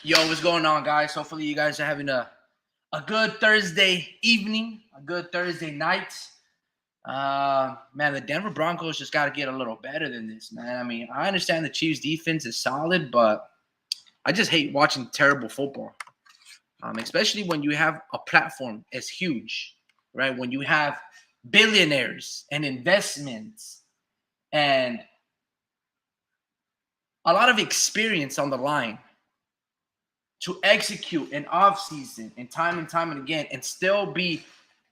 Yo, what's going on, guys? Hopefully, you guys are having a good Thursday evening, a good Thursday night. Man, the Denver Broncos just got to get a little better than this, man. I mean, I understand the Chiefs' defense is solid, but I just hate watching terrible football, especially when you have a platform as huge, right? When you have billionaires and investments and a lot of experience on the line to execute an offseason and time and again and still be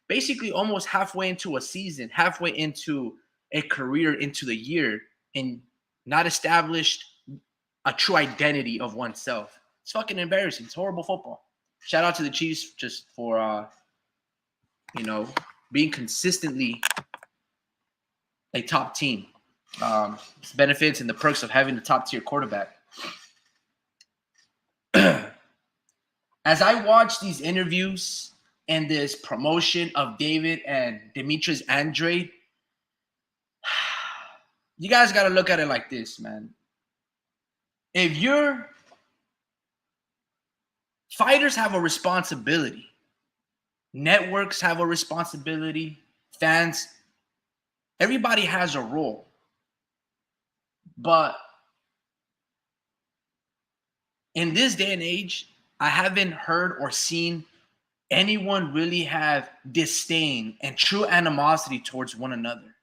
basically almost halfway into a season, halfway into a career, into the year, and not established a true identity of oneself. It's fucking embarrassing. It's horrible football. Shout out to the Chiefs just for being consistently a top team. Benefits and the perks of having the top tier quarterback. As I watch these interviews and this promotion of David and Demetrius Andrade, you guys got to look at it like this, man. If you're fighters have a responsibility, networks have a responsibility, fans, everybody has a role. But in this day and age, I haven't heard or seen anyone really have disdain and true animosity towards one another,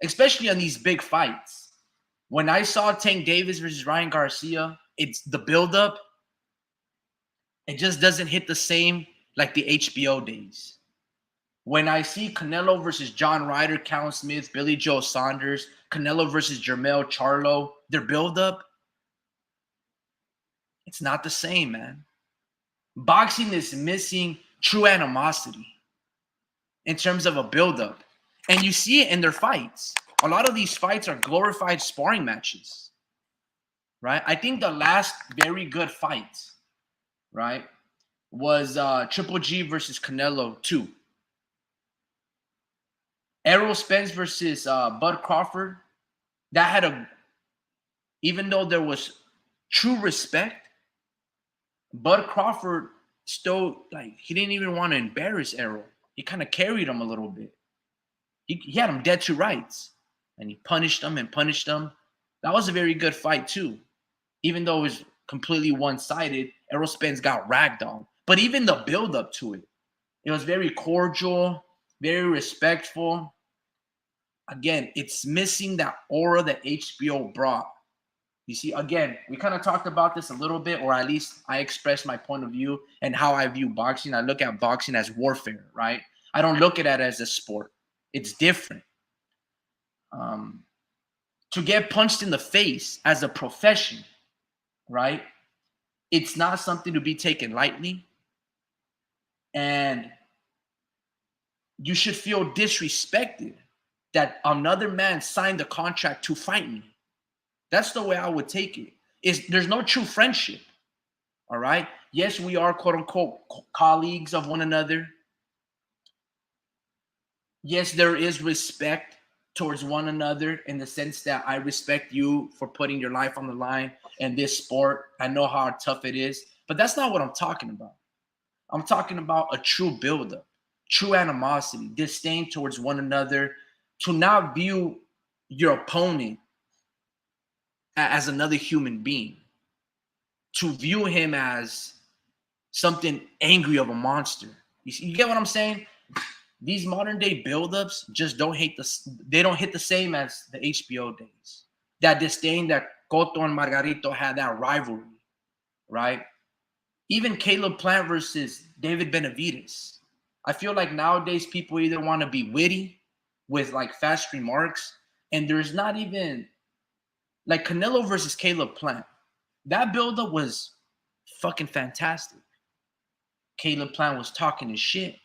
especially on these big fights. When I saw Tank Davis versus Ryan Garcia, it's the buildup. It just doesn't hit the same like the HBO days. When I see Canelo versus John Ryder, Callum Smith, Billy Joe Saunders, Canelo versus Jermell Charlo, their buildup, it's not the same, man. Boxing is missing true animosity in terms of a buildup. And you see it in their fights. A lot of these fights are glorified sparring matches, right? I think the last very good fight, right, was Triple G versus Canelo 2. Errol Spence versus Bud Crawford. That had even though there was true respect, Bud Crawford still, he didn't even want to embarrass Errol. He kind of carried him a little bit. He had him dead to rights. And he punished him and punished him. That was a very good fight, too. Even though it was completely one-sided, Errol Spence got ragdolled. But even the build-up to it was very cordial, very respectful. Again, it's missing that aura that HBO brought. You see, again, we kind of talked about this a little bit, or at least I expressed my point of view and how I view boxing. I look at boxing as warfare, right? I don't look at it as a sport. It's different. To get punched in the face as a profession, right? It's not something to be taken lightly. And you should feel disrespected that another man signed a contract to fight me. That's the way I would take it. There's no true friendship, all right? Yes, we are quote-unquote colleagues of one another. Yes, there is respect towards one another in the sense that I respect you for putting your life on the line in this sport. I know how tough it is, but that's not what I'm talking about. I'm talking about a true buildup, true animosity, disdain towards one another, to not view your opponent as another human being, to view him as something angry of a monster. You get what I'm saying? These modern day buildups just don't hit the same as the HBO days. That disdain that Cotto and Margarito had, that rivalry, right? Even Caleb Plant versus David Benavides. I feel like nowadays people either want to be witty with fast remarks, and there's not even Canelo versus Caleb Plant. That buildup was fucking fantastic. Caleb Plant was talking his shit.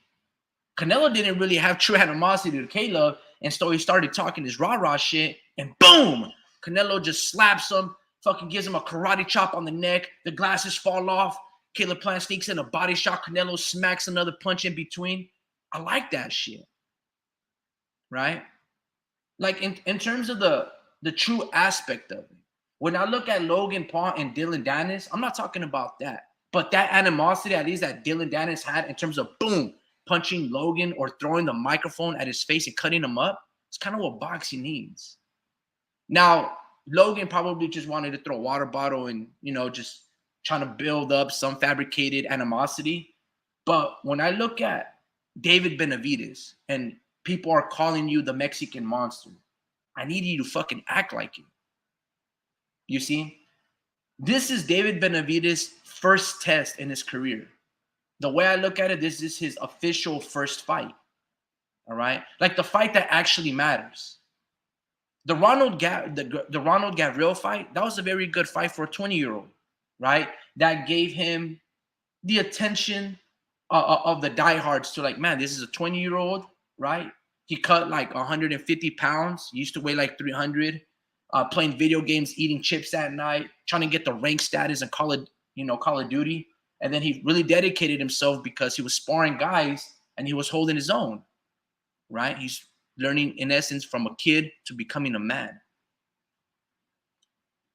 Canelo didn't really have true animosity to Caleb, and so he started talking his rah-rah shit, and boom! Canelo just slaps him, fucking gives him a karate chop on the neck, the glasses fall off, Caleb Plant sneaks in a body shot, Canelo smacks another punch in between. I like that shit, right? In terms of the true aspect of it, When I look at Logan Paul and Dylan Dennis, I'm not talking about that. But that animosity, at least that Dylan Dennis had in terms of boom, punching Logan or throwing the microphone at his face and cutting him up, it's kind of what boxing needs. Now, Logan probably just wanted to throw a water bottle and, just trying to build up some fabricated animosity. But when I look at David Benavides and people are calling you the Mexican monster, I need you to fucking act like it. You see? This is David Benavides' first test in his career. The way I look at it, this is his official first fight. All right? Like the fight that actually matters. The Ronald Gavril fight, that was a very good fight for a 20-year-old, right? That gave him the attention of the diehards to like, man, this is a 20-year-old, right? He cut like 150 pounds, he used to weigh like 300, playing video games, eating chips at night, trying to get the rank status in Call of Duty. And then he really dedicated himself because he was sparring guys and he was holding his own, right? He's learning, in essence, from a kid to becoming a man.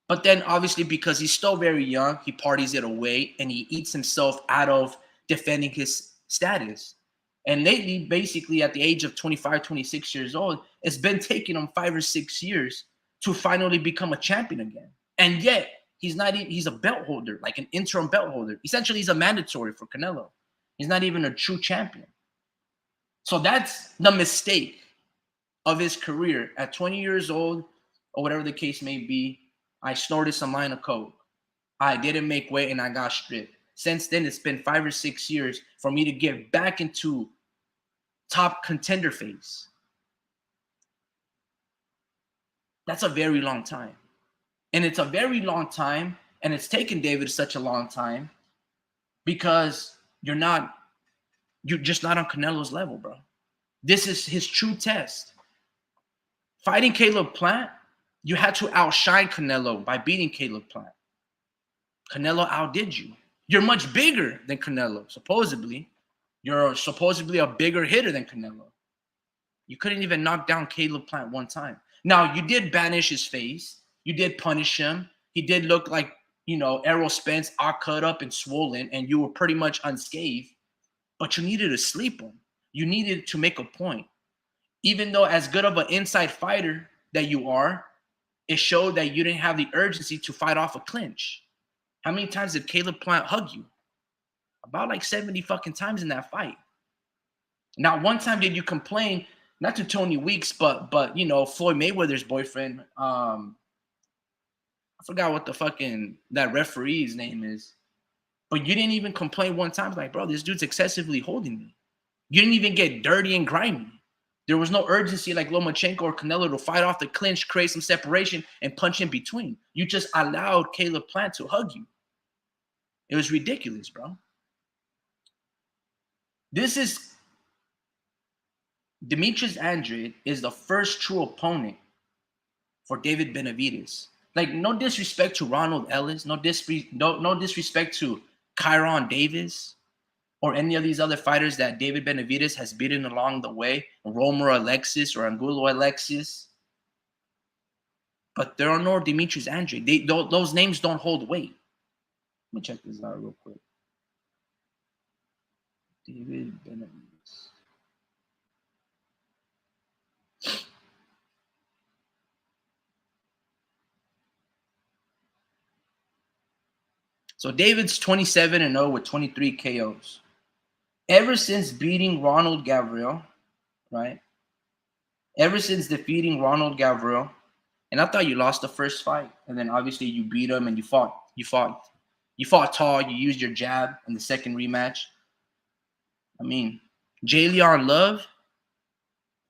But then, obviously, because he's still very young, he parties it away and he eats himself out of defending his status. And lately, basically, at the age of 25, 26 years old, it's been taking him 5 or 6 years to finally become a champion again. And yet, he's a belt holder, like an interim belt holder. Essentially, he's a mandatory for Canelo. He's not even a true champion. So that's the mistake of his career. At 20 years old, or whatever the case may be, I snorted some line of coke. I didn't make weight and I got stripped. Since then, it's been 5 or 6 years for me to get back into top contender phase. That's a very long time. And it's a very long time, and it's taken David such a long time because you're just not on Canelo's level, bro. This is his true test. Fighting Caleb Plant, you had to outshine Canelo by beating Caleb Plant. Canelo outdid you. You're much bigger than Canelo, supposedly. You're supposedly a bigger hitter than Canelo. You couldn't even knock down Caleb Plant one time. Now, you did banish his face. You did punish him. He did look like, Errol Spence, all cut up and swollen, and you were pretty much unscathed. But you needed to sleep him. You needed to make a point. Even though as good of an inside fighter that you are, it showed that you didn't have the urgency to fight off a clinch. How many times did Caleb Plant hug you? About like 70 fucking times in that fight. Not one time did you complain, not to Tony Weeks, but Floyd Mayweather's boyfriend. I forgot what the fucking that referee's name is. But you didn't even complain one time, like, bro, this dude's excessively holding me. You didn't even get dirty and grimy. There was no urgency like Lomachenko or Canelo to fight off the clinch, create some separation, and punch in between. You just allowed Caleb Plant to hug you. It was ridiculous, bro. Demetrius Andrade is the first true opponent for David Benavides. Like, no disrespect to Ronald Ellis, no disrespect to Kyron Davis, or any of these other fighters that David Benavides has beaten along the way, Romer Alexis or Angulo Alexis. But there are no Demetrius Andrade. Those names don't hold weight. Let me check this out real quick. David Benavides. So David's 27-0 with 23 KOs. Ever since beating Ronald Gavril, right? Ever since defeating Ronald Gavril, and I thought you lost the first fight, and then obviously you beat him and you fought tall, you used your jab in the second rematch. I mean, Jalen Love,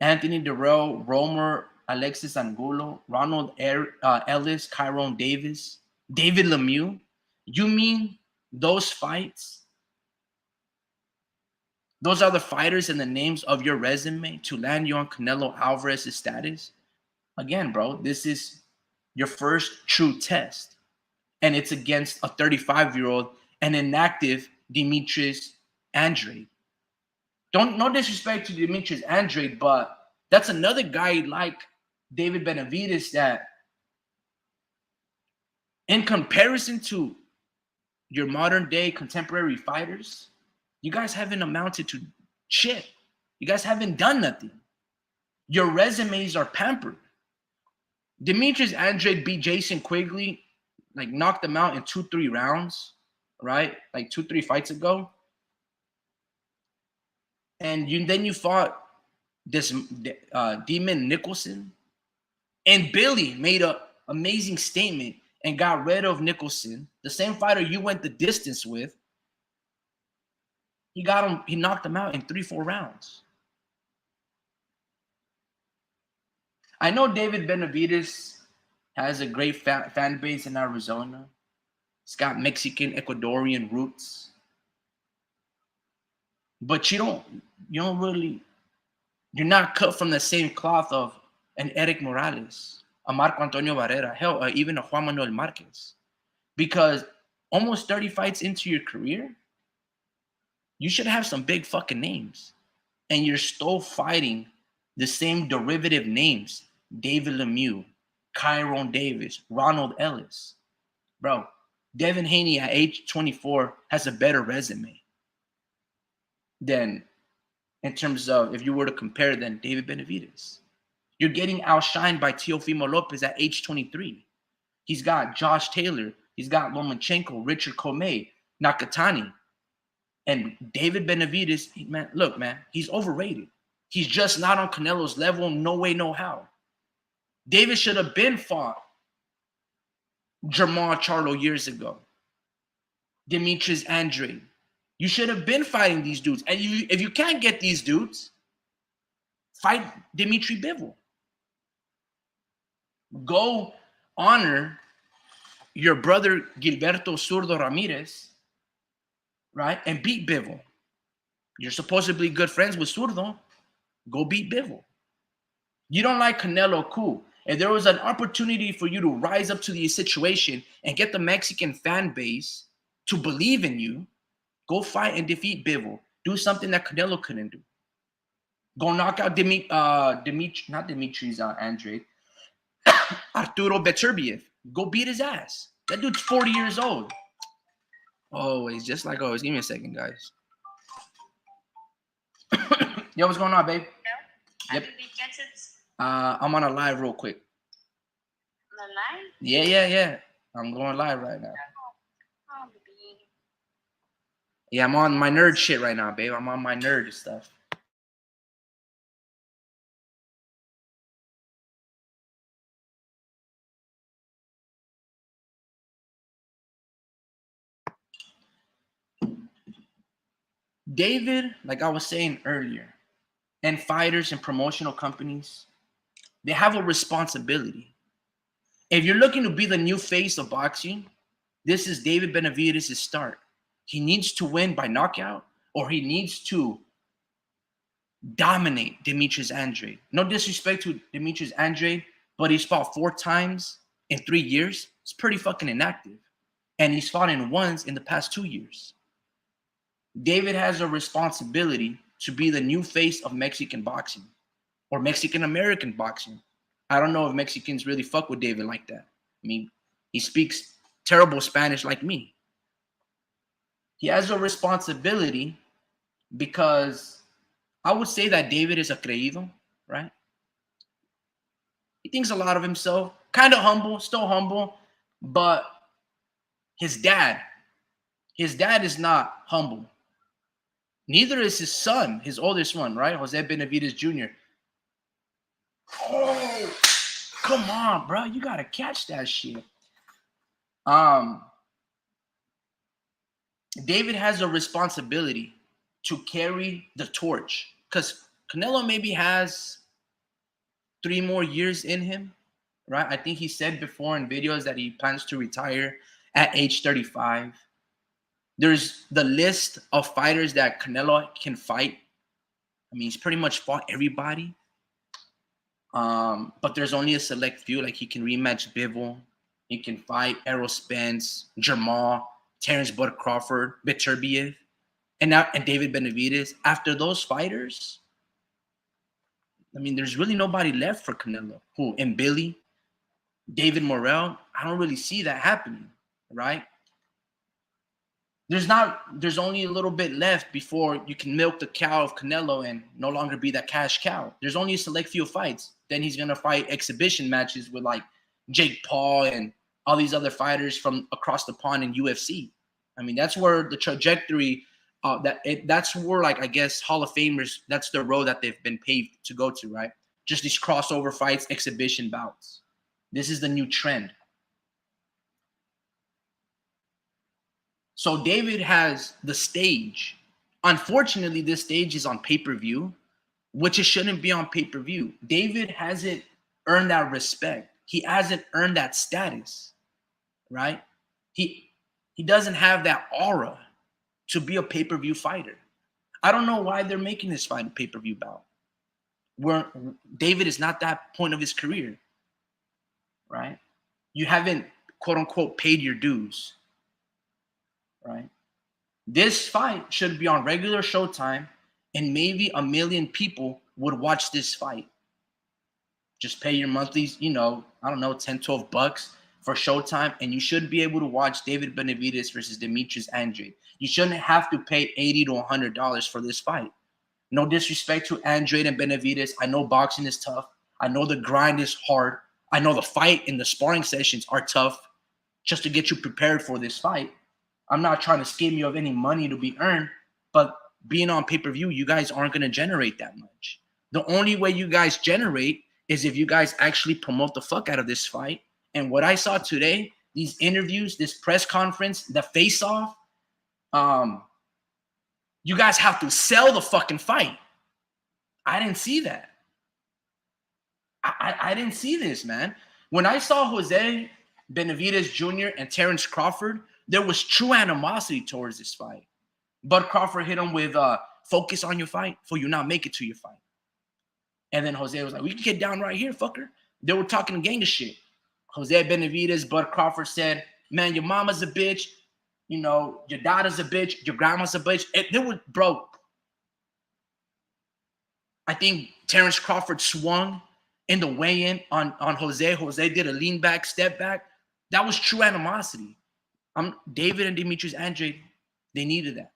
Anthony Durrell, Romer, Alexis Angulo, Ronald Ellis, Kyron Davis, David Lemieux. You mean those fights? Those are the fighters and the names of your resume to land you on Canelo Alvarez's status? Again, bro, this is your first true test. And it's against a 35-year-old and inactive Demetrius Andrade. No disrespect to Demetrius Andrade, but that's another guy like David Benavides that In comparison to your modern day contemporary fighters, you guys haven't amounted to shit. You guys haven't done nothing. Your resumes are pampered. Demetrius Andrade beat Jason Quigley, like knocked him out in 2-3 rounds, right? Like 2-3 fights ago. And then you fought this Demon Nicholson. And Billy made an amazing statement and got rid of Nicholson, the same fighter you went the distance with. He knocked him out in 3-4 rounds. I know David Benavides has a great fan base in Arizona. He's got Mexican, Ecuadorian roots. But you're not cut from the same cloth of an Eric Morales, a Marco Antonio Barrera, hell, even a Juan Manuel Marquez. Because almost 30 fights into your career, you should have some big fucking names. And you're still fighting the same derivative names. David Lemieux, Kyron Davis, Ronald Ellis. Bro, Devin Haney at age 24 has a better resume than, in terms of, if you were to compare, than David Benavides. You're getting outshined by Teofimo Lopez at age 23. He's got Josh Taylor. He's got Lomachenko, Richard Comey, Nakatani. And David Benavides, man, look, man, he's overrated. He's just not on Canelo's level, no way, no how. David should have been fought Jermall Charlo years ago. Demetrius Andrade. You should have been fighting these dudes. And if you can't get these dudes, fight Dimitri Bivol. Go honor your brother Gilberto Zurdo Ramirez, right? And beat Bivol. You're supposedly good friends with Zurdo. Go beat Bivol. You don't like Canelo, cool. If there was an opportunity for you to rise up to the situation and get the Mexican fan base to believe in you, go fight and defeat Bivol. Do something that Canelo couldn't do. Go knock out Demetrius Andrade, Arturo Beterbiev. Go beat his ass. That dude's 40 years old. Always, just like always. Give me a second, guys. Yo, what's going on, babe? Yep. I'm on a live real quick. On a live? Yeah. I'm going live right now. Yeah, I'm on my nerd shit right now, babe. I'm on my nerd stuff. David, like I was saying earlier, and fighters and promotional companies, they have a responsibility. If you're looking to be the new face of boxing, this is David Benavides' start. He needs to win by knockout, or he needs to dominate Demetrius Andrade. No disrespect to Demetrius Andrade, but he's fought 4 times in 3 years. It's pretty fucking inactive. And he's fought in once in the past 2 years. David has a responsibility to be the new face of Mexican boxing or Mexican American boxing. I don't know if Mexicans really fuck with David like that. I mean, he speaks terrible Spanish like me. He has a responsibility because I would say that David is a creído, right? He thinks a lot of himself, kind of humble, still humble, but his dad is not humble. Neither is his son, his oldest one, right? Jose Benavides Jr. Oh, come on, bro. You got to catch that shit. David has a responsibility to carry the torch because Canelo maybe has 3 more years in him, right? I think he said before in videos that he plans to retire at age 35. There's the list of fighters that Canelo can fight. I mean, he's pretty much fought everybody. But there's only a select few. Like he can rematch Bivol. He can fight Errol Spence, Jermall, Terrence Bud Crawford, Beterbiev, and David Benavides. After those fighters, I mean, there's really nobody left for Canelo. Who? And Billy. David Morrell, I don't really see that happening, right? There's only a little bit left before you can milk the cow of Canelo and no longer be that cash cow. There's only a select few fights. Then he's gonna fight exhibition matches with like Jake Paul and all these other fighters from across the pond in UFC. I mean, that's where the trajectory that's where, like, I guess Hall of Famers, that's the road that they've been paved to go to, right? Just these crossover fights, exhibition bouts. This is the new trend. So David has the stage. Unfortunately, this stage is on pay-per-view, which it shouldn't be on pay-per-view. David hasn't earned that respect. He hasn't earned that status, right? He doesn't have that aura to be a pay-per-view fighter. I don't know why they're making this fight a pay-per-view bout. Where David is not that point of his career, right? You haven't, quote unquote, paid your dues, right? This fight should be on regular Showtime, and maybe 1 million people would watch this fight. Just pay your monthlies, I don't know, 10, 12 bucks for Showtime, and you should be able to watch David Benavides versus Demetrius Andrade. You shouldn't have to pay $80 to $100 for this fight. No disrespect to Andrade and Benavides. I know boxing is tough. I know the grind is hard. I know the fight and the sparring sessions are tough just to get you prepared for this fight. I'm not trying to skim you of any money to be earned, but being on pay-per-view, you guys aren't going to generate that much. The only way you guys generate is if you guys actually promote the fuck out of this fight. And what I saw today, these interviews, this press conference, the face-off, you guys have to sell the fucking fight. I didn't see that. I didn't see this, man. When I saw Jose Benavides Jr. and Terrence Crawford, there was true animosity towards this fight. Bud Crawford hit him with focus on your fight for you not make it to your fight. And then Jose was like, we can get down right here, fucker. They were talking gang of shit. Jose Benavides, Bud Crawford said, man, your mama's a bitch. Your daughter's a bitch. Your grandma's a bitch. They were, bro. I think Terrence Crawford swung in the weigh-in on Jose. Jose did a lean back, step back. That was true animosity. David and Demetrius Andrade, they needed that.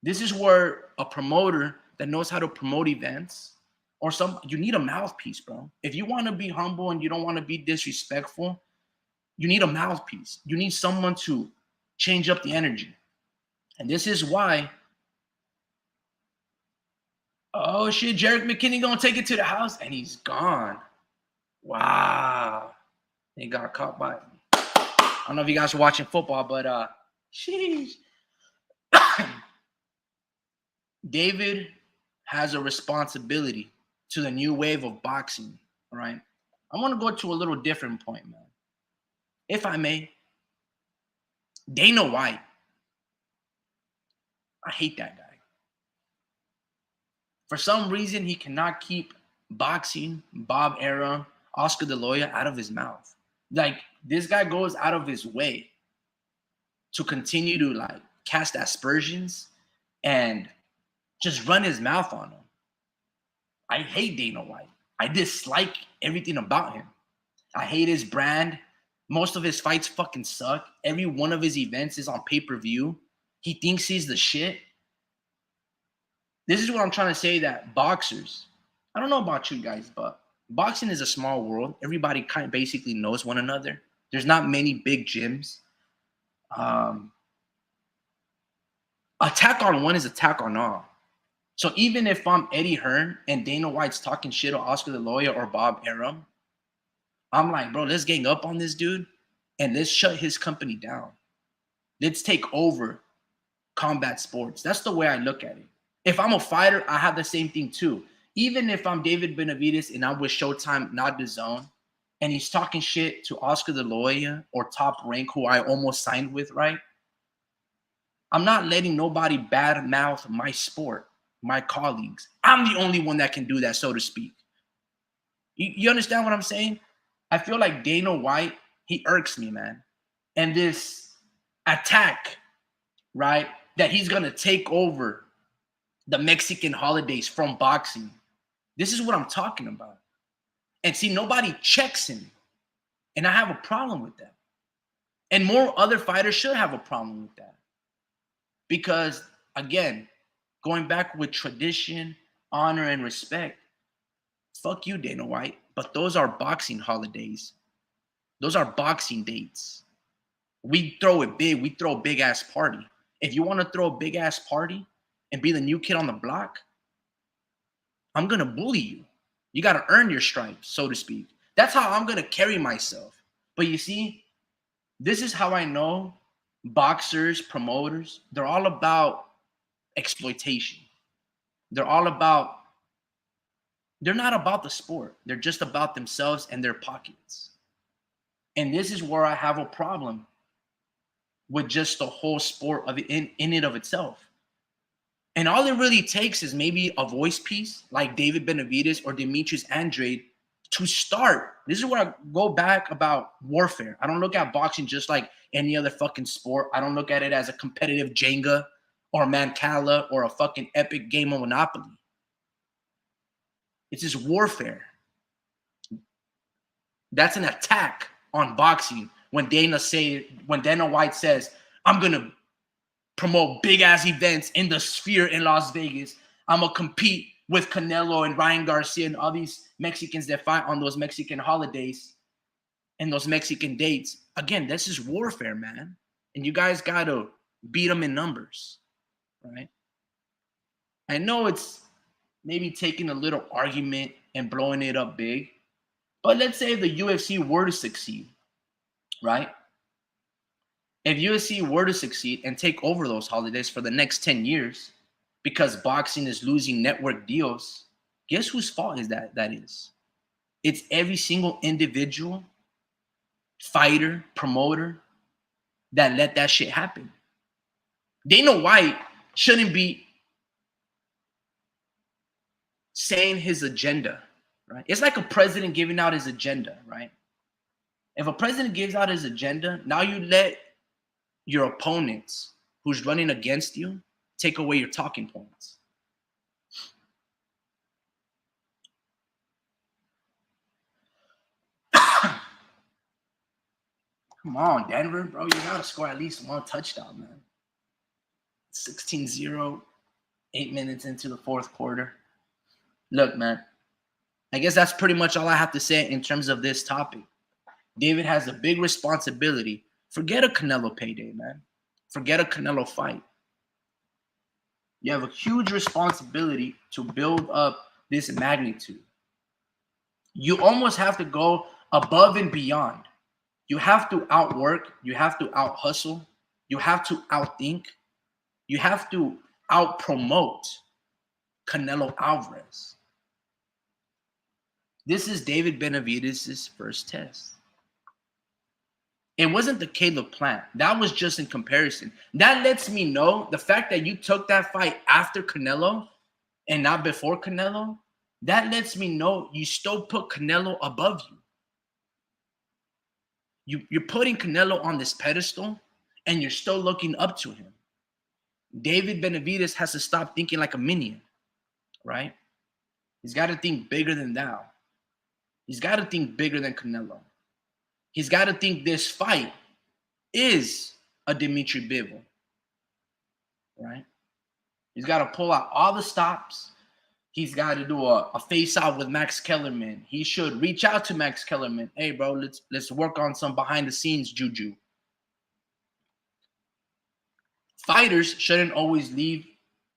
This is where a promoter that knows how to promote events, or you need a mouthpiece, bro. If you want to be humble and you don't want to be disrespectful, you need a mouthpiece. You need someone to change up the energy. And this is why, oh shit, Jarek McKinney gonna take it to the house, and he's gone. Wow. He got caught by, I don't know if you guys are watching football, but sheesh. David has a responsibility to the new wave of boxing, all right? I want to go to a little different point, man. If I may, Dana White. I hate that guy. For some reason, he cannot keep boxing, Bob Arum, Oscar De La Hoya out of his mouth. Like, this guy goes out of his way to continue to, like, cast aspersions and just run his mouth on him. I hate Dana White. I dislike everything about him. I hate his brand. Most of his fights fucking suck. Every one of his events is on pay-per-view. He thinks he's the shit. This is what I'm trying to say, that boxers, I don't know about you guys, but boxing is a small world. Everybody kind of basically knows one another. There's not many big gyms. Attack on one is attack on all. So even if I'm Eddie Hearn and Dana White's talking shit on Oscar De La Hoya or Bob Arum, I'm like, bro, let's gang up on this dude and let's shut his company down. Let's take over combat sports. That's the way I look at it. If I'm a fighter, I have the same thing too. Even if I'm David Benavides and I'm with Showtime, not the Zone, and he's talking shit to Oscar De La Hoya or Top Rank, who I almost signed with, right? I'm not letting nobody badmouth my sport, my colleagues. I'm the only one that can do that, so to speak. You understand what I'm saying? I feel like Dana White, he irks me, man. And this attack, right, that he's going to take over the Mexican holidays from boxing. This is what I'm talking about. And see, nobody checks him. And I have a problem with that. And more other fighters should have a problem with that. Because, again, going back with tradition, honor, and respect, fuck you, Dana White. But those are boxing holidays. Those are boxing dates. We throw it big. We throw a big-ass party. If you want to throw a big-ass party and be the new kid on the block, I'm going to bully you. You got to earn your stripes, so to speak. That's how I'm going to carry myself. But you see, this is how I know boxers, promoters, they're all about exploitation. They're not about the sport. They're just about themselves and their pockets. And this is where I have a problem with just the whole sport of it in it of itself. And all it really takes is maybe a voice piece like David Benavides or Demetrius Andrade to start. This is where I go back about warfare. I don't look at boxing just like any other fucking sport. I don't look at it as a competitive Jenga or Mancala or a fucking epic game of Monopoly. It's just warfare. That's an attack on boxing when Dana White says, I'm gonna promote big ass events in the Sphere in Las Vegas. I'm gonna compete with Canelo and Ryan Garcia and all these Mexicans that fight on those Mexican holidays and those Mexican dates. Again, this is warfare, man. And you guys gotta beat them in numbers, right? I know it's maybe taking a little argument and blowing it up big, but let's say the UFC were to succeed, right? If UFC were to succeed and take over those holidays for the next 10 years because boxing is losing network deals, guess whose fault is that is? It's every single individual, fighter, promoter that let that shit happen. Dana White shouldn't be saying his agenda, right? It's like a president giving out his agenda, right? If a president gives out his agenda, now you let your opponents who's running against you take away your talking points. Come on, Denver, bro. You got to score at least one touchdown, man. 16-0, 8 minutes into the fourth quarter. Look, man, I guess that's pretty much all I have to say in terms of this topic. David has a big responsibility. Forget a Canelo payday, man. Forget a Canelo fight. You have a huge responsibility to build up this magnitude. You almost have to go above and beyond. You have to outwork. You have to out-hustle. You have to outthink. You have to out-promote Canelo Alvarez. This is David Benavides' first test. It wasn't the Caleb Plant. That was just in comparison. That lets me know the fact that you took that fight after Canelo and not before Canelo, that lets me know you still put Canelo above you. You're putting Canelo on this pedestal and you're still looking up to him. David Benavides has to stop thinking like a minion, right? He's got to think bigger than that. He's got to think bigger than Canelo. He's got to think this fight is a Dimitri Bivol, right? He's got to pull out all the stops. He's got to do a face-off with Max Kellerman. He should reach out to Max Kellerman. Hey, bro, let's work on some behind-the-scenes juju. Fighters shouldn't always leave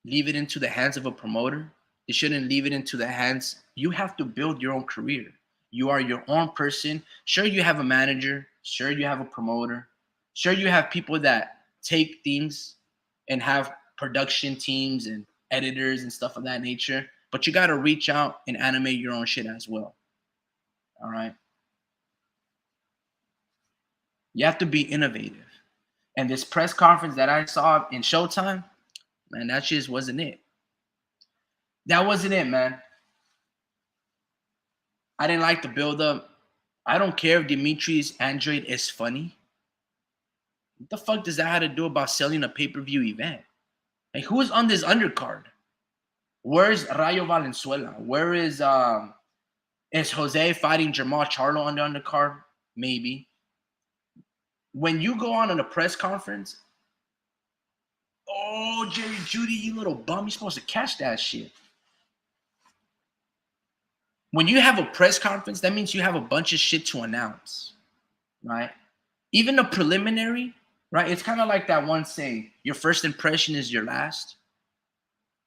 it into the hands of a promoter. They shouldn't leave it into the hands. You have to build your own career. You are your own person. Sure, you have a manager. Sure, you have a promoter. Sure, you have people that take things and have production teams and editors and stuff of that nature. But you got to reach out and animate your own shit as well. All right? You have to be innovative. And this press conference that I saw in Showtime, man, that just wasn't it. That wasn't it, man. I didn't like the build-up. I don't care if Demetrius Andrade is funny. What the fuck does that have to do about selling a pay-per-view event? Like, who's on this undercard? Where's Rayo Valenzuela? Where is Jose fighting Jamal Charlo on the undercard? maybe. When you go on a press conference, oh, Jerry Judy, you little bum, you're supposed to catch that shit. When you have a press conference, that means you have a bunch of shit to announce, right? Even a preliminary, right? It's kind of like that one saying, your first impression is your last.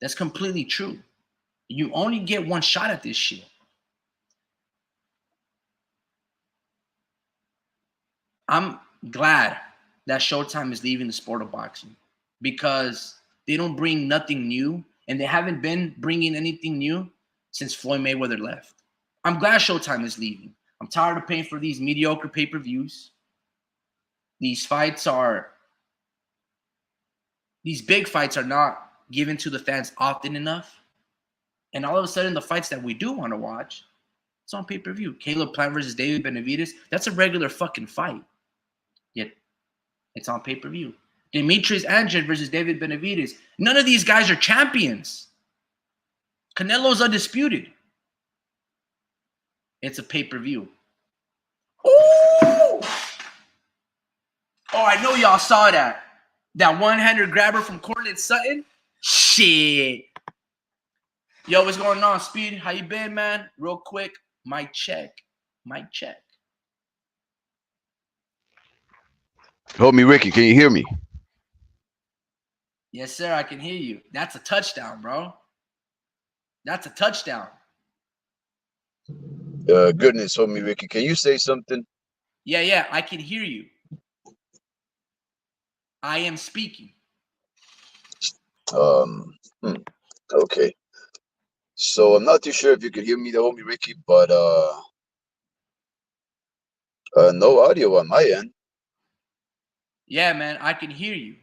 That's completely true. You only get one shot at this shit. I'm glad that Showtime is leaving the sport of boxing because they don't bring nothing new, and they haven't been bringing anything new since Floyd Mayweather left. I'm glad Showtime is leaving. I'm tired of paying for these mediocre pay-per-views. These big fights are not given to the fans often enough. And all of a sudden, the fights that we do want to watch, it's on pay-per-view. Caleb Plant versus David Benavides, that's a regular fucking fight. Yet, it's on pay-per-view. Demetrius Andrade versus David Benavides. None of these guys are champions. Canelo's undisputed. It's a pay-per-view. Ooh! Oh, I know y'all saw that. That one-hander grabber from Cortland Sutton. Shit. Yo, what's going on, Speed? How you been, man? Real quick, mic check. Mic check. Homie Ricky, can you hear me? Yes, sir, I can hear you. That's a touchdown, bro. That's a touchdown. Goodness, homie Ricky, can you say something? Yeah, I can hear you. I am speaking. Okay. So I'm not too sure if you could hear me, the homie Ricky, but no audio on my end. Yeah, man, I can hear you.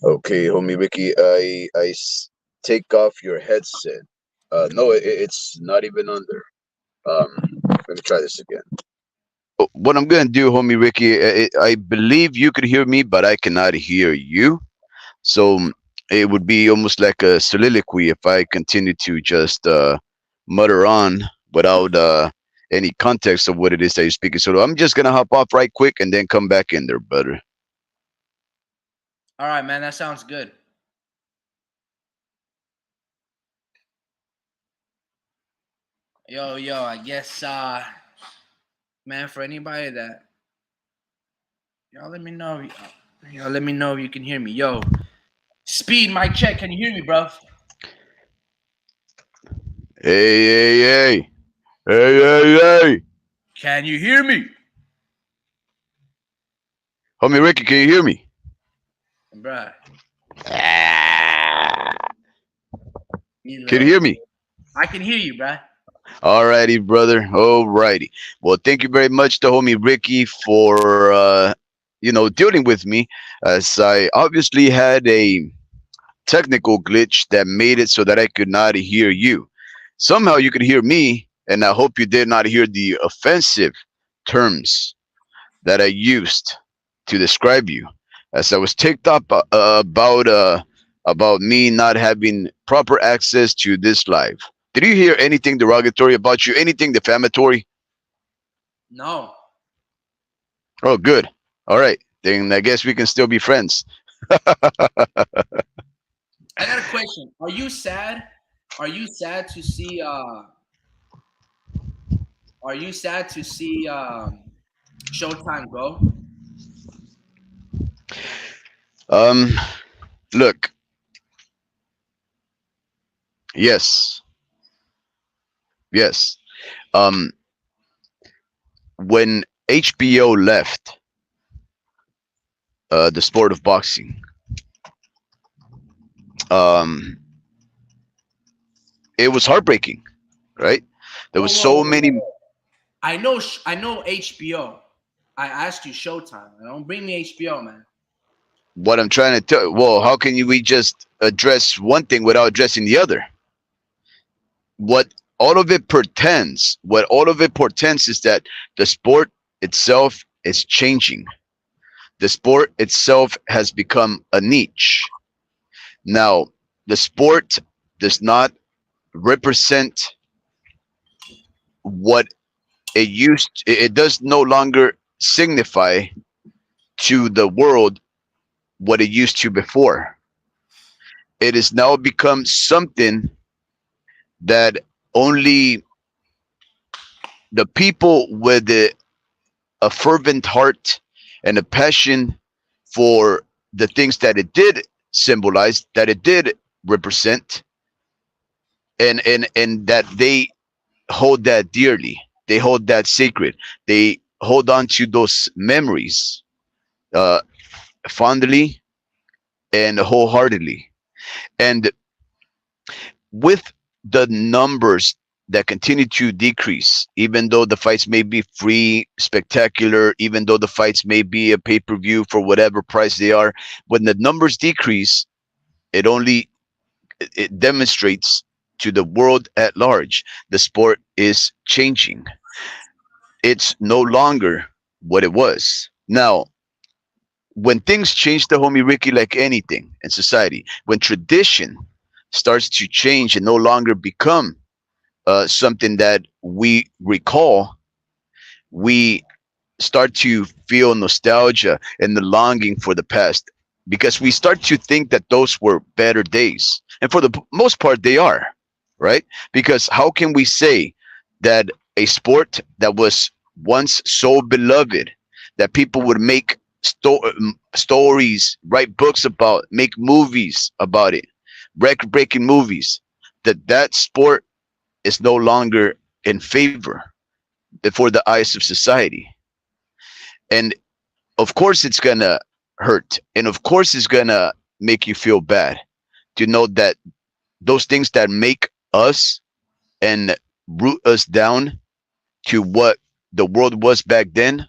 Okay, homie Ricky, take off your headset. No, it's not even under. Let me try this again. What I'm gonna do, homie Ricky, I believe you could hear me, but I cannot hear you. So it would be almost like a soliloquy if I continue to just mutter on without any context of what it is that you're speaking. So I'm just gonna hop off right quick and then come back in there, brother. All right, man, that sounds good. Yo, I guess, man, for anybody that, y'all let me know. Y'all let me know if you can hear me. Yo, Speed, mic check. Can you hear me, bro? Hey. Hey. Can you hear me? Homie Ricky, can you hear me? Bruh. Can you hear me? I can hear you, bruh. Alrighty, brother. Alrighty. Well, thank you very much to homie Ricky for dealing with me, as I obviously had a technical glitch that made it so that I could not hear you. Somehow you could hear me, and I hope you did not hear the offensive terms that I used to describe you, as I was ticked up about me not having proper access to this live. Did you hear anything derogatory about you? Anything defamatory? No. Oh, good. All right. Then I guess we can still be friends. I got a question. Are you sad? Are you sad to see Showtime go? Look. Yes. When HBO left the sport of boxing, it was heartbreaking, right? There was so many. I know HBO. I asked you Showtime. Don't bring me HBO, man. What I'm trying to tell. Well, how can we just address one thing without addressing the other? What all of it portends is that the sport itself is changing. The sport itself has become a niche. Now, the sport does not represent what it does no longer signify to the world what it used to before. It has now become something that only the people with a fervent heart and a passion for the things that it did symbolize, that it did represent, and that they hold that dearly. They hold that sacred. They hold on to those memories uh, fondly and wholeheartedly. And with the numbers that continue to decrease, even though the fights may be free, spectacular, even though the fights may be a pay per view for whatever price they are, when the numbers decrease, it only it demonstrates to the world at large the sport is changing. It's no longer what it was. Now, when things change, the homie Ricky, like anything in society, when tradition starts to change and no longer become something that we recall, we start to feel nostalgia and the longing for the past because we start to think that those were better days. And for the most part, they are, right? Because how can we say that a sport that was once so beloved that people would make stories, write books about, make movies about it, record breaking movies, that sport is no longer in favor before the eyes of society? And of course it's gonna hurt, and of course it's gonna make you feel bad to know that those things that make us and root us down to what the world was back then,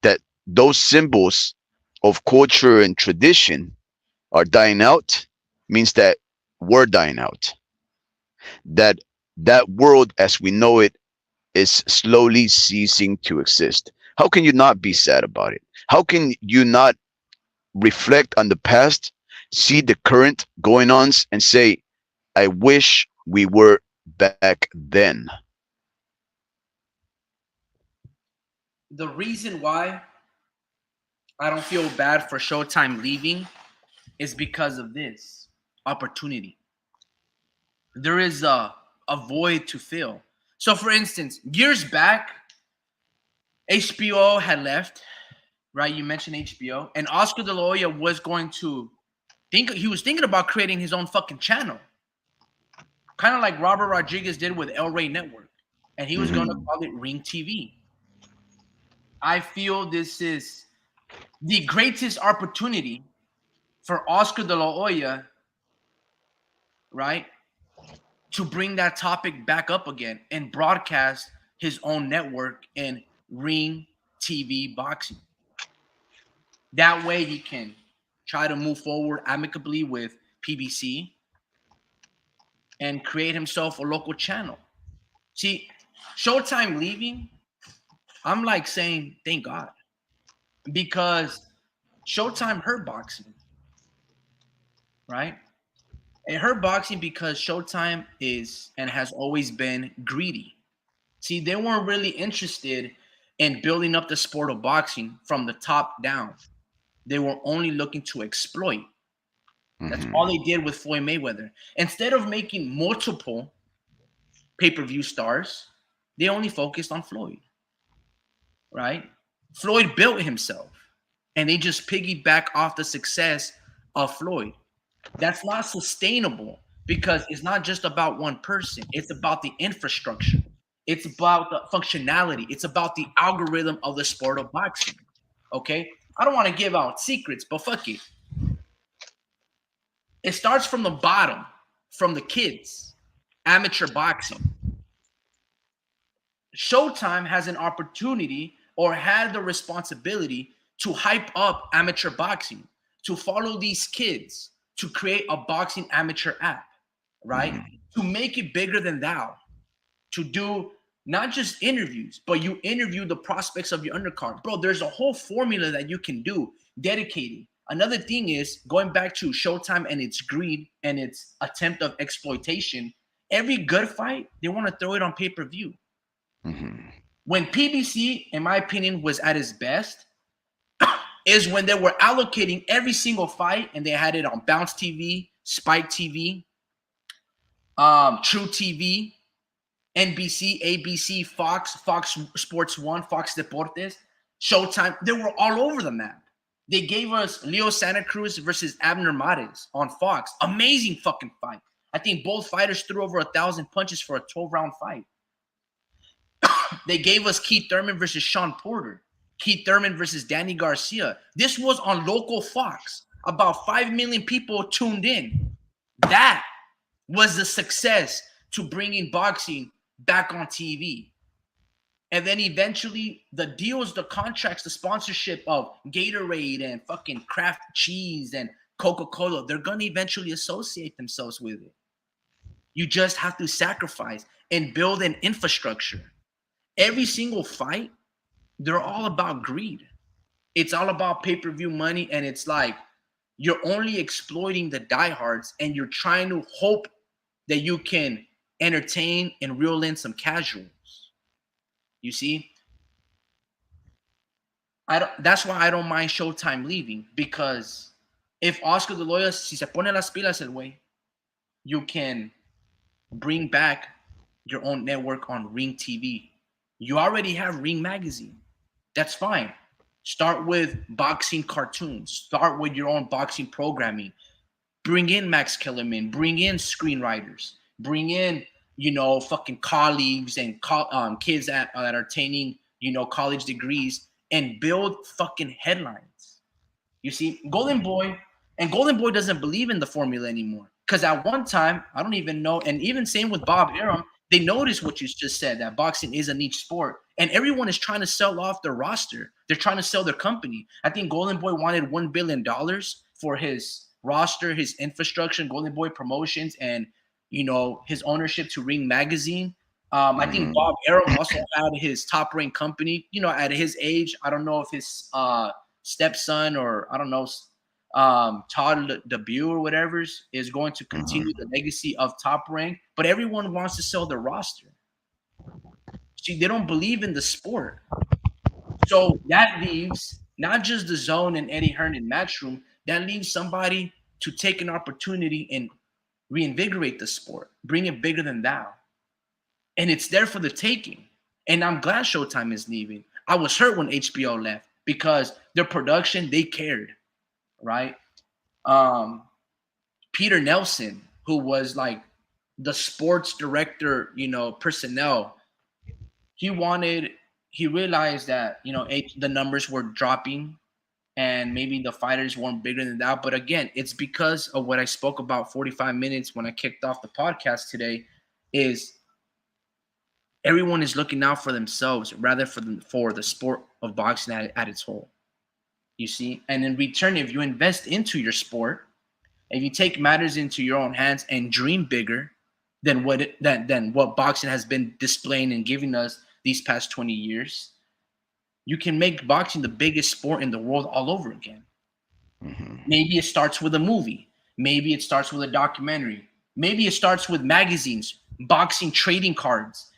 that those symbols of culture and tradition are dying out, means that we're dying out, that that world as we know it is slowly ceasing to exist. How can you not be sad about it? How can you not reflect on the past, see the current going ons, and say, I wish we were back then? The reason why I don't feel bad for Showtime leaving is because of this opportunity. There is a void to fill. So, for instance, years back, HBO had left, right? You mentioned HBO, and Oscar De La Hoya was going to he was thinking about creating his own fucking channel, kind of like Robert Rodriguez did with El Rey Network, and he was going to Hmm. call it Ring TV. I feel this is the greatest opportunity for Oscar De La Hoya, right, to bring that topic back up again and broadcast his own network in Ring TV Boxing. That way he can try to move forward amicably with PBC and create himself a local channel. See, Showtime leaving, I'm like saying thank God, because Showtime hurt boxing, right? It hurt boxing because Showtime is and has always been greedy. See, they weren't really interested in building up the sport of boxing from the top down. They were only looking to exploit. That's all Hmm. they did with Floyd Mayweather. Instead of making multiple pay-per-view stars, they only focused on Floyd, right? Floyd built himself, and they just piggyback off the success of Floyd. That's not sustainable because it's not just about one person. It's about the infrastructure. It's about the functionality. It's about the algorithm of the sport of boxing. Okay? I don't want to give out secrets, but fuck it. It starts from the bottom, from the kids, amateur boxing. Showtime has an opportunity or had the responsibility to hype up amateur boxing, to follow these kids, to create a boxing amateur app, right? Hmm. To make it bigger than thou, to do not just interviews, but you interview the prospects of your undercard. Bro, there's a whole formula that you can do, dedicating. Another thing is, going back to Showtime and its greed and its attempt of exploitation, every good fight, they want to throw it on pay-per-view. When PBC, in my opinion, was at its best, is when they were allocating every single fight and they had it on Bounce TV, Spike TV, True TV, NBC, ABC, Fox Sports 1, Fox Deportes, Showtime. They were all over the map. They gave us Leo Santa Cruz versus Abner Mares on Fox. Amazing fucking fight. I think both fighters threw over 1,000 punches for a 12-round fight. They gave us Keith Thurman versus Sean Porter. Keith Thurman versus Danny Garcia. This was on local Fox. About 5 million people tuned in. That was the success to bringing boxing back on TV. And then eventually the deals, the contracts, the sponsorship of Gatorade and fucking Kraft cheese and Coca-Cola, they're going to eventually associate themselves with it. You just have to sacrifice and build an infrastructure. Every single fight, they're all about greed. It's all about pay-per-view money, and it's like you're only exploiting the diehards and you're trying to hope that you can entertain and reel in some casuals. You see? That's why I don't mind Showtime leaving, because if Oscar De La Hoya, si se pone las pilas el güey, you can bring back your own network on Ring TV. You already have Ring Magazine. That's fine. Start with boxing cartoons. Start with your own boxing programming. Bring in Max Kellerman. Bring in screenwriters. Bring in, fucking colleagues and kids that are attaining, college degrees, and build fucking headlines. You see, Golden Boy doesn't believe in the formula anymore. Because at one time, I don't even know, and even same with Bob Arum, they noticed what you just said, that boxing is a niche sport, and everyone is trying to sell off their roster. They're trying to sell their company. I think Golden Boy wanted $1 billion for his roster, his infrastructure, Golden Boy Promotions, and his ownership to Ring Magazine. I think Bob Arum also had his top-ranked company. At his age, I don't know if his stepson or I don't know, Todd Debut or whatever is going to continue the legacy of Top Rank, but everyone wants to sell their roster. See, they don't believe in the sport. So that leaves not just the Zone and Eddie Hearn and Matchroom, that leaves somebody to take an opportunity and reinvigorate the sport, bring it bigger than thou. And it's there for the taking. And I'm glad Showtime is leaving. I was hurt when HBO left because their production, they cared. Right? Peter Nelson, who was like the sports director, personnel, he realized that, the numbers were dropping and maybe the fighters weren't bigger than that. But again, it's because of what I spoke about 45 minutes when I kicked off the podcast today, is everyone is looking out for themselves rather for the sport of boxing at its whole. You see, and in return, if you invest into your sport, if you take matters into your own hands and dream bigger than what boxing has been displaying and giving us these past 20 years, you can make boxing the biggest sport in the world all over again. Maybe it starts with a movie. Maybe it starts with a documentary. Maybe it starts with magazines, boxing trading cards.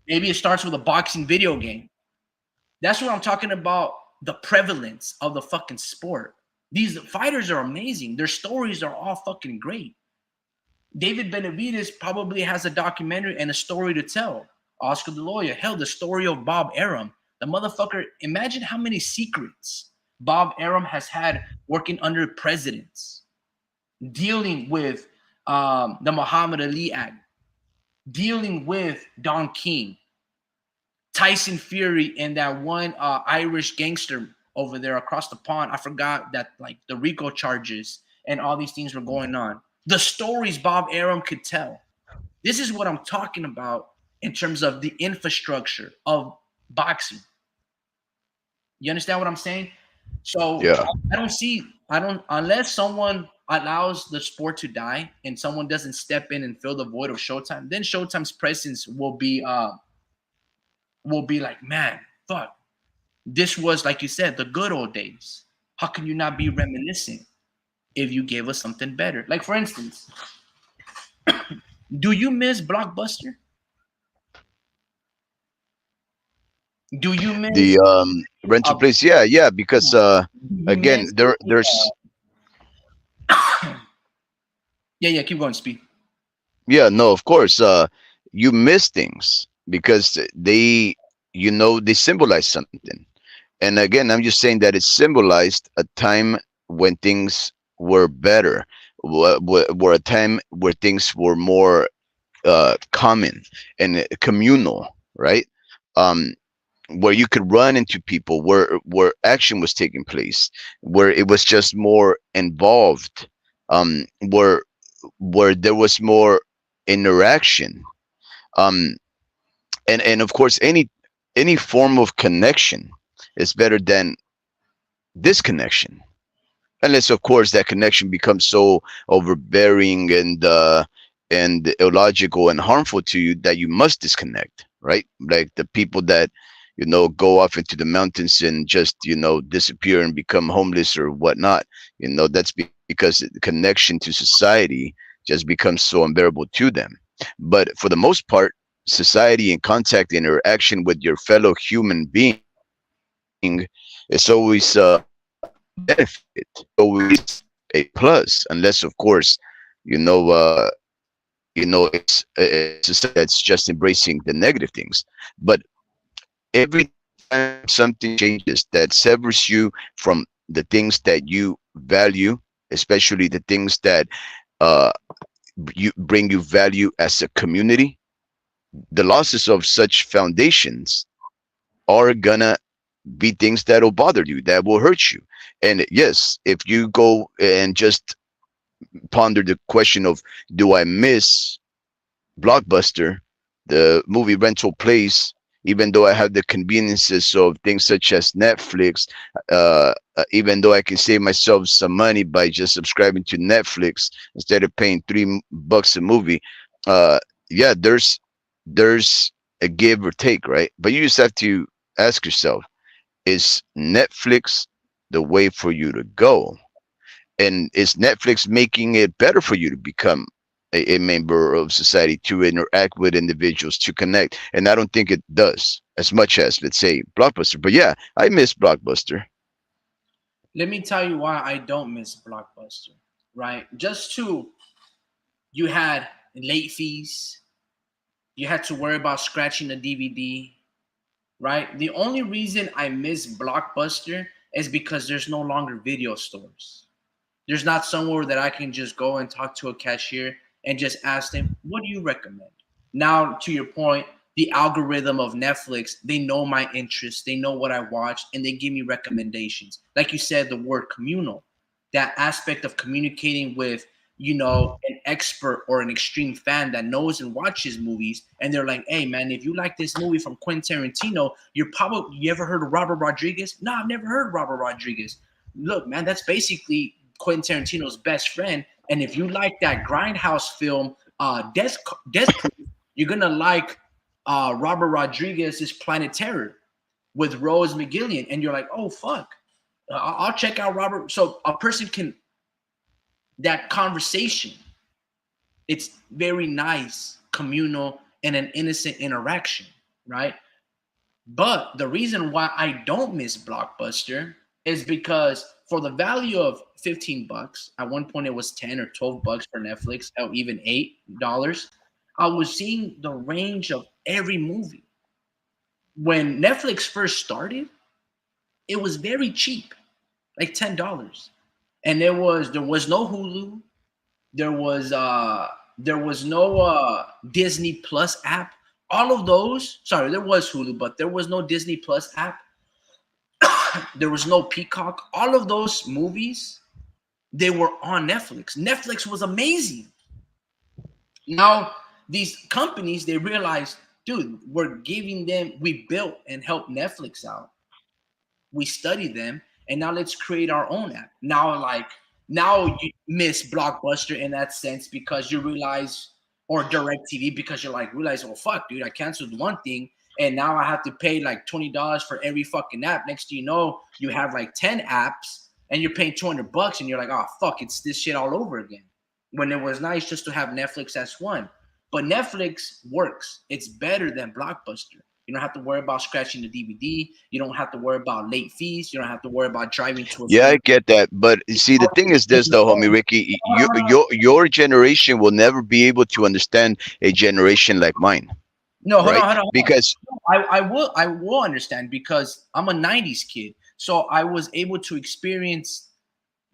Maybe it starts with a boxing video game. That's what I'm talking about. The prevalence of the fucking sport. These fighters are amazing. Their stories are all fucking great. David Benavides probably has a documentary and a story to tell. Oscar De La Hoya, hell, the story of Bob Arum. The motherfucker, imagine how many secrets Bob Arum has had working under presidents, dealing with the Muhammad Ali Act, dealing with Don King, Tyson Fury, and that one Irish gangster over there across the pond. I forgot that, like, the RICO charges and all these things were going on. The stories Bob Arum could tell. This is what I'm talking about in terms of the infrastructure of boxing. You understand what I'm saying? So Yeah. unless someone allows the sport to die and someone doesn't step in and fill the void of Showtime, then Showtime's presence will be will be like, man, fuck, this was, like you said, the good old days. How can you not be reminiscent if you gave us something better? Like, for instance, do you miss Blockbuster? Do you The miss rental uh, place, yeah, because do you again, miss there's yeah, yeah, keep going, speed. yeah, no, of course, you miss things because they symbolize something. And again, I'm just saying that it symbolized a time when things were better, were a time where things were more common and communal, right? Um, where you could run into people, where action was taking place, where it was just more involved, where there was more interaction, um, and of course, any form of connection is better than disconnection, unless of course that connection becomes so overbearing and illogical and harmful to you that you must disconnect, right? Like the people that go off into the mountains and just disappear and become homeless or whatnot. That's because the connection to society just becomes so unbearable to them. But for the most part, society and contact interaction with your fellow human being is always a benefit. It's always a plus, unless of course, you know, uh, it's a society that's just embracing the negative things. But every time something changes that severs you from the things that you value, especially the things that uh, you bring you value as a community, the losses of such foundations are gonna be things that'll bother you, that will hurt you. And yes, if you go and just ponder the question of, do I miss Blockbuster, the movie rental place, even though I have the conveniences of things such as Netflix, even though I can save myself some money by just subscribing to Netflix instead of paying $3 a movie. Uh, yeah, there's a give or take, right? But you just have to ask yourself, is Netflix the way for you to go? And is Netflix making it better for you to become a member of society, to interact with individuals, to connect? And I don't think it does as much as, let's say, Blockbuster. But yeah, I miss Blockbuster. Let me tell you why I don't miss Blockbuster. Right, just to you had late fees, you had to worry about scratching the DVD. Right, the only reason I miss Blockbuster is because there's no longer video stores. There's not somewhere that I can just go and talk to a cashier and just ask them, what do you recommend? Now, to your point, the algorithm of Netflix, they know my interests, they know what I watch, and they give me recommendations. Like you said, the word communal, that aspect of communicating with, an expert or an extreme fan that knows and watches movies, and they're like, hey man, if you like this movie from Quentin Tarantino, you ever heard of Robert Rodriguez? No, I've never heard of Robert Rodriguez. Look, man, that's basically Quentin Tarantino's best friend. And if you like that grindhouse film, Death Proof, you're gonna like Robert Rodriguez's Planet Terror with Rose McGillian, and you're like, oh fuck, I'll check out Robert. So a person can that conversation. It's very nice, communal, and an innocent interaction, right? But the reason why I don't miss Blockbuster is because for the value of $15, at one point it was 10 or $12 for Netflix, or even $8, I was seeing the range of every movie. When Netflix first started, it was very cheap, like $10. And there was no Hulu, there was no Disney Plus app. All of those, sorry, there was Hulu, but there was no Disney Plus app. There was no Peacock. All of those movies, they were on Netflix. Netflix was amazing. Now these companies, they realized, dude, we built and helped Netflix out. We study them, and now let's create our own app. Now you miss Blockbuster in that sense because you realize, or Direct TV, because you're like, realize, oh fuck, dude, I canceled one thing and now I have to pay like $20 for every fucking app. Next thing you know, you have like 10 apps and you're paying $200 and you're like, oh fuck, it's this shit all over again. When it was nice just to have Netflix as one. But Netflix works. It's better than Blockbuster. You don't have to worry about scratching the DVD. You don't have to worry about late fees. You don't have to worry about driving to a Yeah, I certain. get that, but see, the thing is this, though, homie Ricky, your generation will never be able to understand a generation like mine, No, hold on, right? hold on, hold Because on. I will understand because I'm a 90s kid. So I was able to experience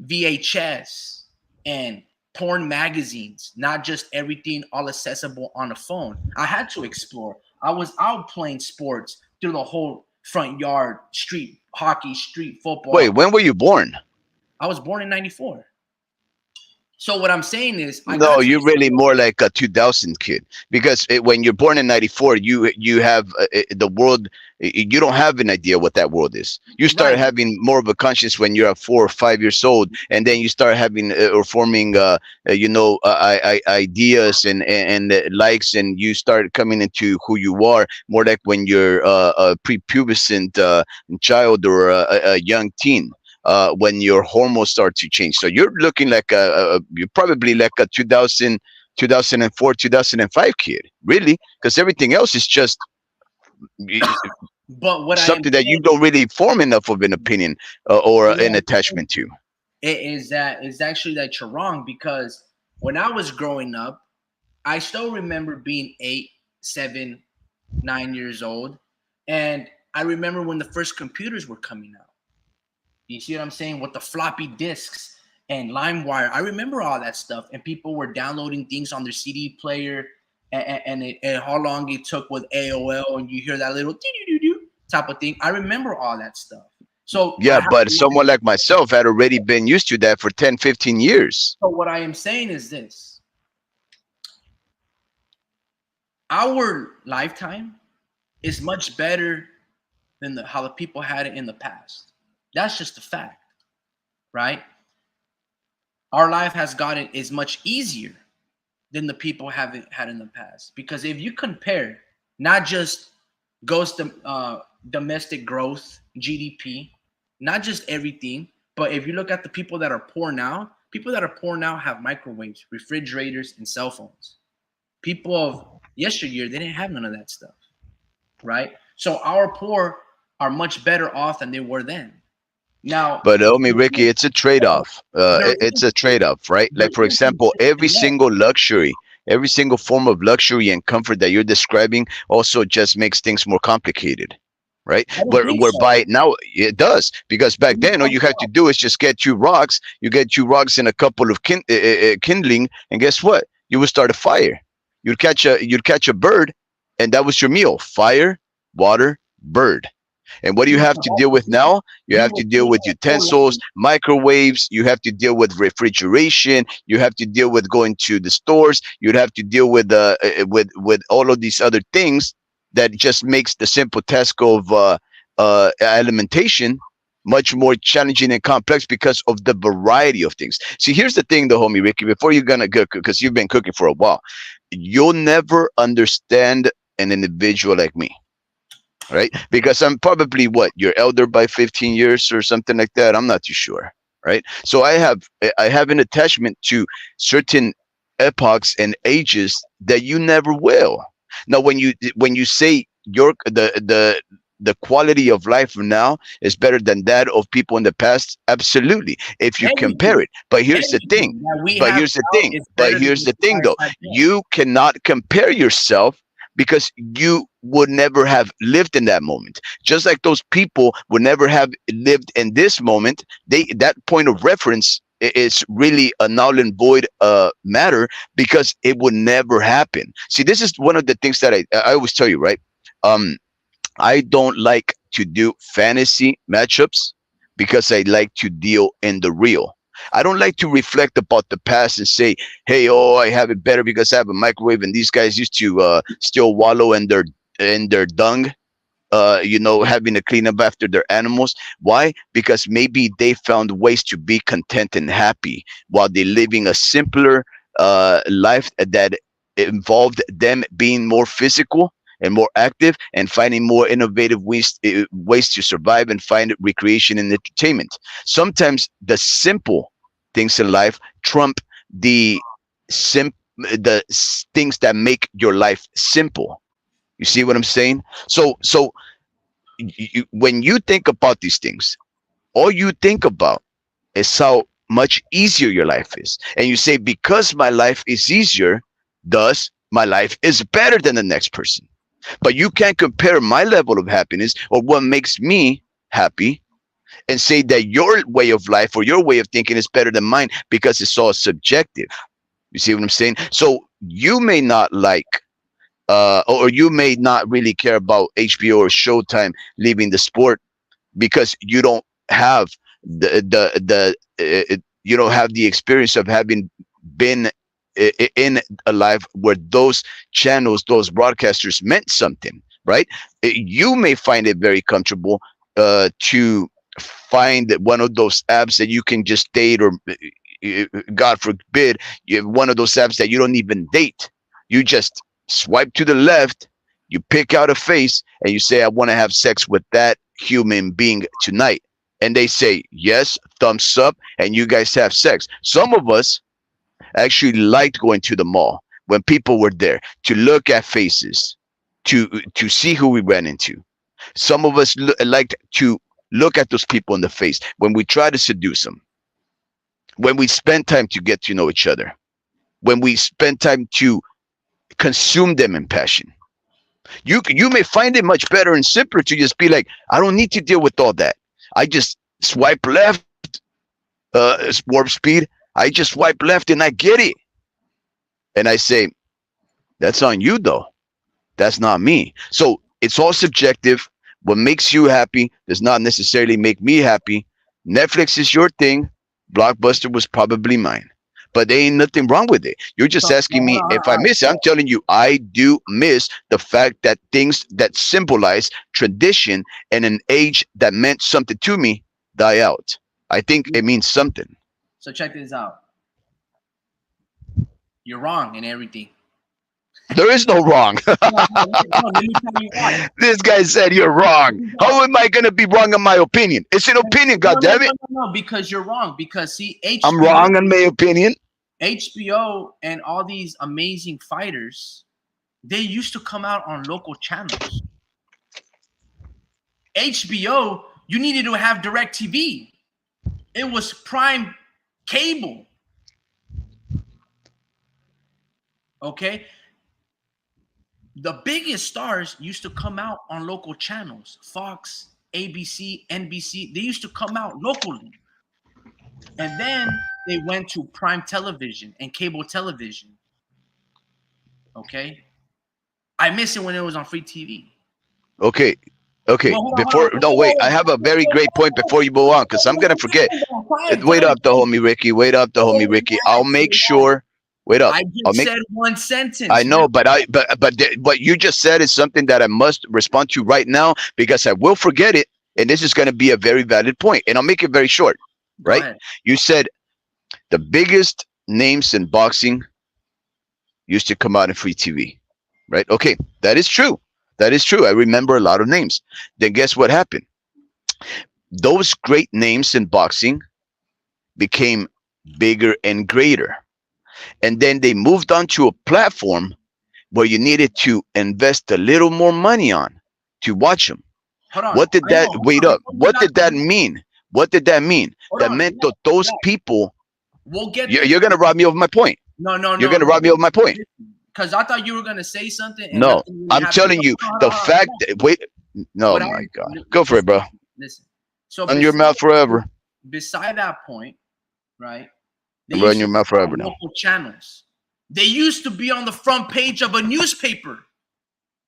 VHS and porn magazines, not just everything all accessible on a phone. I had to explore. I was out playing sports through the whole front yard, street hockey, street wait, football. when were you born? I was born in 94. So what I'm saying is I No, got to you're really explore. more like a 2000 kid because when you're born in '94, you have the world. You don't have an idea what that world is. You start Right. having more of a conscience when you're at 4 or 5 years old, and then you start having or forming, ideas and likes, and you start coming into who you are more like when you're a prepubescent child or a young teen, when your hormones start to change. So you're looking like you're probably like a 2004, 2005 kid, really, because everything else is just But what I am something that you saying don't really form enough of an opinion or an attachment to. is that is actually that you're wrong because when I was growing up, I still remember being 8, 7, 9 years old, and I remember when the first computers were coming out. You see what I'm saying? With the floppy disks and LimeWire, I remember all that stuff, and people were downloading things on their CD player, and how long it took with AOL, and you hear that little type of thing. I remember all that stuff. So I Yeah, have but a lot someone like of. myself had already been used to that for 10, 15 years. So what I am saying is this: our lifetime is much better than how the people had it in the past. That's just a fact, right? Our life has gotten is much easier than the people have it had in the past. Because if you compare not just domestic growth, GDP, not just everything, but if you look at the people that are poor now have microwaves, refrigerators, and cell phones. People of yesteryear, they didn't have none of that stuff, right? So our poor are much better off than they were then. Now, But homie Ricky, it's a trade-off. there It's is, a trade-off, right? there Like for is a example, every disconnect. single luxury, every single form of luxury and comfort that you're describing also just makes things more complicated, right? I don't Where think so. whereby now it does, because back then all you have to do is just get two rocks. You get two rocks and a couple of kindling, and guess what? You would start a fire. You'd catch a bird, and that was your meal: fire, water, bird. And what do you have to deal with now? You We have were to deal seeing with a whole lot. utensils, microwaves. You have to deal with refrigeration. You have to deal with going to the stores. You'd have to deal with all of these other things that just makes the simple task of alimentation much more challenging and complex because of the variety of things. See, here's the thing, though, homie Ricky. Before you're gonna cook, because you've been cooking for a while, you'll never understand an individual like me, right? Because I'm probably what, you're elder by 15 years or something like that. I'm not too sure, right? So I have an attachment to certain epochs and ages that you never will. Now, when you say your the quality of life now is better than that of people in the past, absolutely. If you compare Everything, it, but here's the thing. everything that we But have here's the now thing. is But better than here's what the you thing, guys though. had then. You cannot compare yourself because you would never have lived in that moment. Just like those people would never have lived in this moment, that point of reference is really a null and void matter because it would never happen. See, this is one of the things that I always tell you, right? Um, I don't like to do fantasy matchups because I like to deal in the real. I don't like to reflect about the past and say, "Hey, oh, I have it better because I have a microwave and these guys used to still wallow in their dung, having to clean up after their animals." Why? Because maybe they found ways to be content and happy while they're living a simpler life that involved them being more physical and more active and finding more innovative ways to survive and find recreation and entertainment. Sometimes the simple things in life trump the things that make your life simple. You see what I'm saying? So when you think about these things, all you think about is how much easier your life is. And you say, because my life is easier, thus my life is better than the next person. But you can't compare my level of happiness or what makes me happy and say that your way of life or your way of thinking is better than mine, because it's all subjective. You see what I'm saying? So you may not like or you may not really care about HBO or Showtime leaving the sport because you don't have you don't have the experience of having been in a life where those channels, those broadcasters meant something, right? You may find it very comfortable to find one of those apps that you can just date, or God forbid, you have one of those apps that you don't even date. You just swipe to the left, you pick out a face, and you say, I want to have sex with that human being tonight. And they say, yes, thumbs up, and you guys have sex. Some of us actually liked going to the mall when people were there to look at faces, to see who we ran into. Some of us liked to look at those people in the face when we try to seduce them, when we spend time to get to know each other, when we spend time to consume them in passion. You may find it much better and simpler to just be like, I don't need to deal with all that. I just swipe left, warp speed. I just swipe left and I get it. And I say, that's on you though. That's not me. So it's all subjective. What makes you happy does not necessarily make me happy. Netflix is your thing. Blockbuster was probably mine. But there ain't nothing wrong with it. You're just asking me if I miss it. I'm telling you, I do miss the fact that things that symbolize tradition and an age that meant something to me die out. I think it means something. So check this out. You're wrong in everything. There is no wrong. Let me tell you why. This guy said you're wrong. How am I going to be wrong in my opinion? It's an opinion, goddammit. No, because you're wrong. Because see, I'm wrong in my opinion. HBO and all these amazing fighters, they used to come out on local channels. HBO, you needed to have DirecTV. It was prime cable. Okay? The biggest stars used to come out on local channels. Fox, ABC, NBC, they used to come out locally. And then they went to prime television and cable television. Okay? I miss it when it was on free TV. Okay. No, wait. I have a very great point before you move on, because I'm going to forget. Wait up, the homie Ricky. Wait up, the homie Ricky. I'll make sure. Wait up. I just said one sentence. I know, but what you just said is something that I must respond to right now, because I will forget it, and this is going to be a very valid point, and I'll make it very short. Right? You said the biggest names in boxing used to come out in free TV. Right? Okay, that is true. That is true. I remember a lot of names. Then guess what happened? Those great names in boxing became bigger and greater. And then they moved on to a platform where you needed to invest a little more money on to watch them. What did that What did that mean? What did that mean? That meant that those people. You're gonna rob me of my point. No. You're gonna rob me of my point. Because I thought you were gonna say something. No, I'm telling you the fact that No, my God, go for it, bro. Listen. So on your mouth forever. Beside that point, right? Run your mouth forever now. Local channels. They used to be on the front page of a newspaper.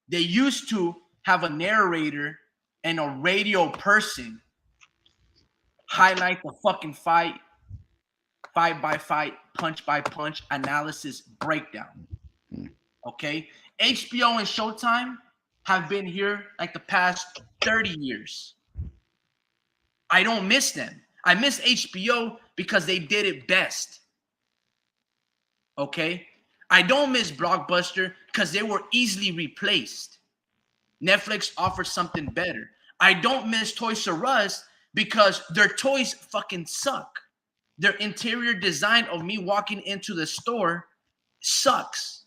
They used to have a narrator and a radio person highlight the fucking fight by fight, punch by punch, analysis, breakdown. Okay? HBO and Showtime have been here like the past 30 years. I don't miss them. I miss HBO because they did it best. Okay? I don't miss Blockbuster because they were easily replaced. Netflix offers something better. I don't miss Toys R Us because their toys fucking suck. Their interior design of me walking into the store sucks.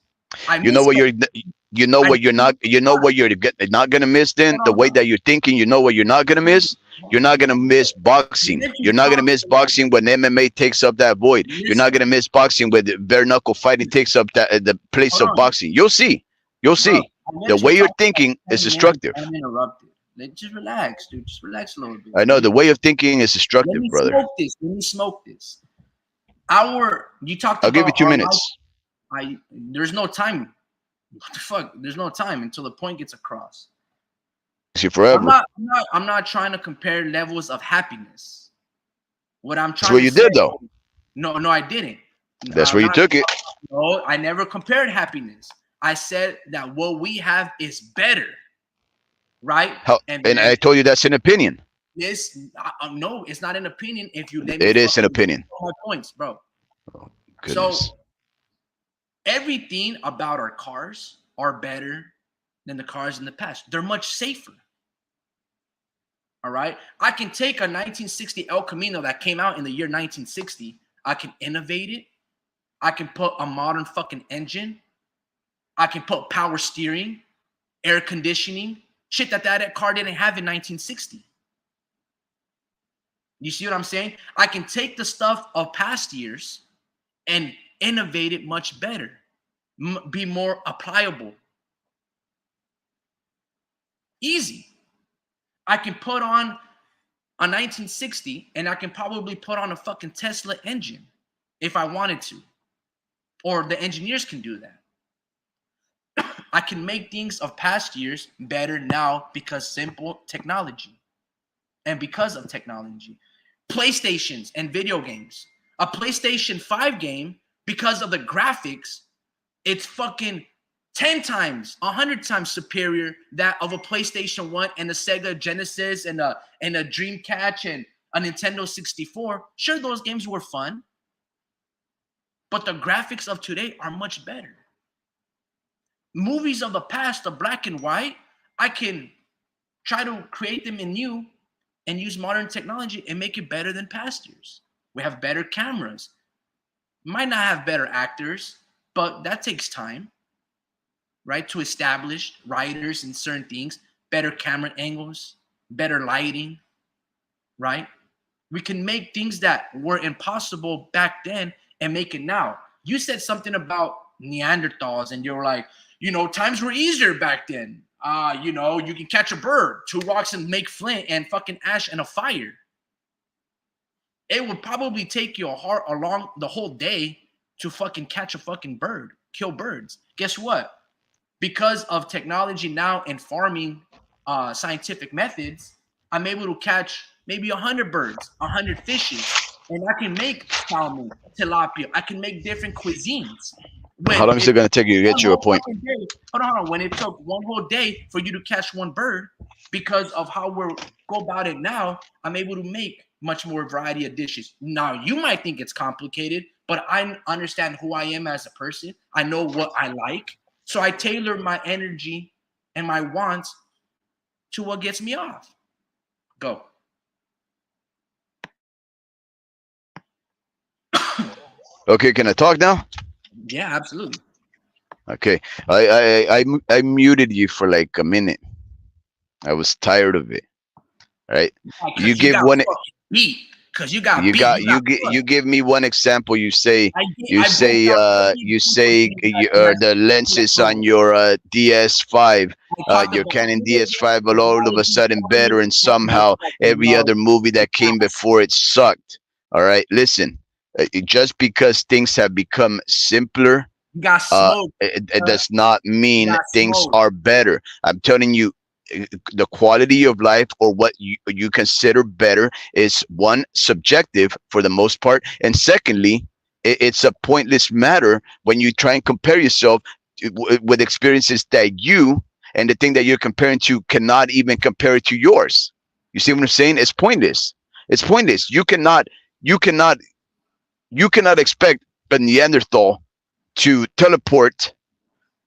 I You know miss what those. you know I what you're not, you know what you're not gonna miss. Then the hold way on, that you're thinking, you know what you're not gonna miss. You're not gonna miss boxing. let You're you not gonna talk miss so much. boxing when MMA takes up that void. You're not Listen, gonna miss boxing when bare knuckle fighting takes up that the place hold of on, boxing. You'll see. You'll bro. see. I The let you way you're talk for thinking like is 10 minutes destructive. uninterrupted. Just relax, dude. Just relax a little bit. I know the way of thinking is Let destructive, me brother. smoke this. Let me smoke this. You talked I'll give you about two our life. minutes. There's no time. What the fuck? There's no time until the point gets across. See forever. I'm not trying to compare levels of happiness. What I'm That's trying what to you say, did, though. no, I didn't. That's where you Not, took it. no, I never compared happiness. I said that what we have is better, right? How? And And then I told you that's an opinion. this, no, it's not an opinion. If you let me It is an fucking opinion. my points, bro. Goodness. So everything about our cars are better than the cars in the past. They're much safer. All right. I can take a 1960 El Camino that came out in the year 1960. I can innovate it. I can put a modern fucking engine. I can put power steering, air conditioning, shit that car didn't have in 1960. You see what I'm saying? I can take the stuff of past years and innovate it much better, be more applicable. Easy. I can put on a 1960 and I can probably put on a fucking Tesla engine if I wanted to, or the engineers can do that. I can make things of past years better now because simple technology and because of technology. PlayStations and video games. A PlayStation 5 game, because of the graphics, it's fucking 10 times, 100 times superior that of a PlayStation 1 and a Sega Genesis and a Dreamcatch and a Nintendo 64. Sure, those games were fun, but the graphics of today are much better. Movies of the past, the black and white, I can try to create them in new and use modern technology and make it better than past years. We have better cameras. Might not have better actors, but that takes time, right? To establish writers and certain things, better camera angles, better lighting, right? We can make things that were impossible back then and make it now. You said something about Neanderthals and you were like, times were easier back then. You can catch a bird, 2 rocks and make flint and fucking ash and a fire. It would probably take you along the whole day to fucking catch a fucking bird, kill birds. Guess what? Because of technology now and farming scientific methods, I'm able to catch maybe 100 birds, 100 fishes, and I can make salmon, tilapia. I can make different cuisines. How long is it going to take you to get One you a whole point? fucking day, hold on. When it took one whole day for you to catch one bird, because of how we go about it now, I'm able to make much more variety of dishes. Now, you might think it's complicated, but I understand who I am as a person. I know what I like. So I tailor my energy and my wants to what gets me off. Go. Okay, can I talk now? Yeah, absolutely. Okay, I muted you for like a minute. I was tired of it. Right? You Because you give got one. fucking beat. Because you got beat. You give me one example. You say I broke down every the lenses on your DS5, your Canon DS5 are all of a sudden better, and somehow every other movie that came before it sucked. All right, listen. Just because things have become simpler, You got smoked. it does not mean got things smoked. are better. I'm telling you, the quality of life or what you consider better is, one, subjective for the most part, and secondly, it's a pointless matter when you try and compare yourself with experiences that you and the thing that you're comparing to cannot even compare it to yours. You see what I'm saying? It's pointless. It's pointless. You cannot expect a Neanderthal to teleport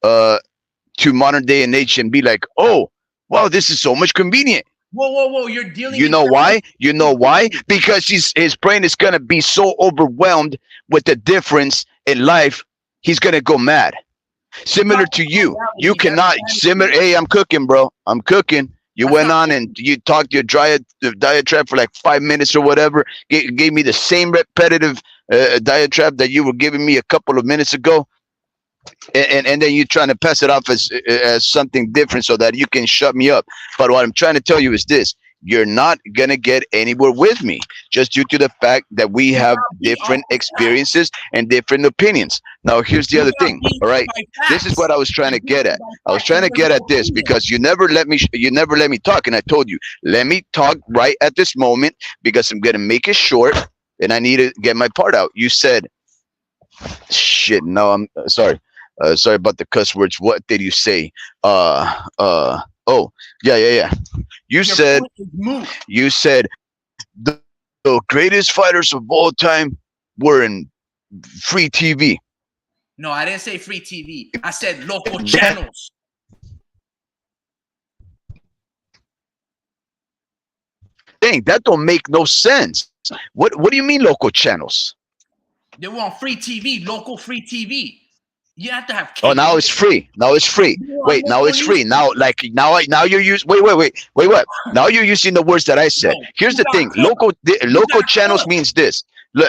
to modern day and age and be like, oh, Well, this is so much convenient. Whoa! You're dealing You in know why? You know why? terms. Because his brain is gonna be so overwhelmed with the difference in life, he's gonna go mad. You're Similar talking to about you, you reality. That's cannot similar. fantasy. Hey, I'm cooking, bro. I'm cooking. You That's went not on and reality. you talked your diatribe for like 5 minutes or whatever. Gave me the same repetitive diatribe that you were giving me a couple of minutes ago, and then you're trying to pass it off as something different so that you can shut me up. But what I'm trying to tell you is this: you're not gonna get anywhere with me just due to the fact that we You have got beat off different of facts. experiences and different opinions. Now, here's the You other got thing. beat All right, by this is facts. what I was trying You to got get beat at. by I was facts. trying It to was get your at this opinion. because you never let me talk, and I told you, let me talk right at this moment because I'm gonna make it short, and I need to get my part out. You said shit. No, I'm sorry. Sorry about the cuss words. What did you say? Oh, yeah. You Your said point is moot. you said the greatest fighters of all time were in free TV. No, I didn't say free TV. I said local That channels. thing that don't make no sense. What do you mean local channels? They were on free TV, local free TV. You have to have Oh, cable. now it's free. Now it's free. You were on Wait, now local it's free. newspaper. Now you're using. Wait. What? Now you're using the words that I said. Bro, Here's you the got thing. cooked. You Local got channels cooked. means this.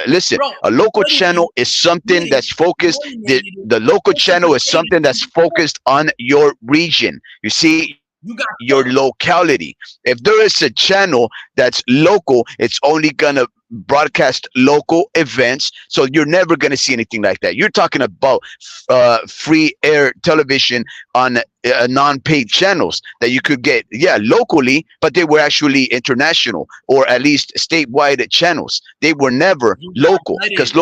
Listen, Bro, a local Willie, channel is something Willie, that's focused. Willie The made you. the local Listen to channel is say something you that's got cooked. focused on your region. You see, You got your cooked. locality. If there is a channel that's local, it's only gonna broadcast local events. So you're never gonna see anything like that. You're talking about free air television on non-paid channels that you could get, yeah, locally, but they were actually international or at least statewide channels. They were never You got local because gutted.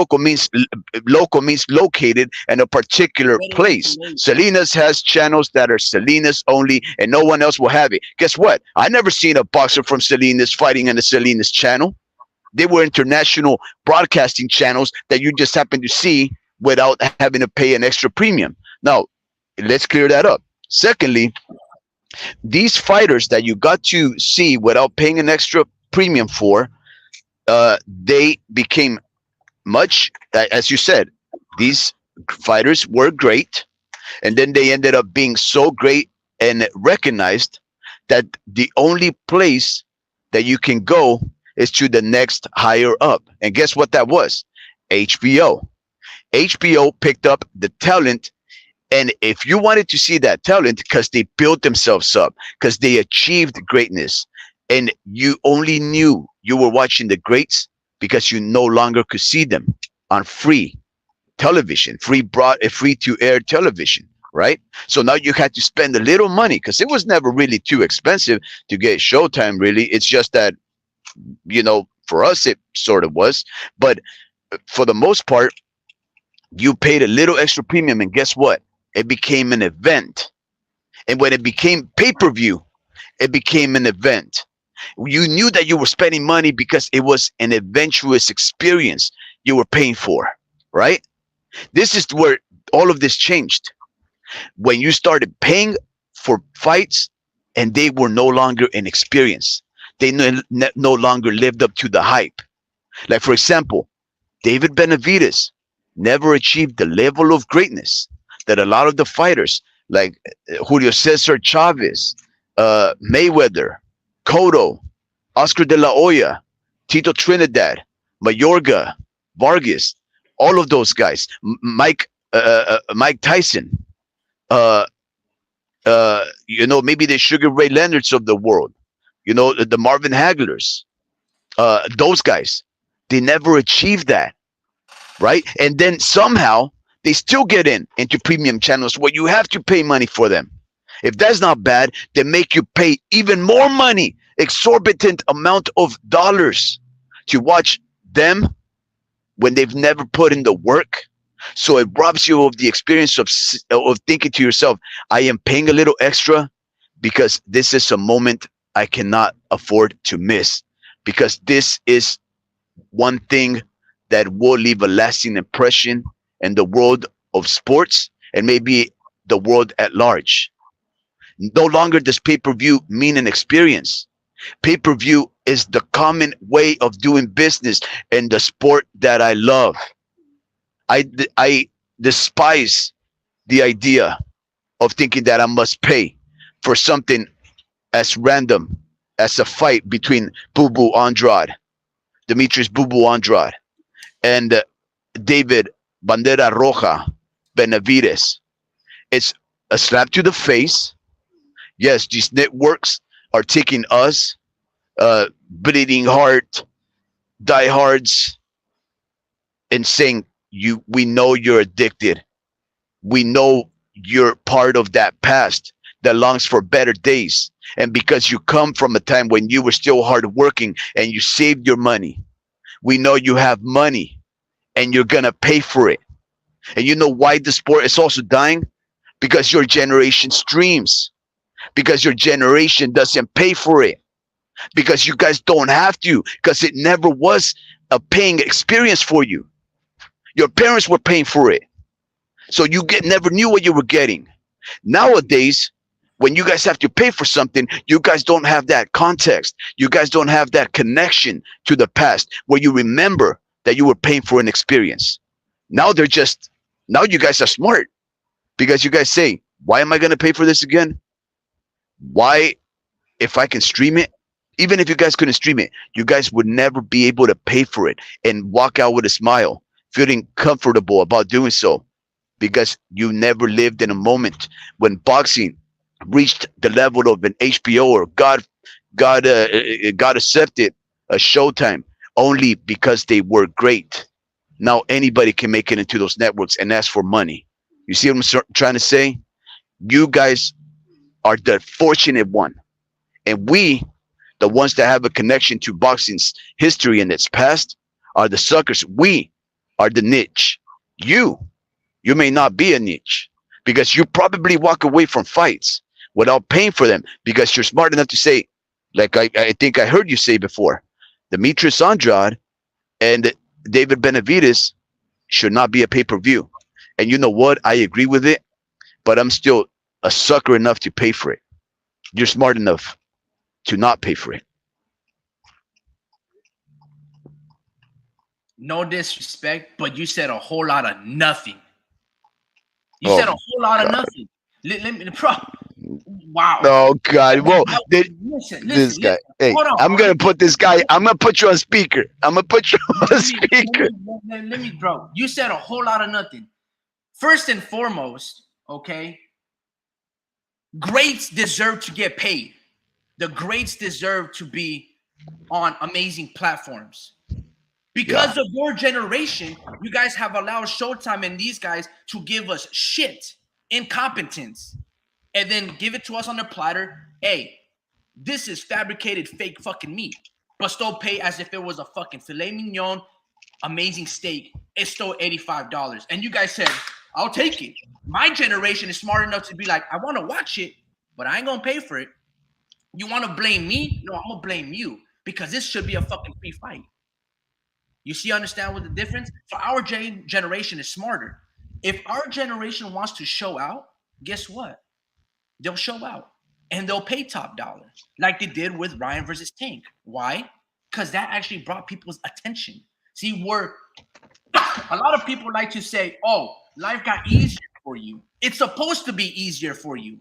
local means located in a particular Gutted place. information. Salinas has channels that are Salinas only, and no one else will have it. Guess what? I never seen a boxer from Salinas fighting on the Salinas channel. They were international broadcasting channels that you just happen to see without having to pay an extra premium. Now, let's clear that up. Secondly, these fighters that you got to see without paying an extra premium for, they became much, as you said, these fighters were great, and then they ended up being so great and recognized that the only place that you can go is to the next higher up. And guess what that was? HBO. HBO picked up the talent. And if you wanted to see that talent, because they built themselves up, because they achieved greatness, and you only knew you were watching the greats because you no longer could see them on free television, free to air television, right? So now you had to spend a little money because it was never really too expensive to get Showtime. Really, it's just that for us it sort of was, but for the most part, you paid a little extra premium, and guess what? It became an event. And when it became pay per view, it became an event. You knew that you were spending money because it was an adventurous experience you were paying for, right? This is where all of this changed when you started paying for fights and they were no longer an experience. They no longer lived up to the hype. Like, for example, David Benavides never achieved the level of greatness that a lot of the fighters, like Julio Cesar Chavez, Mayweather, Cotto, Oscar de la Hoya, Tito Trinidad, Mayorga, Vargas, all of those guys, Mike Tyson, uh, maybe the Sugar Ray Leonards of the world, the Marvin Haglers, those guys, they never achieved that, right? And then somehow they still get into premium channels where you have to pay money for them. If that's not bad, they make you pay even more money, exorbitant amount of dollars to watch them when they've never put in the work. So it robs you of the experience of thinking to yourself, I am paying a little extra because this is a moment I cannot afford to miss, because this is one thing that will leave a lasting impression in the world of sports and maybe the world at large. No longer does pay-per-view mean an experience. Pay-per-view is the common way of doing business in the sport that I love. I despise the idea of thinking that I must pay for something as random as a fight between Boo Boo Andrade, Demetrius Boo Boo Andrade, and David Bandera Roja Benavides. It's a slap to the face. Yes, these networks are taking us, bleeding heart, diehards, and saying, we know you're addicted. We know you're part of that past that longs for better days. And because you come from a time when you were still hardworking and you saved your money, we know you have money and you're going to pay for it. And you know why the sport is also dying? Because your generation streams, because your generation doesn't pay for it, because you guys don't have to, because it never was a paying experience for you. Your parents were paying for it. So you never knew what you were getting. Nowadays, when you guys have to pay for something, you guys don't have that context. You guys don't have that connection to the past where you remember that you were paying for an experience. Now now you guys are smart because you guys say, why am I going to pay for this again? Why, if I can stream it, even if you guys couldn't stream it, you guys would never be able to pay for it and walk out with a smile, feeling comfortable about doing so. Because you never lived in a moment when boxing reached the level of an HBO or God accepted a Showtime only because they were great. Now anybody can make it into those networks and ask for money. You see what I'm trying to say? You guys are the fortunate one, and we, the ones that have a connection to boxing's history and its past, are the suckers. We are the niche. You may not be a niche because you probably walk away from fights without paying for them because you're smart enough to say, like I think I heard you say before, Demetrius Andrade and David Benavides should not be a pay-per-view. And you know what? I agree with it, but I'm still a sucker enough to pay for it. You're smart enough to not pay for it. No disrespect, but you said a whole lot of nothing. You said a whole lot of nothing. Let me, bro. Wow. Oh God. Well, listen, this guy. Hey, on, I'm gonna put this guy. I'm gonna put you on speaker. I'm gonna put you on speaker. Let me, bro. You said a whole lot of nothing. First and foremost, okay. Greats deserve to get paid. The greats deserve to be on amazing platforms. Because of your generation, you guys have allowed Showtime and these guys to give us shit, incompetence, and then give it to us on a platter. Hey, this is fabricated fake fucking meat, but still pay as if it was a fucking filet mignon, amazing steak. It's still $85. And you guys said, I'll take it. My generation is smart enough to be like, I want to watch it, but I ain't going to pay for it. You want to blame me? No, I'm going to blame you because this should be a fucking free fight. You see, understand what the difference? So our generation is smarter. If our generation wants to show out, guess what? They'll show out and they'll pay top dollar like they did with Ryan versus Tank. Why? Because that actually brought people's attention. See, a lot of people like to say, oh, life got easier for you. It's supposed to be easier for you.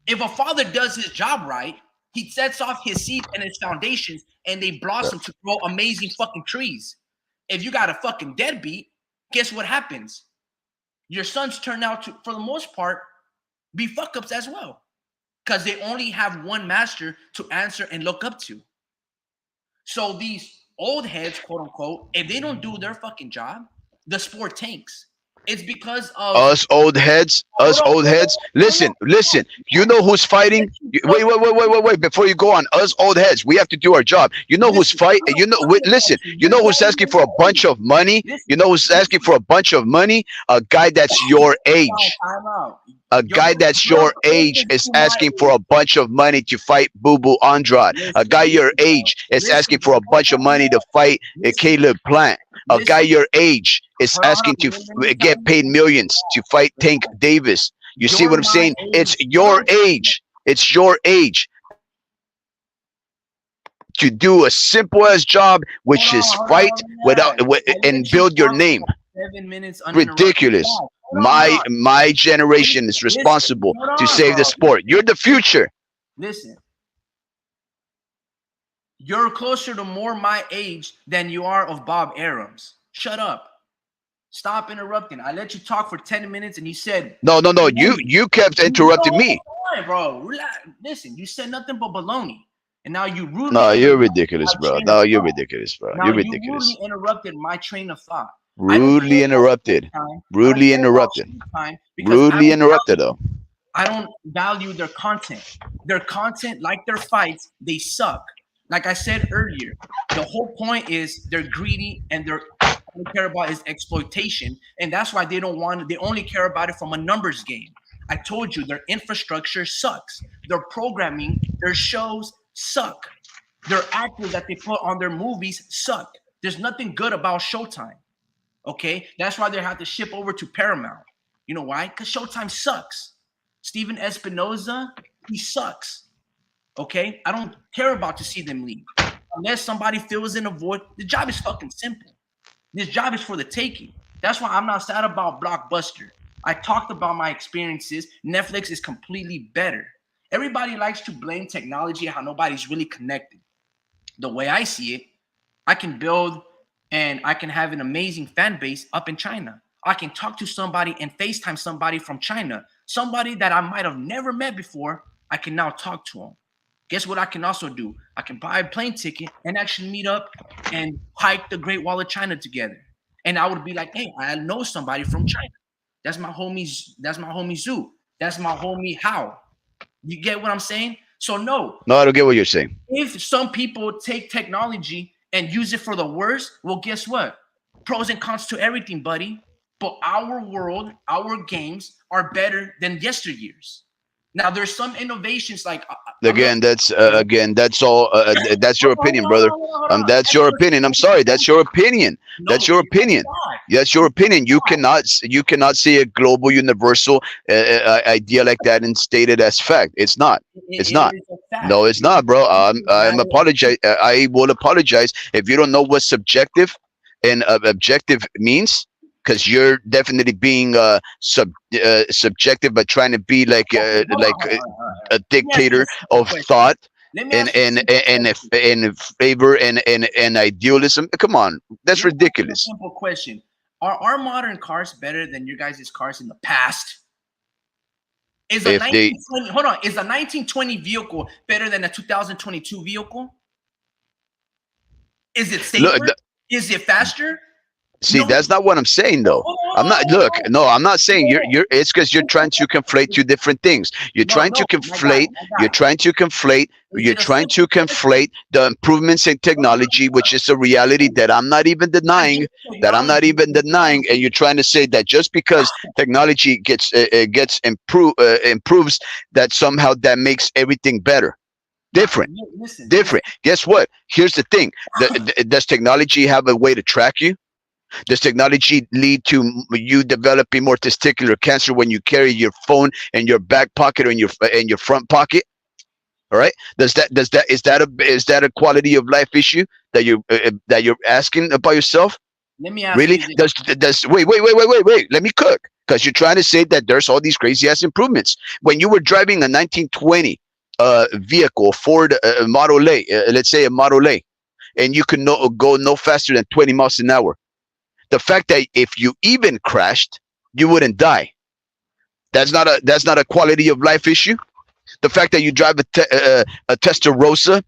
If a father does his job right, he sets off his seeds and his foundations and they blossom to grow amazing fucking trees. If you got a fucking deadbeat, guess what happens? Your sons turn out to, for the most part, be fuck ups as well. Because they only have one master to answer and look up to. So these old heads, quote unquote, if they don't do their fucking job, the sport tanks. It's because of us old heads. Listen. You know who's fighting? Wait. Before you go on, us old heads, we have to do our job. You know who's fighting? You know, listen. You know who's asking for a bunch of money? You know who's asking for a bunch of money? A guy that's your age. A guy that's your age is asking for a bunch of money to fight Boo Boo Andrade. A guy your age is asking for a bunch of money to fight Caleb Plant. A guy your age is asking to get paid millions to fight Tank Davis. You see what I'm saying? It's your age It's your age to do a simple as job, which is fight without I and let you build your talk for name. like 7 minutes uninterrupted. Ridiculous. My generation is Listen, responsible hold to on, save the bro. sport. You're the future. Listen. You're closer to more my age than you are of Bob Arum's. Shut up. Stop interrupting. I let you talk for 10 minutes and you said No, no, no. baloney. You kept interrupting No, me. fine, bro. Relax. Listen, you said nothing but baloney. And now you rudely No, you're interrupted ridiculous, my bro. train of No, you're thought. ridiculous, bro. Now You're you rudely ridiculous. interrupted my train of thought. I don't care Rudely about interrupted. showtime. I don't Rudely care about interrupted. showtime because Rudely interrupted, though. I don't value their content. Their content, like their fights, they suck. Like I said earlier, the whole point is they're greedy and they're all they care about is exploitation, and that's why they don't want. They only care about it from a numbers game. I told you their infrastructure sucks. Their programming, their shows suck. Their actors that they put on their movies suck. There's nothing good about Showtime. Okay, that's why they have to ship over to Paramount. You know why? Because Showtime sucks. Steven Espinoza, he sucks. Okay, I don't care about to see them leave unless somebody fills in a void. The job is fucking simple. This job is for the taking. That's why I'm not sad about Blockbuster. I talked about my experiences. Netflix is completely better. Everybody likes to blame technology, how nobody's really connected. The way I see it, I can build and I can have an amazing fan base up in China. I can talk to somebody and FaceTime somebody from China, somebody that I might have never met before. I can now talk to them. Guess what I can also do? I can buy a plane ticket and actually meet up and hike the Great Wall of China together. And I would be like, hey, I know somebody from China. That's my homie. That's my homie Zhu. That's my homie Hao. You get what I'm saying? So no, No, I don't get what you're saying. if some people take technology and use it for the worst, well, guess what? Pros and cons to everything, buddy. But our world, our games are better than yesteryears. Now, there's some innovations like Again, that's all. That's your opinion, brother. hold on. That's your opinion. I'm sorry. That's your opinion. No, That's your opinion. That's your opinion. You cannot say a global, universal idea like that and state it as fact. It's not. It's not. It is a fact. No, it's not, bro. I'm apologize. I will apologize if you don't know what subjective and objective means, because you're definitely being subjective, but trying to be like a dictator of thought Let me and ask you a and simple question. and favor and idealism. Come on, that's Let me ask you a ridiculous. simple question. Are our modern cars better than your guys' cars in the past? Is a If they 1920 hold on, is a 1920 vehicle better than a 2022 vehicle? Is it safer? look, Is it faster? see, No. that's not what I'm saying, though. I'm not. Look, no, I'm not saying you're. It's because you're trying to conflate two different things. You're trying to conflate. You're trying to conflate. You're trying to conflate the improvements in technology, which is a reality that I'm not even denying. That I'm not even denying, and you're trying to say that just because technology gets improves, that somehow that makes everything better. Different, different. Guess what? Here's the thing. Does technology have a way to track you? Does technology lead to you developing more testicular cancer when you carry your phone in your back pocket or in your front pocket? All right. Is that a quality of life issue that you're asking about yourself? Let me ask Really? you this. Does wait. Let me cook, because you're trying to say that there's all these crazy ass improvements. When you were driving a 1920 vehicle, Ford Model A, let's say a Model A, and you could go no faster than 20 miles an hour. The fact that if you even crashed, you wouldn't die. That's not a quality of life issue. The fact that you drive a Testarossa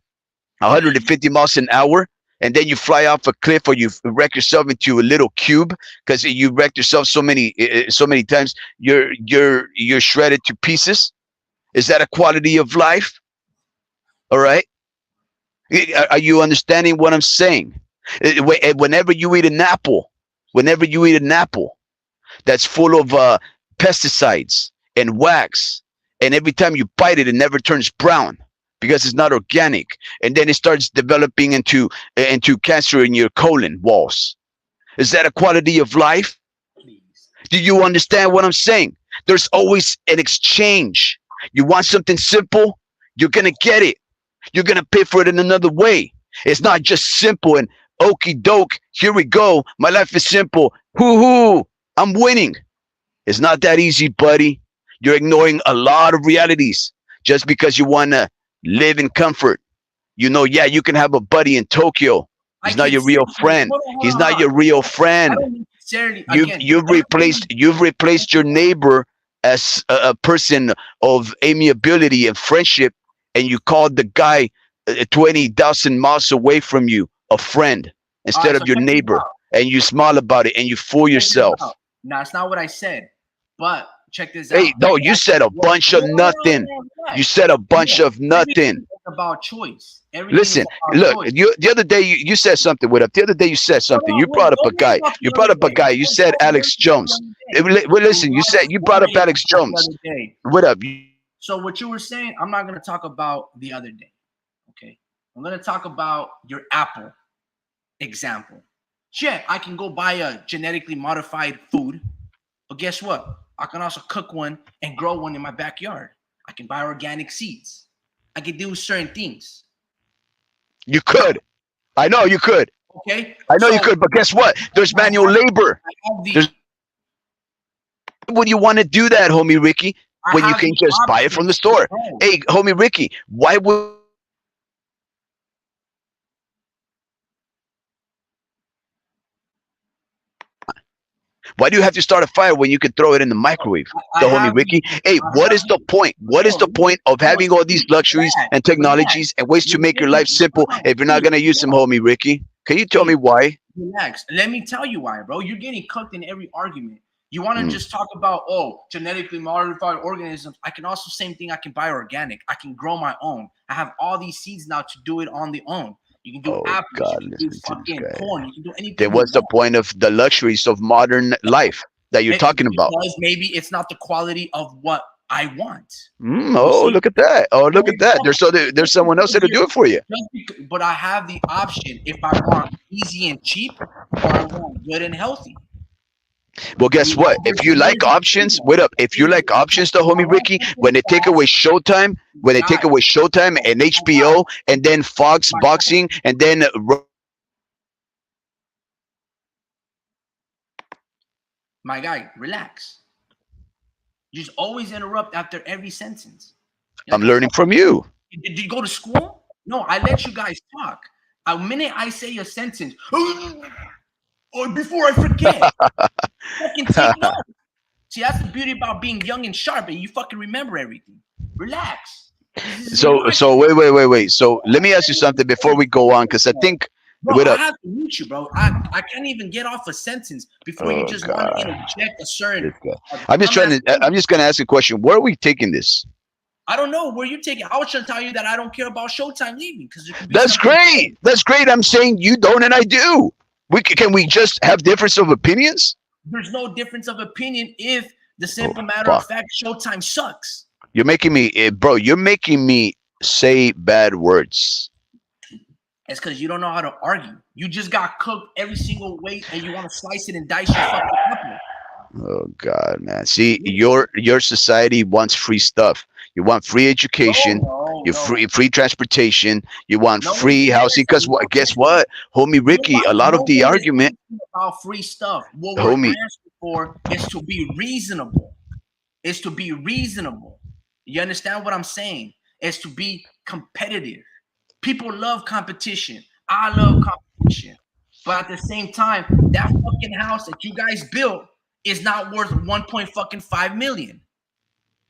150 miles an hour, and then you fly off a cliff, or you wreck yourself into a little cube because you wrecked yourself so many times, you're shredded to pieces. Is that a quality of life? All right. Are you understanding what I'm saying? Whenever you eat an apple, that's full of pesticides and wax, and every time you bite it, it never turns brown because it's not organic, and then it starts developing into cancer in your colon walls. Is that a quality of life? Do you understand what I'm saying? There's always an exchange. You want something simple, you're gonna get it. You're gonna pay for it in another way. It's not just simple and okey doke. Here we go. My life is simple. Hoo hoo. I'm winning. It's not that easy, buddy. You're ignoring a lot of realities just because you wanna live in comfort. You know, yeah, you can have a buddy in Tokyo. I He's not can your see. real friend. Hold He's on, hold not on. your real I friend. don't necessarily. You've Again, you've replaced you've replaced your neighbor as a person of amiability and friendship, and you called the guy 20,000 miles away from you a friend all instead right. So of your check this neighbor, out. and you smile about it and you fool Check this yourself. out. Now, it's not what I said, but check this Hey, out. no, you said a bunch of nothing. You said a bunch of Everything nothing. is about choice. Everything is Listen, about look, choice. you the other day you said something with up. The other day you said Hold something. on, You wait. brought up a Don't worry guy. about You the brought other up a day. guy. You said Don't worry Alex about the Jones. other day. Well, listen, you said you brought up Worry Alex about the Jones. other day. What up? So what you were saying, I'm not going to talk about the other day. Okay. I'm going to talk about your Apple example. Yeah, I can go buy a genetically modified food, but guess what? I can also cook one and grow one in my backyard. I can buy organic seeds. I can do certain things. You could. I know you could. Okay. I know So you could, but guess what? There's I manual have, labor. I have the There's would you want to do that, homie Ricky, I when you have can the just buy it option from the to store? grow. Hey, homie Ricky, why do you have to start a fire when you can throw it in the microwave? I The homie have Ricky. Hey, I what have is the point? What is no, the point of no, having all these luxuries relax, and relax. technologies and ways to You're make your getting life simple if you're not hey, gonna use them, homie Ricky? Can you tell hey, me why? relax. Let me tell you why, bro. You're getting cooked in every argument. You want to Mm. just talk about genetically modified organisms. I can also same thing. I can buy organic. I can grow my own. I have all these seeds now to do it on the own. You can do Oh apples. You God, can do listen to this fucking guy. corn. You can do anything Then you what's the want. point of the luxuries of modern life that you're talking about? Because maybe it's not the quality of what I want. You Oh, see, look at that! Oh, there look you at that! go. There's Just someone else because that'll do it for you. but I have the option if I want easy and cheap or I want good and healthy. Well, guess what? If you like options, wait up. If you like options, though, homie Ricky, when they take away Showtime, when they take Guys, away Showtime and HBO, and then Fox my Boxing, and then guy, relax. You just always interrupt after every sentence. You're I'm like a learning fucking. from you. Did you go to school? No, I let you guys talk. A minute I say a sentence, or before I forget, fucking take notes. See, that's the beauty about being young and sharp, and you fucking remember everything. Relax. This is So, my so wait. So let me ask you something before we go on, because I think, bro. wait I up. have to mute you, bro. I can't even get off a sentence before you Oh just want to God, interject a certain this guy. I'm just trying dumbass to. I'm thing. just gonna ask a question. Where are we taking this? I don't know where you take it. I was trying to tell you that I don't care about Showtime leaving because there could be That's something. great. That's great. I'm saying you don't and I do. Can we just have difference of opinions? There's no difference of opinion if the Oh simple matter of fuck! fact Showtime sucks. You're making me, bro. You're making me say bad words. It's because you don't know how to argue. You just got cooked every single way, and you want to slice it and dice your fucking apple. Oh God, man. See, your society wants free stuff. You want free education. You free transportation. You want No free one housing. says Because what? Guess what, homie Ricky? A lot no of the one is argument, asking about free stuff. What we're homie. asking for is to be reasonable. Is to be reasonable. You understand what I'm saying? Is to be competitive. People love competition. I love competition. But at the same time, that fucking house that you guys built is not worth 1.5 million.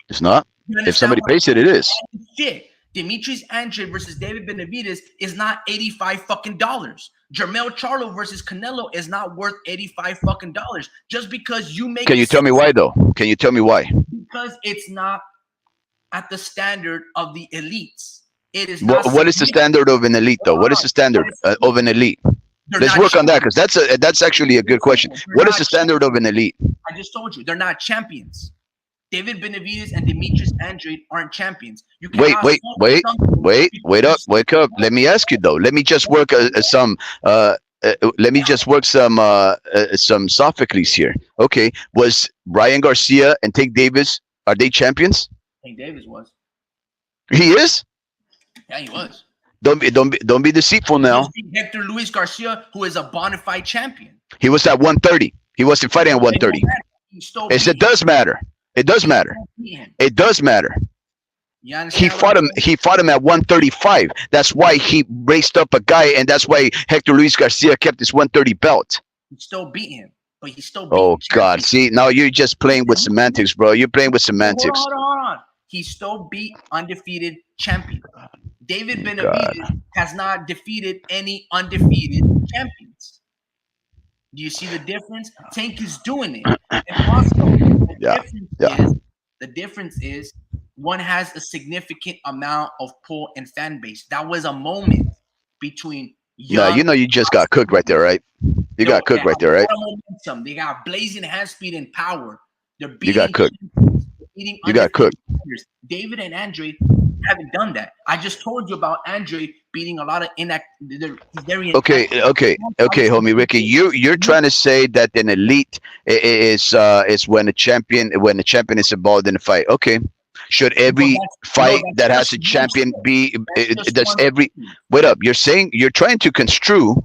It's not. You If understand somebody what pays it, it is. shit? Demetrius Andrade versus David Benavides is not 85 fucking dollars. Jermel Charlo versus Canelo is not worth 85 fucking dollars. Just because you make Can you tell me why though? Can you tell me why? because it's not at the standard of the elites. It is not. What is the standard of an elite though? What is the standard of an elite? Let's work on that because that's actually a good question. What is the standard of an elite? I just told you they're not champions. David Benavides and Demetrius Andrade aren't champions. You Wait up. Wake up. Let me ask you though. Let me just work some Sophocles here. Okay, was Ryan Garcia and Tank Davis, are they champions? Hank Davis was. He is. Yeah, he was. Don't be deceitful He now. just beat Hector Luis Garcia, who is a bona fide champion. He was at 130. He wasn't fighting at It don't 130. matter. He still Yes, beat it him. does matter. It does He matter. still beat him. It does matter. You He understand? fought him. He fought him at 135. That's why he raced up a guy, and that's why Hector Luis Garcia kept his 130 belt. He still beat him, but he still beat Oh him. God! See, now you're just playing with semantics, bro. You're playing with semantics. Hold on. He still beat undefeated champions. David God. Benavides has not defeated any undefeated champions. Do you see the difference? Tank is doing it. And also, the difference is one has a significant amount of pull and fan base. That was a moment between No, young. you know you just got cooked right there, right? You got cooked right there, right? Momentum. They got blazing hand speed and power. They're beating. You got cooked. Beating You got cooked. players. David and Andre haven't done that. I just told you about Andre beating a lot of Okay, homie Ricky, you're trying to say that an elite is when a champion is involved in a fight. Okay, should every fight that has a champion be? Does every wait up? You're trying to construe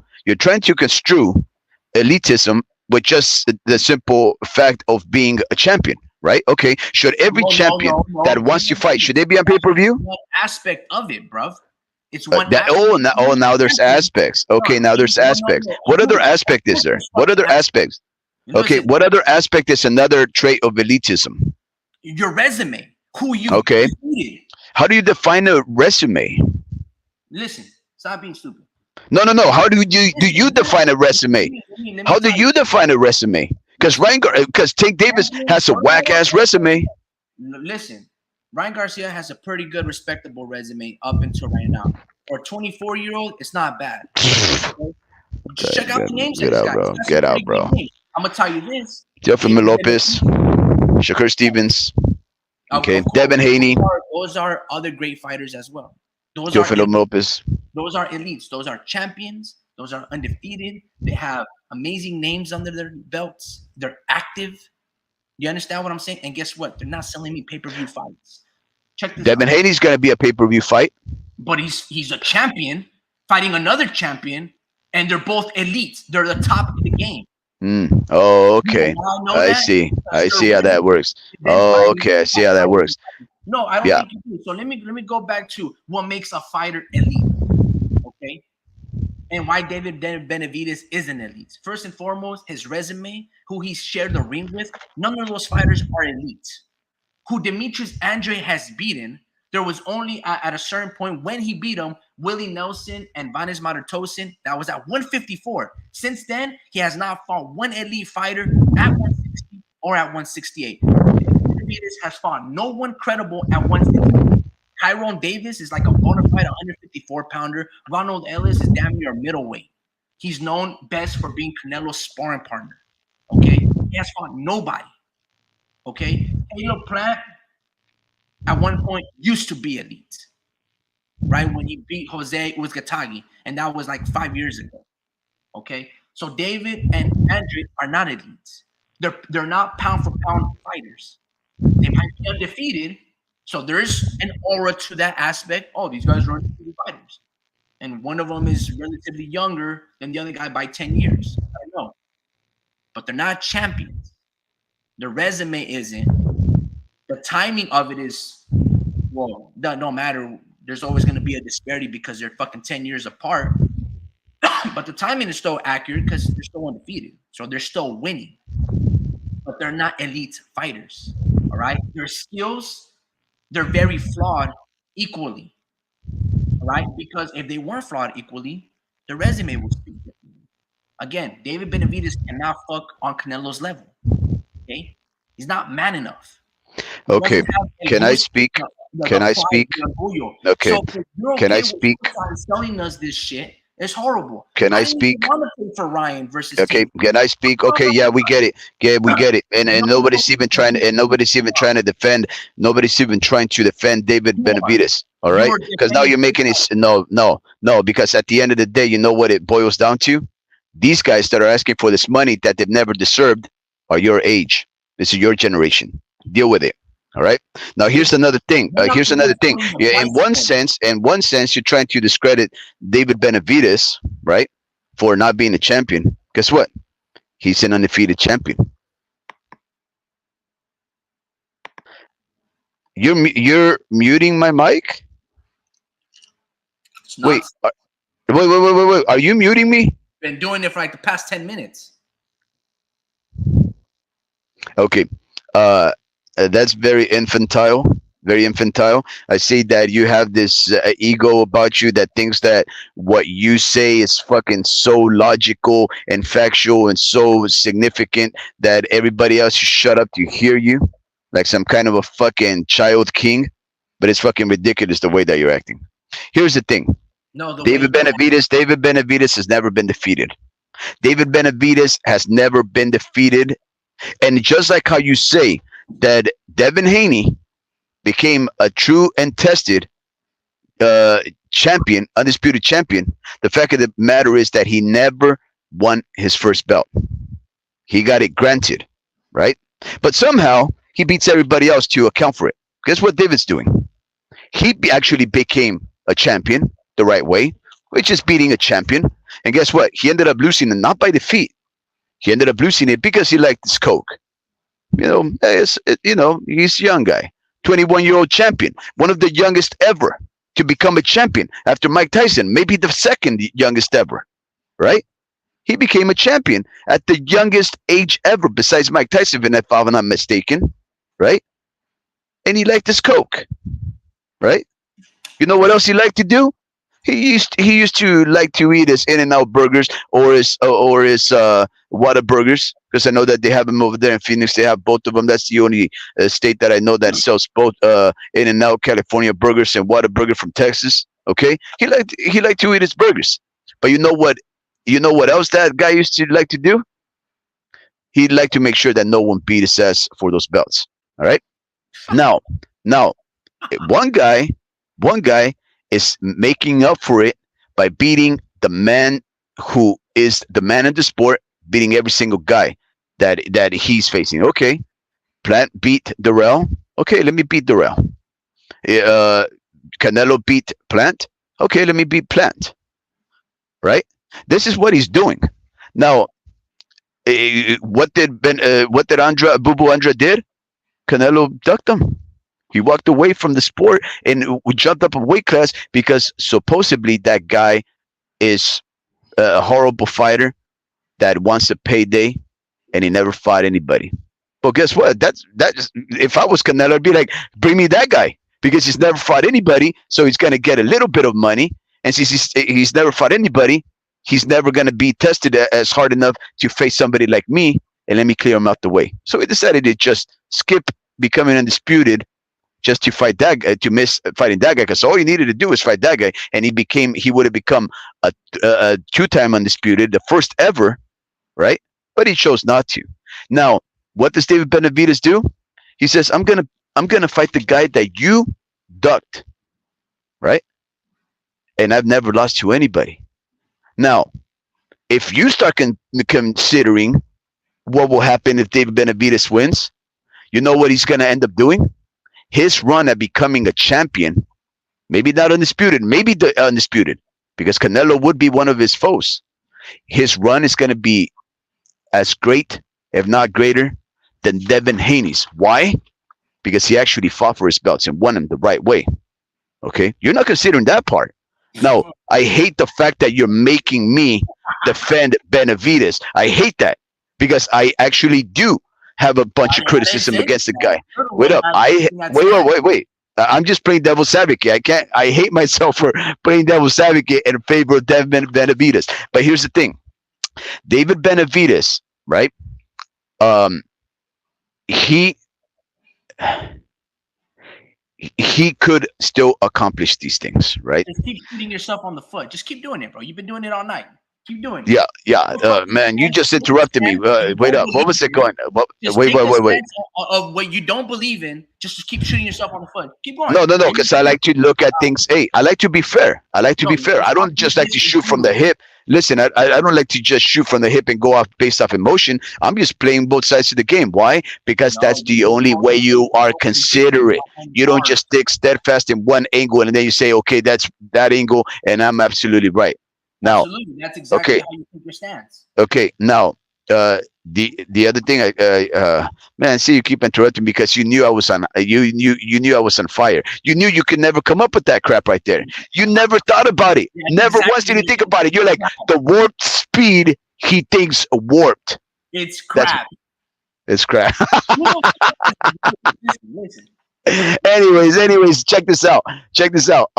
elitism with just the simple fact of being a champion. Right? Okay. Should every champion that wants to fight, should they be on pay-per-view? One aspect of it, bruv. It's one. one. Now there's aspects. Okay, now there's aspects. What other aspect is there? What other aspects? Okay, what other aspect is another trait of elitism? Your resume. Who you? Okay. Defeated. How do you define a resume? Listen, stop being stupid. No. How do you define a resume? How do you define a resume? Because Tank Davis has a whack ass resume. Listen, Ryan Garcia has a pretty good, respectable resume up until right now. For a 24-year-old, it's not bad. Check out the names of these guys. Bro. Get out, bro. I'm gonna tell you this. Teofimo Lopez, Shakur Stevens, okay, Devin Haney. Those are other great fighters as well. Teofimo Lopez. Those are elites. Those are champions. Those are undefeated. They have amazing names under their belts. They're active. You understand what I'm saying? And guess what? They're not selling me pay-per-view fights. Check this Devin Haney's gonna be a pay-per-view fight. But he's a champion fighting another champion, and they're both elites. They're the top of the game. Oh, okay. I see how that works. Oh, okay. I see how that works. No, I don't think you do. So let me go back to what makes a fighter elite. Okay. And why David Benavides is an elite. First and foremost, his resume, who he's shared the ring with, none of those fighters are elite. Who Demetrius Andre has beaten, there was only at a certain point when he beat him, Willie Nelson and Vanes Martirosyan, that was at 154. Since then, he has not fought one elite fighter at 160 or at 168. Benavides has fought no one credible at 150. Tyrone Davis is like a bona fide 154-pounder. Ronald Ellis is damn near a middleweight. He's known best for being Canelo's sparring partner. Okay? He has fought nobody. Okay? Caleb Pratt, at one point, used to be elite. Right? When he beat Jose Uzcategui. And that was like 5 years ago. Okay? So David and Andre are not elites. They're not pound-for-pound fighters. They might be undefeated. So there's an aura to that aspect. Oh, these guys are undefeated fighters. And one of them is relatively younger than the other guy by 10 years. I don't know. But they're not champions. The resume isn't. The timing of it is, well, no matter. There's always going to be a disparity because they're fucking 10 years apart. But the timing is still accurate because they're still undefeated. So they're still winning. But they're not elite fighters. All right? Their skills, they're very flawed equally. All right? Because if they weren't flawed equally, the resume would speak differently. Again, David Benavides cannot fuck on Canelo's level. Okay? He's not man enough. Okay. Can I speak? Can I speak? Okay. So Can I speak? Selling us this shit. It's horrible. Can I speak? For Ryan versus okay. Can I speak? Okay. Yeah, we get it. Yeah, we get it. And nobody's even trying to. And nobody's even trying to defend. Nobody's even trying to defend David Benavides. All right. Because now you're making it. No. Because at the end of the day, you know what it boils down to? These guys that are asking for this money that they've never deserved are your age. This is your generation. Deal with it. All right. Now here's another thing. Here's another thing. Yeah, Twice then. in one sense, you're trying to discredit David Benavides, right, for not being a champion. Guess what? He's an undefeated champion. You're muting my mic. It's not. Wait, wait. Are you muting me? Been doing it for like the past 10 minutes. Okay. That's very infantile. Very infantile. I see that you have this ego about you that thinks that what you say is fucking so logical and factual and so significant that everybody else should shut up to hear you, like some kind of a fucking child king. But it's fucking ridiculous the way that you're acting. Here's the thing. No, David Benavides has never been defeated. David Benavides has never been defeated. And just like how you say that Devin Haney became a true and tested champion, undisputed champion, the fact of the matter is that he never won his first belt. He got it granted, right? But somehow he beats everybody else to account for it. Guess what David's doing? He actually became a champion the right way, which is beating a champion. And guess what? He ended up losing it not by defeat. He ended up losing it because he liked his coke. He's a young guy, 21-year-old champion, one of the youngest ever to become a champion after Mike Tyson, maybe the second youngest ever, right? He became a champion at the youngest age ever, besides Mike Tyson, if I'm not mistaken, right? And he liked his coke, right? You know what else he liked to do? He used to like to eat his In-N-Out burgers or his Whataburgers, because I know that they have them over there in Phoenix. They have both of them. That's the only state that I know that sells both In-N-Out California burgers and Whataburger from Texas. Okay, he liked to eat his burgers. But you know what? You know what else that guy used to like to do? He'd like to make sure that no one beat his ass for those belts. All right. Now, one guy is making up for it by beating the man who is the man in the sport, beating every single guy that he's facing. Okay, Plant beat Darrell. Okay, let me beat Darrell. Canelo beat Plant. Okay, let me beat Plant. Right? This is what he's doing. Now, what did Bubu Andrade did? Canelo ducked him. He walked away from the sport and jumped up a weight class because supposedly that guy is a horrible fighter that wants a payday, and he never fought anybody. But guess what? That's if I was Canelo, I'd be like, bring me that guy, because he's never fought anybody, so he's gonna get a little bit of money. And since he's never fought anybody, he's never gonna be tested as hard enough to face somebody like me, and let me clear him out the way. So he decided to just skip becoming undisputed just to fight that guy, to miss fighting that guy, because all he needed to do was fight that guy, and he would have become a two-time undisputed, the first ever, right? But he chose not to. Now, what does David Benavides do? He says, I'm gonna fight the guy that you ducked, right? And I've never lost to anybody. Now, if you start considering what will happen if David Benavides wins, you know what he's gonna end up doing? His run at becoming a champion, maybe not undisputed, maybe the undisputed, because Canelo would be one of his foes. His run is going to be as great, if not greater, than Devin Haney's. Why? Because he actually fought for his belts and won them the right way. Okay? You're not considering that part. Now, I hate the fact that you're making me defend Benavides. I hate that, because I actually do have a bunch of criticism against the guy. Wait up. Wait. I'm just playing devil's advocate. I hate myself for playing devil's advocate in favor of David Benavides. But here's the thing. David Benavides, right? He could still accomplish these things, right? Just keep shooting yourself on the foot. Just keep doing it, bro. You've been doing it all night. Keep doing it. Yeah. Man, you just interrupted me. Wait up. What was it going? Wait. Of what you don't believe in, just keep shooting yourself on the foot. Keep going. No, because I like to look at things. Hey, I like to be fair. I don't just like to shoot from the hip listen, I don't like to just shoot from the hip and go off based off emotion. I'm just playing both sides of the game. Why? Because No, that's the only way you are considerate. You don't just stick steadfast in one angle and then you say, okay, that's that angle, and I'm absolutely right. Now, absolutely. That's exactly okay, how you take your stance. okay, now, the other thing, man, see, you keep interrupting because you knew I was on, you knew I was on fire. You knew you could never come up with that crap right there. You never thought about it. That's Never once exactly did you what think about it. You're like the warped speed. He thinks warped. it's That's crap. it's crap. You know, listen. anyways, check this out. Check this out.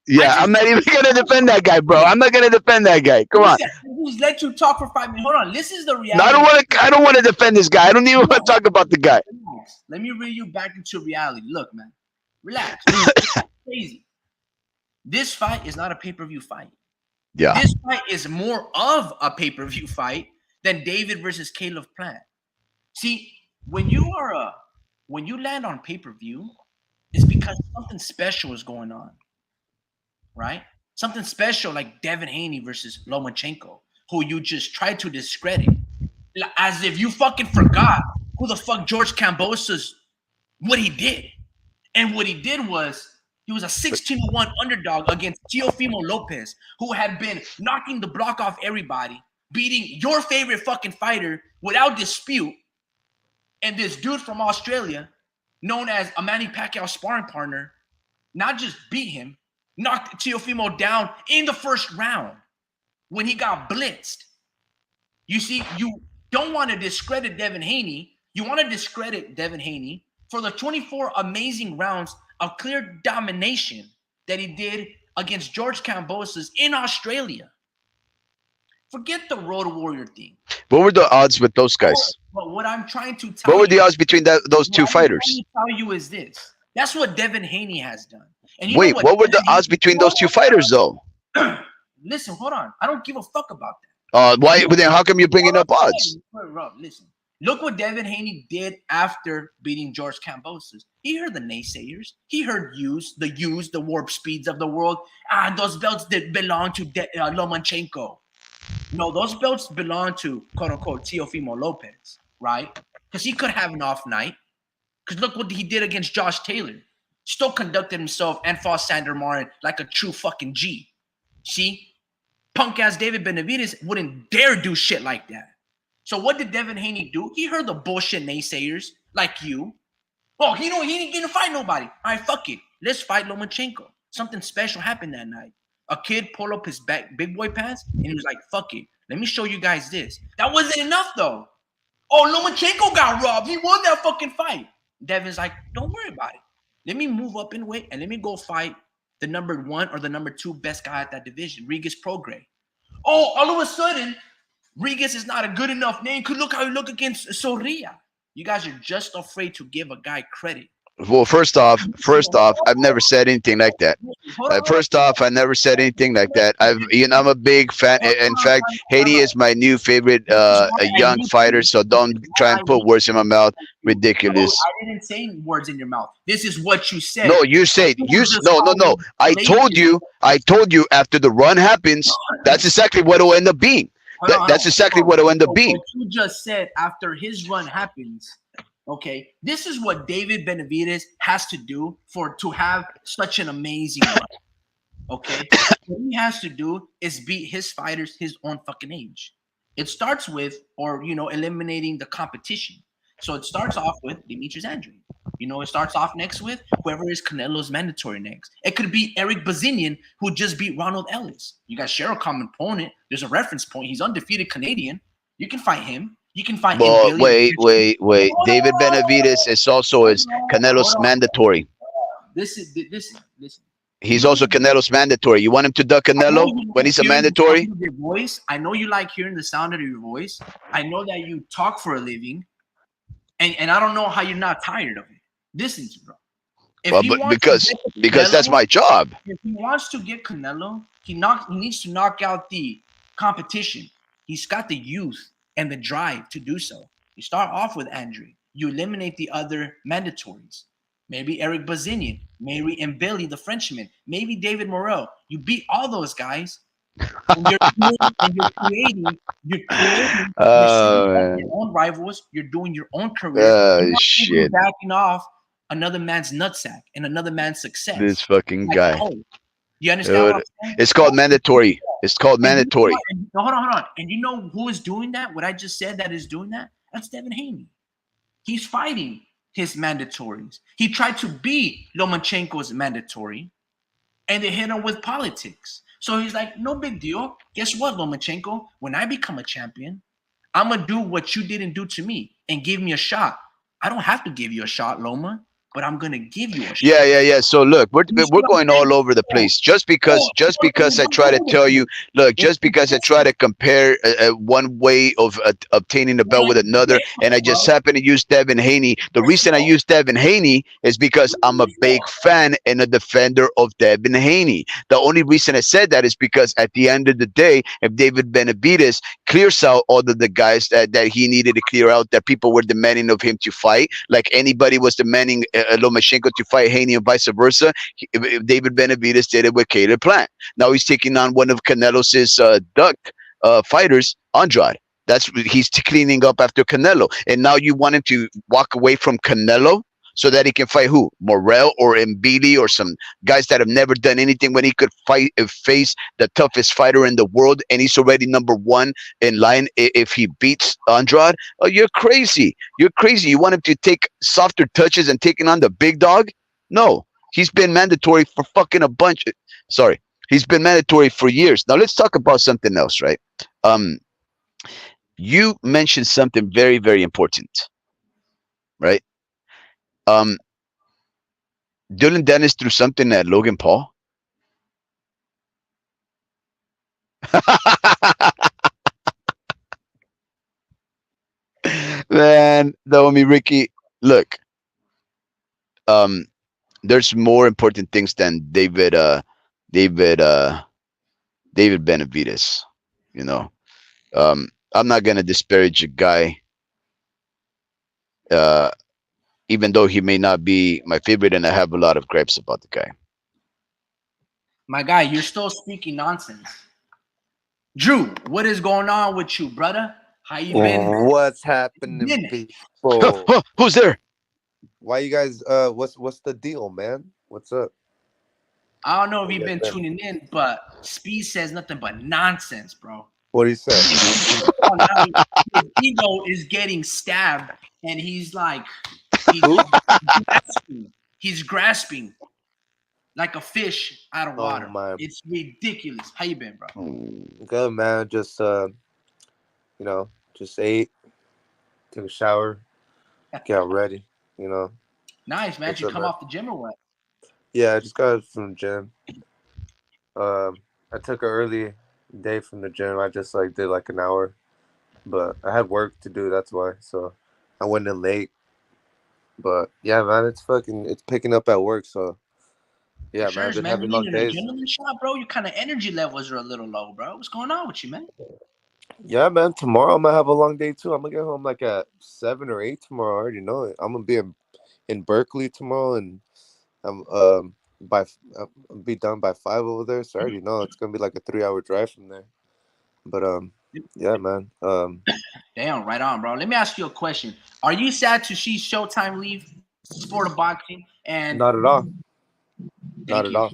Yeah, I'm not even gonna defend that guy, bro. I'm not gonna defend that guy. Come on. Listen, who's let you talk for 5 minutes? Hold on. This is the No, reality. I don't want to defend this guy. I don't even want to talk about the guy. Relax. Let me reel you back into reality. Look, man. Relax. Crazy. This fight is not a pay-per-view fight. Yeah. This fight is more of a pay-per-view fight than David versus Caleb Plant. See, when you land on pay-per-view, it's because something special is going on. Right? Something special like Devin Haney versus Lomachenko, who you just tried to discredit. As if you fucking forgot who the fuck George Kambosos, what he did. And what he did was he was a 16-1 underdog against Teofimo Lopez, who had been knocking the block off everybody, beating your favorite fucking fighter without dispute. And this dude from Australia, known as a Manny Pacquiao sparring partner, not just beat him, knocked Teofimo down in the first round when he got blitzed. You see, you don't want to discredit Devin Haney. You want to discredit Devin Haney for the 24 amazing rounds of clear domination that he did against George Kambosos in Australia. Forget the Road Warrior thing. What were the odds with those guys? But what I'm trying to tell What were the you, odds between those two fighters? what I'm trying to tell you is this. That's what Devin Haney has done. And you Wait, know what were the odds between those two fighters, though? Listen, hold on. I don't give a fuck about that. Why? Then how come you're bringing up odds? Listen, look what Devin Haney did after beating George Kambosos. He heard the naysayers. He heard the warp speeds of the world. Those belts that belong to Lomachenko. No, those belts belong to quote unquote Teofimo Lopez, right? Because he could have an off night. Because look what he did against Josh Taylor. Still conducted himself and fought Sander Martin like a true fucking G. See? Punk ass David Benavides wouldn't dare do shit like that. So what did Devin Haney do? He heard the bullshit naysayers like you. Oh, he didn't fight nobody. All right, fuck it. Let's fight Lomachenko. Something special happened that night. A kid pulled up his big boy pants and he was like, fuck it. Let me show you guys this. That wasn't enough though. Oh, Lomachenko got robbed. He won that fucking fight. Devin's like, don't worry about it. Let me move up in weight and let me go fight the number 1 or the number 2 best guy at that division, Regis Prograis. Oh, all of a sudden, Regis is not a good enough name. Could look how he look against Soria. You guys are just afraid to give a guy credit. Well, first off, I've never said anything like that. First off, I never said anything like that. I'm a big fan. In fact, Haiti is my new favorite young fighter. So don't try and put words in my mouth. Ridiculous. I didn't say words in your mouth. This is what you said. No, you said no. I told you after the run happens, that's exactly what it'll end up being. That's exactly what it'll end up being. What you just said after his run happens. Okay, this is what David Benavides has to do to have such an amazing run. Okay, what he has to do is beat his fighters his own fucking age. It starts with, eliminating the competition. So it starts off with Demetrius Andrade. It starts off next with whoever is Canelo's mandatory next. It could be Eric Bazinian, who just beat Ronald Ellis. You guys share a common opponent. There's a reference point. He's undefeated Canadian. You can fight him. You can find. Well, wait. David Benavides is also Canelo's mandatory. Listen. He's also Canelo's mandatory. You want him to duck Canelo when he's a mandatory? Voice. I know you like hearing the sound of your voice. I know that you talk for a living, and I don't know how you're not tired of it. Listen, bro. But because that's my job. If he wants to get Canelo, he needs to knock out the competition. He's got the youth and the drive to do so. You start off with Andre. You eliminate the other mandatories. Maybe Eric Bazinian, maybe Mbili, the Frenchman, maybe David Morrell. You beat all those guys. And you're setting up Oh your man. own rivals. You're doing your own career. You're not even Shit. backing off another man's nutsack and another man's This success. fucking Like, guy. oh, you understand what Dude, I'm saying? it's called mandatory. It's called And you know mandatory. what? And, no, hold on. And you know who is doing that? What I just said that is doing that? That's Devin Haney. He's fighting his mandatories. He tried to beat Lomachenko's mandatory, and they hit him with politics. So he's like, no big deal. Guess what, Lomachenko? When I become a champion, I'm gonna do what you didn't do to me and give me a shot. I don't have to give you a shot, Loma, but I'm gonna give you a shot. Yeah. So look, You see we're what I'm going all saying? over the Oh, place. Just oh, because I we're try all to over the tell you, place. look, It's just because I try consistent. to compare one way of obtaining the belt Man, with another, get and I bro. just happen to use Devin Haney. The First of reason I all, use Devin Haney is because I'm a big fan and a defender of Devin Haney. The only reason I said that is because at the end of the day, if David Benavides clears out all of the guys that he needed to clear out, that people were demanding of him to fight, like anybody was demanding Lomachenko to fight Haney and vice versa. David Benavides did it with Caleb Plant. Now he's taking on one of Canelo's duck fighters, Andrade. That's he's cleaning up after Canelo, and now you want him to walk away from Canelo so that he can fight who? Morel or Mbili or some guys that have never done anything when he could fight face the toughest fighter in the world, and he's already number one in line if he beats Andrade. Oh, you're crazy. You're crazy. You want him to take softer touches and taking on the big dog? No. He's been mandatory for fucking a bunch. Sorry. He's been mandatory for years. Now let's talk about something else, right? Um, you mentioned something very, very important, right? Um, Dylan Dennis threw something at Logan Paul. Man, the homie Ricky, look, um, there's more important things than David, David Benavides. You know, I'm not gonna disparage a guy, uh, even though he may not be my favorite, and I have a lot of gripes about the guy. My guy, you're still speaking nonsense. Drew, what is going on with you, brother? How you been? What's happening, Been? people? Who's there? Why you guys? What's the deal, man? What's up? I don't know if Where you've you guys been been? tuning in, but Speed says nothing but nonsense, bro. What do you say? Oh, now his ego is getting stabbed, and he's like, he's Who? grasping. He's grasping like a fish out of Oh water. my, It's ridiculous. How you been, bro? good man. Just you know, just ate, took a shower, got ready. You know, Nice, man. Did what's you up, come man? off the gym or what? Yeah, I just got from the gym. I took an early day from the gym. I just like did like an hour, but I had work to do. That's why. So I went in late. But yeah, man, it's picking up at work. So For yeah, man, I've sure, been man. having You long need an days. adrenaline shot, bro. Your kind of energy levels are a little low, bro. What's going on with you, man? Yeah, man. Tomorrow I'm gonna have a long day too. I'm gonna get home like at 7 or 8 tomorrow. I already know it. I'm gonna be in Berkeley tomorrow, and I'm I'll be done by 5 over there. So I already know it's gonna be like a 3 hour drive from there. But yeah, man. Damn, right on, bro. Let me ask you a question. Are you sad to see Showtime leave the sport of boxing? And Not at all. Not thank at you. all.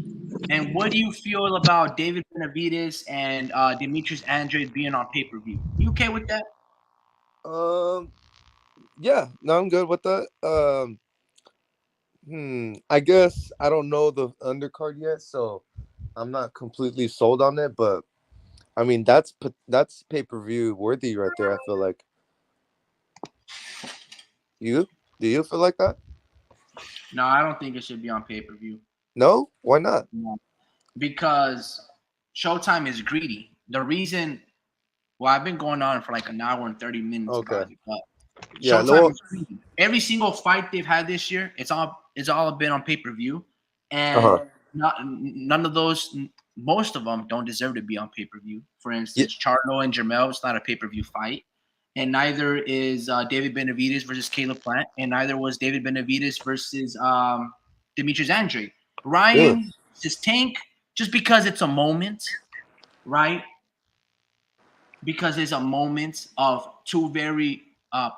And what do you feel about David Benavides and Demetrius Andrade being on pay per view? You okay with that? Um, yeah. No, I'm good with that. I guess I don't know the undercard yet, so I'm not completely sold on it. But I mean, that's pay per view worthy right there. I feel like you. Do you feel like that? No, I don't think it should be on pay per view. No, why not? No. Because Showtime is greedy. The reason, well, I've been going on for like an hour and 30 minutes Okay. about it, but Yeah. Showtime No. is greedy. Every single fight they've had this year, it's all been on pay per view, Uh and huh. none of those, most of them don't deserve to be on pay per view. For Yeah. instance, Charlo and Jermel, it's not a pay per view fight, and neither is David Benavides versus Caleb Plant, and neither was David Benavides versus Demetrius Andrade. Really? Ryan, just tank just because it's a moment. right? Because it's a moment of two very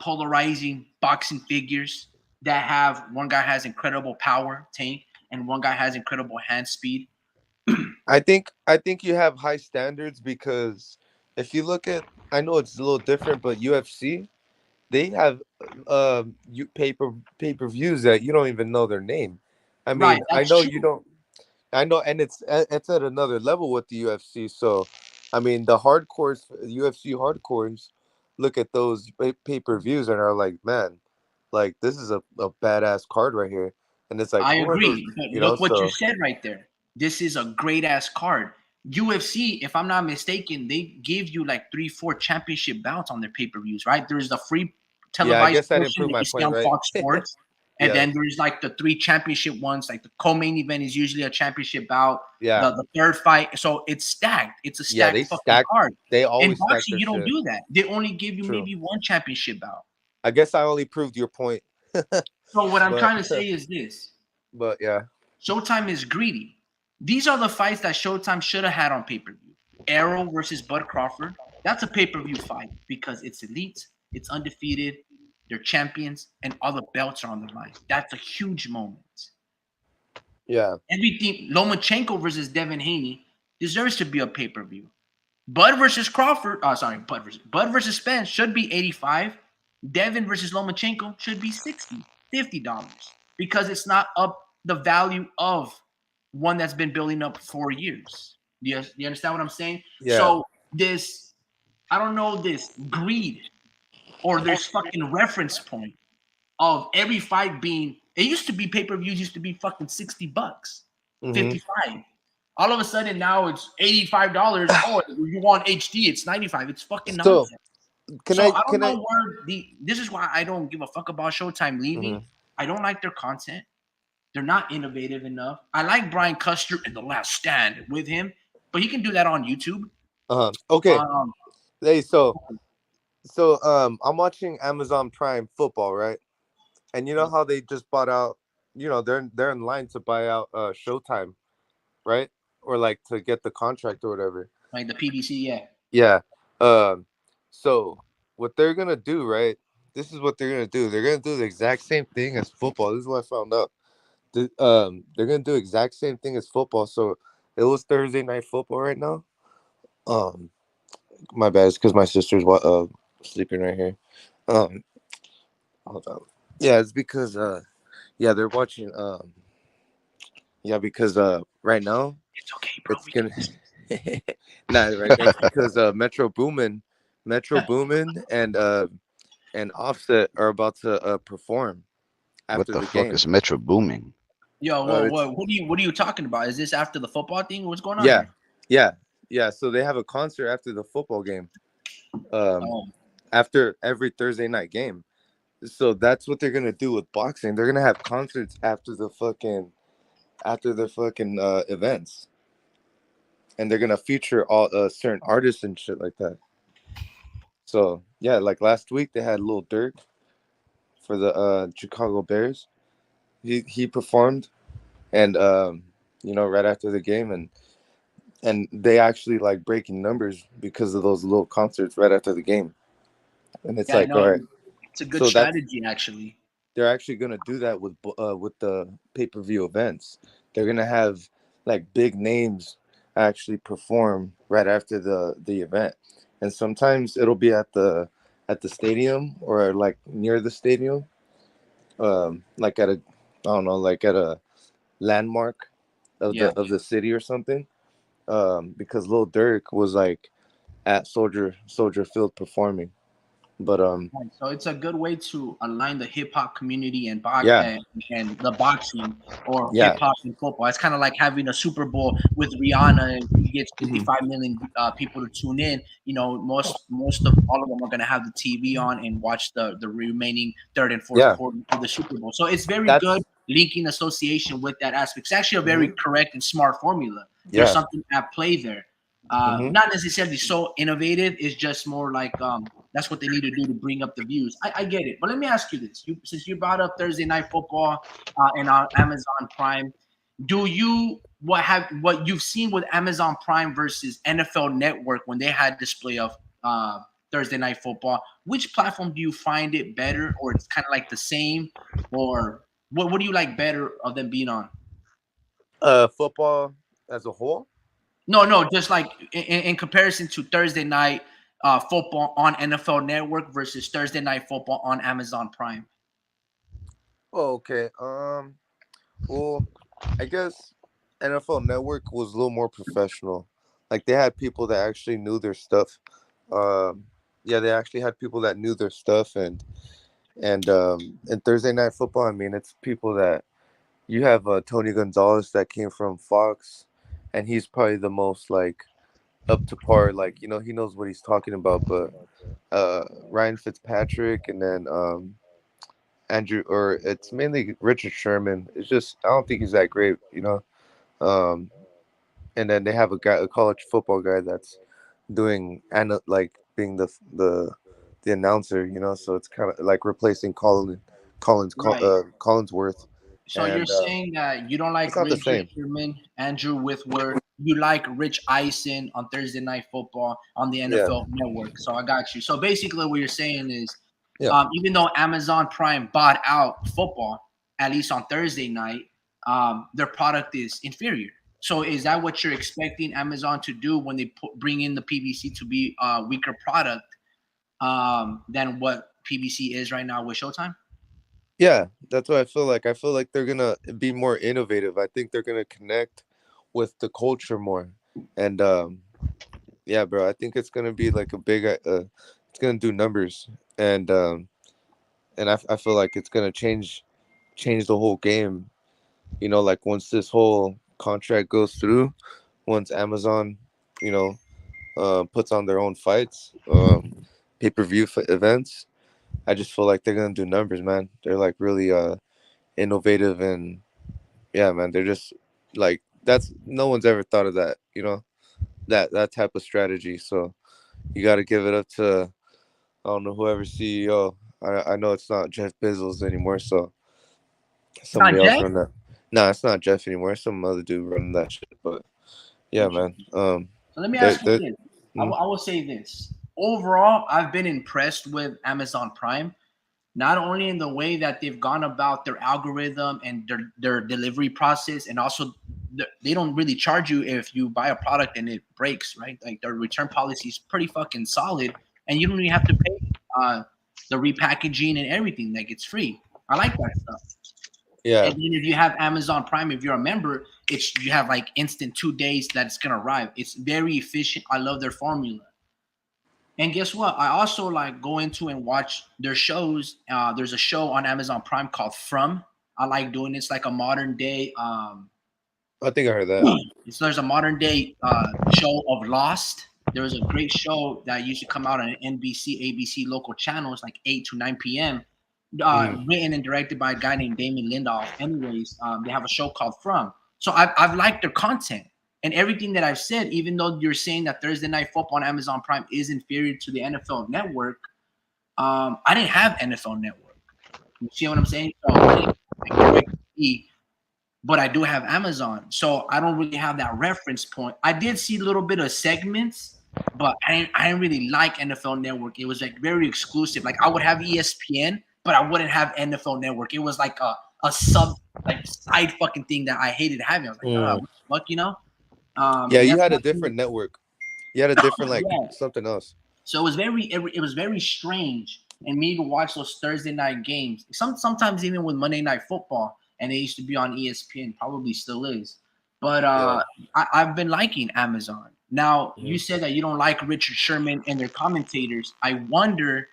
polarizing boxing figures that have one guy has incredible power, Tank, and one guy has incredible hand speed. I think you have high standards because if you look at, I know it's a little different, but UFC, they have you pay per views that you don't even know their name. I Right, mean, I that's know you true. don't. I know, and it's at another level with the UFC. So, I mean, the hardcores, UFC hardcores, look at those pay per views and are like, man, like this is a badass card right here, and it's like, I who are those? agree. But You know, look what you so said right there. This is a great ass card. UFC, if I'm not mistaken, they give you like 3, 4 championship bouts on their pay-per-views, right? There's the free yeah, I televised guess I didn't portion prove that my you see point, on right? Fox Sports. And Yeah, then there's like the 3 championship ones, like the co-main event is usually a championship bout, yeah, the third fight. So it's stacked. It's a yeah. They stacked fucking stack. card. They In always stack boxing, their you don't shit. do that. They only give you True. maybe one championship bout. I guess I only proved your point, So what I'm but trying to say is this. but yeah. Showtime is greedy. These are the fights that Showtime should have had on pay per view. Arrow versus Bud Crawford. That's a pay per view fight because it's elite, it's undefeated, they're champions, and all the belts are on the line. That's a huge moment. Yeah. Everything Lomachenko versus Devin Haney deserves to be a pay per view. Bud versus Crawford. Bud versus Spence should be 85. Devin versus Lomachenko should be 60, $50 because it's not up the value of one that's been building up for years. You understand what I'm saying? Yeah. So this, I don't know, this greed or this fucking reference point of every fight being. It used to be pay-per-views used to be fucking $60, Hmm. 55. All of a sudden now it's $85. Oh, you want HD? It's 95. It's fucking So nonsense. can So I I don't can I? know where the. This is why I don't give a fuck about Showtime leaving. Mhm. I don't like their content. They're not innovative enough. I like Brian Custer in The Last Stand with him, but he can do that on YouTube. Okay. Um, Hey, I'm watching Amazon Prime football, right? And you know how they just bought out, they're in line to buy out Showtime, right? Or like to get the contract or whatever. like the PBC, yeah. Yeah. Um so what they're gonna do, right? This is what they're gonna do. They're gonna do the exact same thing as football. This is what I found out. They're gonna do exact same thing as football. So it was Thursday night football right now. Um my bad, it's because my sister's sleeping right here. Um hold on. Yeah, it's because yeah, they're watching yeah, because right now It's okay, bro. it's We gonna can listen. nah, right, that's because Metro Boomin and Offset are about to perform What after the the fuck game. is Metro booming? Yo, It's what are you talking about? Is this after the football thing? What's going on yeah, here? yeah, yeah. So they have a concert after the football game. Um, Oh, after every Thursday night game. So that's what they're gonna do with boxing. They're gonna have concerts after the fucking events, and they're gonna feature all certain artists and shit like that. So yeah, like last week they had Lil Durk for the Chicago Bears. He performed, and right after the game, and they actually like breaking numbers because of those little concerts right after the game. And it's yeah, I like, know. all right, It's a good so that's strategy, actually. they're actually gonna do that with the pay per view events. They're gonna have like big names actually perform right after the event, and sometimes it'll be at the stadium or like near the stadium, like at a I don't know, like at a landmark of the Yeah. of the city or something. Because Lil Durk was like at Soldier Field performing, but Right. So it's a good way to align the hip hop community yeah, and the boxing or hip yeah. hop and football. It's kind of like having a Super Bowl with Rihanna and she gets Mhm. 55 million people to tune in. You know, most of all of them are gonna have the TV on and watch the remaining third and fourth Yeah, quarter of the Super Bowl. So it's very good that's linking association with that aspect. It's actually a very mhm. correct and smart formula. There's Yeah. something at play there. Hmm. Not necessarily so innovative. It's just more like that's what they need to do to bring up the views. I get it, but let me ask you this: since you brought up Thursday Night Football and on Amazon Prime, do you what you've seen with Amazon Prime versus NFL Network when they had display of Thursday Night Football. Which platform do you find it better, or it's kind of like the same, or what do you like better of them being on? Football as a whole. No, just like in comparison to Thursday Night Football on NFL Network versus Thursday Night Football on Amazon Prime. Oh, okay. Well, I guess NFL Network was a little more professional. Like they had people that actually knew their stuff. Um, yeah, they actually had people that knew their stuff, and Thursday Night Football. I mean, it's people that you have. Tony Gonzalez that came from Fox, and he's probably the most like up to par. Like he knows what he's talking about. But Ryan Fitzpatrick, and then Andrew, or it's mainly Richard Sherman. It's just I don't think he's that great. Um, and then they have a college football guy that's doing and like being the announcer. So it's kind of like replacing Right. Collinsworth, So you're and saying that you don't like it's not the Richard same. Sherman, Andrew Whitworth. You like Rich Eisen on Thursday Night Football on the Yeah, NFL Network. So I got you. So basically, what you're saying is, yeah, even though Amazon Prime bought out football, at least on Thursday night, their product is inferior. So is that what you're expecting Amazon to do when they bring in the PBC to be a weaker product than what PBC is right now with Showtime? yeah. That's what I feel like. I feel like they're gonna be more innovative. I think they're gonna connect with the culture more, and yeah, bro. I think it's gonna be like a big. It's gonna do numbers, and I feel like it's gonna change the whole game. Like once this whole contract goes through, once Amazon, you know, puts on their own fights, pay-per-view events, I just feel like they're gonna do numbers, man. They're like really innovative, and yeah, man, they're just like that's no one's ever thought of that. That type of strategy. So you got to give it up to I don't know whoever CEO. I know it's not Jeff Bezos anymore, so Not somebody else Jay? run that. Nah, it's not Jeff anymore. It's some other dude running that shit. But yeah, man. So let me They ask you they this. mm, I will say this. Overall, I've been impressed with Amazon Prime, not only in the way that they've gone about their algorithm and their delivery process, and also they don't really charge you if you buy a product and it breaks, right? Like their return policy is pretty fucking solid, and you don't even have to pay the repackaging and everything. Like it's free. I like that stuff. yeah. And then if you have Amazon Prime, if you're a member, it's you have like instant 2 days that it's gonna arrive. It's very efficient. I love their formula. And guess what? I also like go into and watch their shows. There's a show on Amazon Prime called From. I like doing it's like a modern day. I think I heard that. So there's a modern day show of Lost. There was a great show that used to come out on NBC, ABC local channels like 8 to 9 p.m. Mm. Written and directed by a guy named Damon Lindelof. Anyways, they have a show called From. So I've liked their content and everything that I've said. Even though you're saying that Thursday Night Football on Amazon Prime is inferior to the NFL Network, I didn't have NFL Network. You see what I'm saying? So I didn't have like DirecTV, but I do have Amazon, so I don't really have that reference point. I did see a little bit of segments, but I didn't really like NFL Network. It was like very exclusive. Like I would have ESPN, but I wouldn't have NFL Network. It was like a sub like side fucking thing that I hated having. I was like, oh, Mm. what the fuck, you know? Yeah, And you that's had a why, different network. You had a different like yeah. something else. So it was very strange and me to watch those Thursday night games. Sometimes even with Monday Night Football, and it used to be on ESPN, probably still is. But Yeah. I've been liking Amazon. Now you Mhm. said that you don't like Richard Sherman and their commentators. I wonder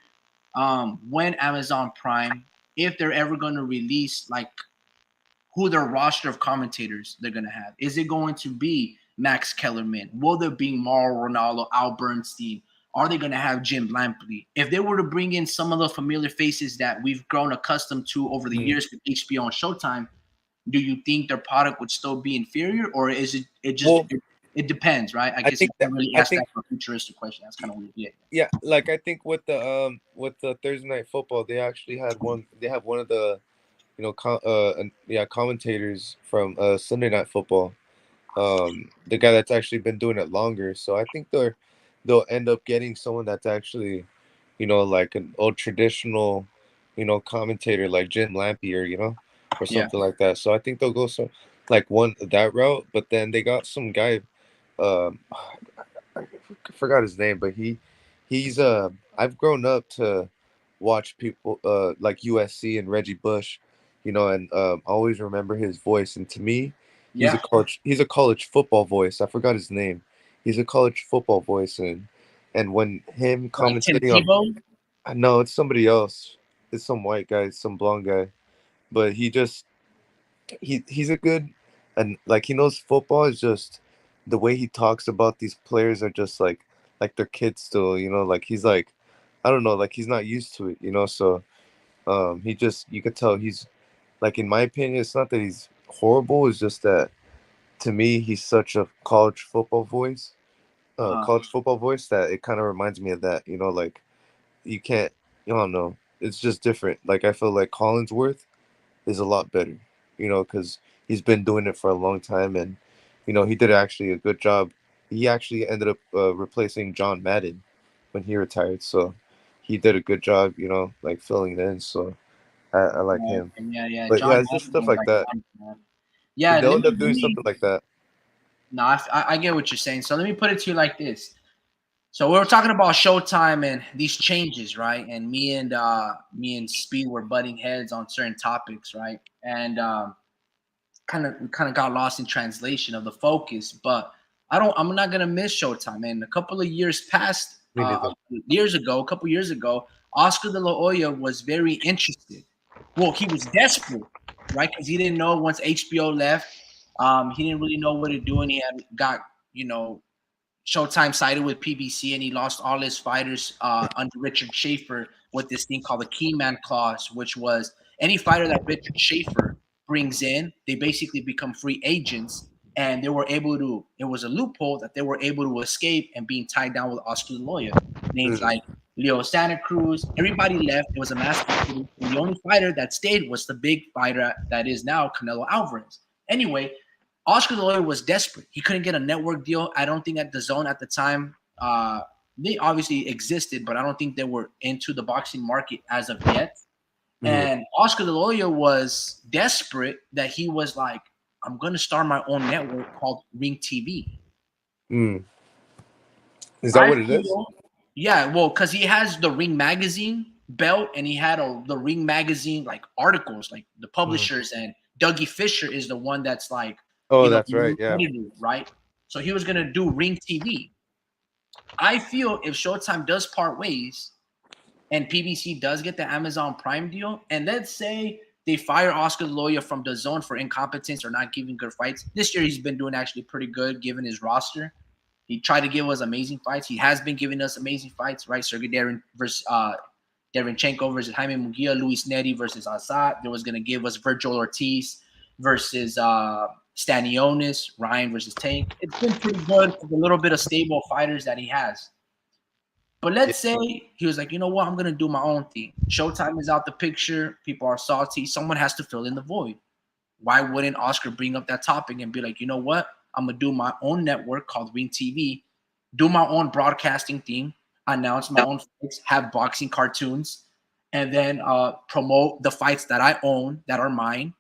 when Amazon Prime, if they're ever going to release like who their roster of commentators they're going to have. Is it going to be Max Kellerman? Will there be Mauro Ronaldo, Al Bernstein? Are they going to have Jim Lampley? If they were to bring in some of the familiar faces that we've grown accustomed to over the Mhm. years with HBO and Showtime, do you think their product would still be inferior, or is it just Well, it depends, right? I I guess you think that can't really I ask that think for a futuristic question. That's kind of weird. Yeah. yeah, like I think with the Thursday Night Football, they actually had one. They have one of the commentators from Sunday Night Football. the guy that's actually been doing it longer. So I think they'll end up getting someone that's actually, like an old traditional, commentator like Jim Lampier, or Yeah. something like that. So I think they'll go some like one that route. But then they got some guy, um, I forgot his name, but he's I've grown up to watch people like USC and Reggie Bush, and I always remember his voice. And to me, Yeah. he's a college football voice. I forgot his name. He's a college football voice, and when him Like Tim commentating on, Tebow. I know it's somebody else. It's some white guy, some blonde guy, but he's a good, and like he knows football. Is just the way he talks about these players are just like they're kids still, like he's like, I don't know, like he's not used to it, so he just, you could tell he's like, in my opinion, it's not that he's horrible, it's just that to me he's such a Uh, college football voice that it kind of reminds me of that, like you can't, I don't know, it's just different. Like I feel like Collinsworth is a lot better, because he's been doing it for a long time, and he did actually a good job. He actually ended up replacing John Madden when he retired, so he did a good job, like filling it in. So I like yeah, him. yeah, yeah. But yeah, John it's just Madden stuff was like like, that. man. Yeah, They'll let end me, up let doing me. something like that. No, I get what you're saying. So let me put it to you like this. So we were talking about Showtime and these changes, right? And me and Speed were butting heads on certain topics, right? And kind of got lost in translation of the focus. But I'm not gonna miss Showtime. And a couple of years past, Me neither. a couple years ago, Oscar de la Hoya was very interested. Well, he was desperate, right? Because he didn't know once HBO left, he didn't really know what to do, and he had got you know Showtime sided with PBC, and he lost all his fighters under Richard Schaefer with this thing called the Key Man Clause, which was any fighter that Richard Schaefer brings in, they basically become free agents, and they were able to. It was a loophole that they were able to escape and being tied down with Oscar De La Hoya. Names Mhm. like Leo Santa Cruz, everybody left. It was a mass exodus, and the only fighter that stayed was the big fighter that is now Canelo Alvarez. Anyway, Oscar the Lawyer was desperate. He couldn't get a network deal. I don't think at the Zone at the time, they obviously existed, but I don't think they were into the boxing market as of yet. Mhm. And Oscar the Lawyer was desperate that he was like, I'm going to start my own network called Ring TV. Mm. Is that I what it is? feel, yeah, well, because he has the Ring magazine belt, and he had the Ring magazine like articles, like the Mhm. publishers, and Dougie Fisher is the one that's like, Oh, the that's right. main Yeah. editor, right? So he was gonna do Ring TV. I feel if Showtime does part ways and PBC does get the Amazon Prime deal, and let's say they fire Oscar the Lawyer from the Zone for incompetence or not giving good fights. This year he's been doing actually pretty good given his roster. He tried to give us amazing fights. He has been giving us amazing fights, right? Sergey Darren versus Derenchenko versus Jaime Munguia, Luis Neri versus Assad. There was going to give us Virgil Ortiz versus Stanionis, Ryan versus Tank. It's been pretty good for the little bit of stable fighters that he has. But Yeah. let's say he was like, you know what, I'm going to do my own thing. Showtime is out the picture. People are salty. Someone has to fill in the void. Why wouldn't Oscar bring up that topic and be like, you know what? I'm gonna do my own network called Ring TV, do my own broadcasting thing, announce my own fights, have boxing cartoons, and then promote the fights that I own that are mine,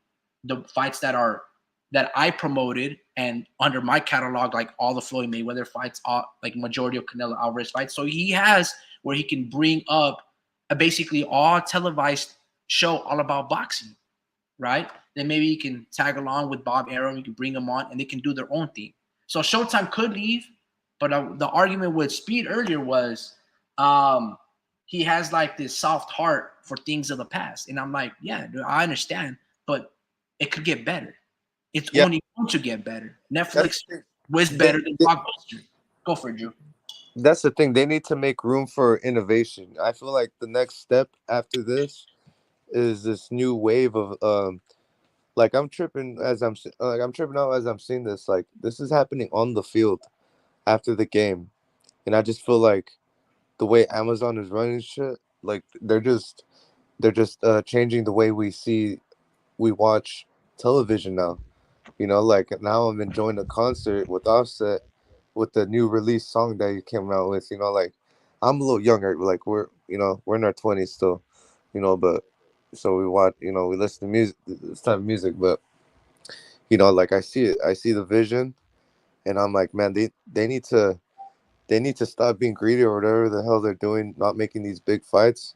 the fights that I promoted and under my catalog, like all the Floyd Mayweather fights, all, like majority of Canelo Alvarez fights. So he has where he can bring up a basically all televised show all about boxing, right? Then maybe you can tag along with Bob Arum. You can bring them on, and they can do their own thing. So Showtime could leave, but the argument with Speed earlier was um, he has like this soft heart for things of the past, and I'm like, yeah, dude, I understand, but it could get better. It's Yeah. only going to get better. That's Netflix the thing. was better than Blockbuster. Go for it, Drew. That's the thing. They need to make room for innovation. I feel like the next step after this is this new wave of like I'm tripping as like I'm tripping out as I'm seeing this. Like this is happening on the field after the game, and I just feel like the way Amazon is running shit, like they're just changing the way we watch television now. You know, like now I'm enjoying the concert with Offset with the new release song that he came out with. You know, like I'm a little younger, like we're in our 20s still, but so we watch, we listen to music, this type of music, but like I see it, I see the vision, and I'm like, man, they need to stop being greedy or whatever the hell they're doing, not making these big fights.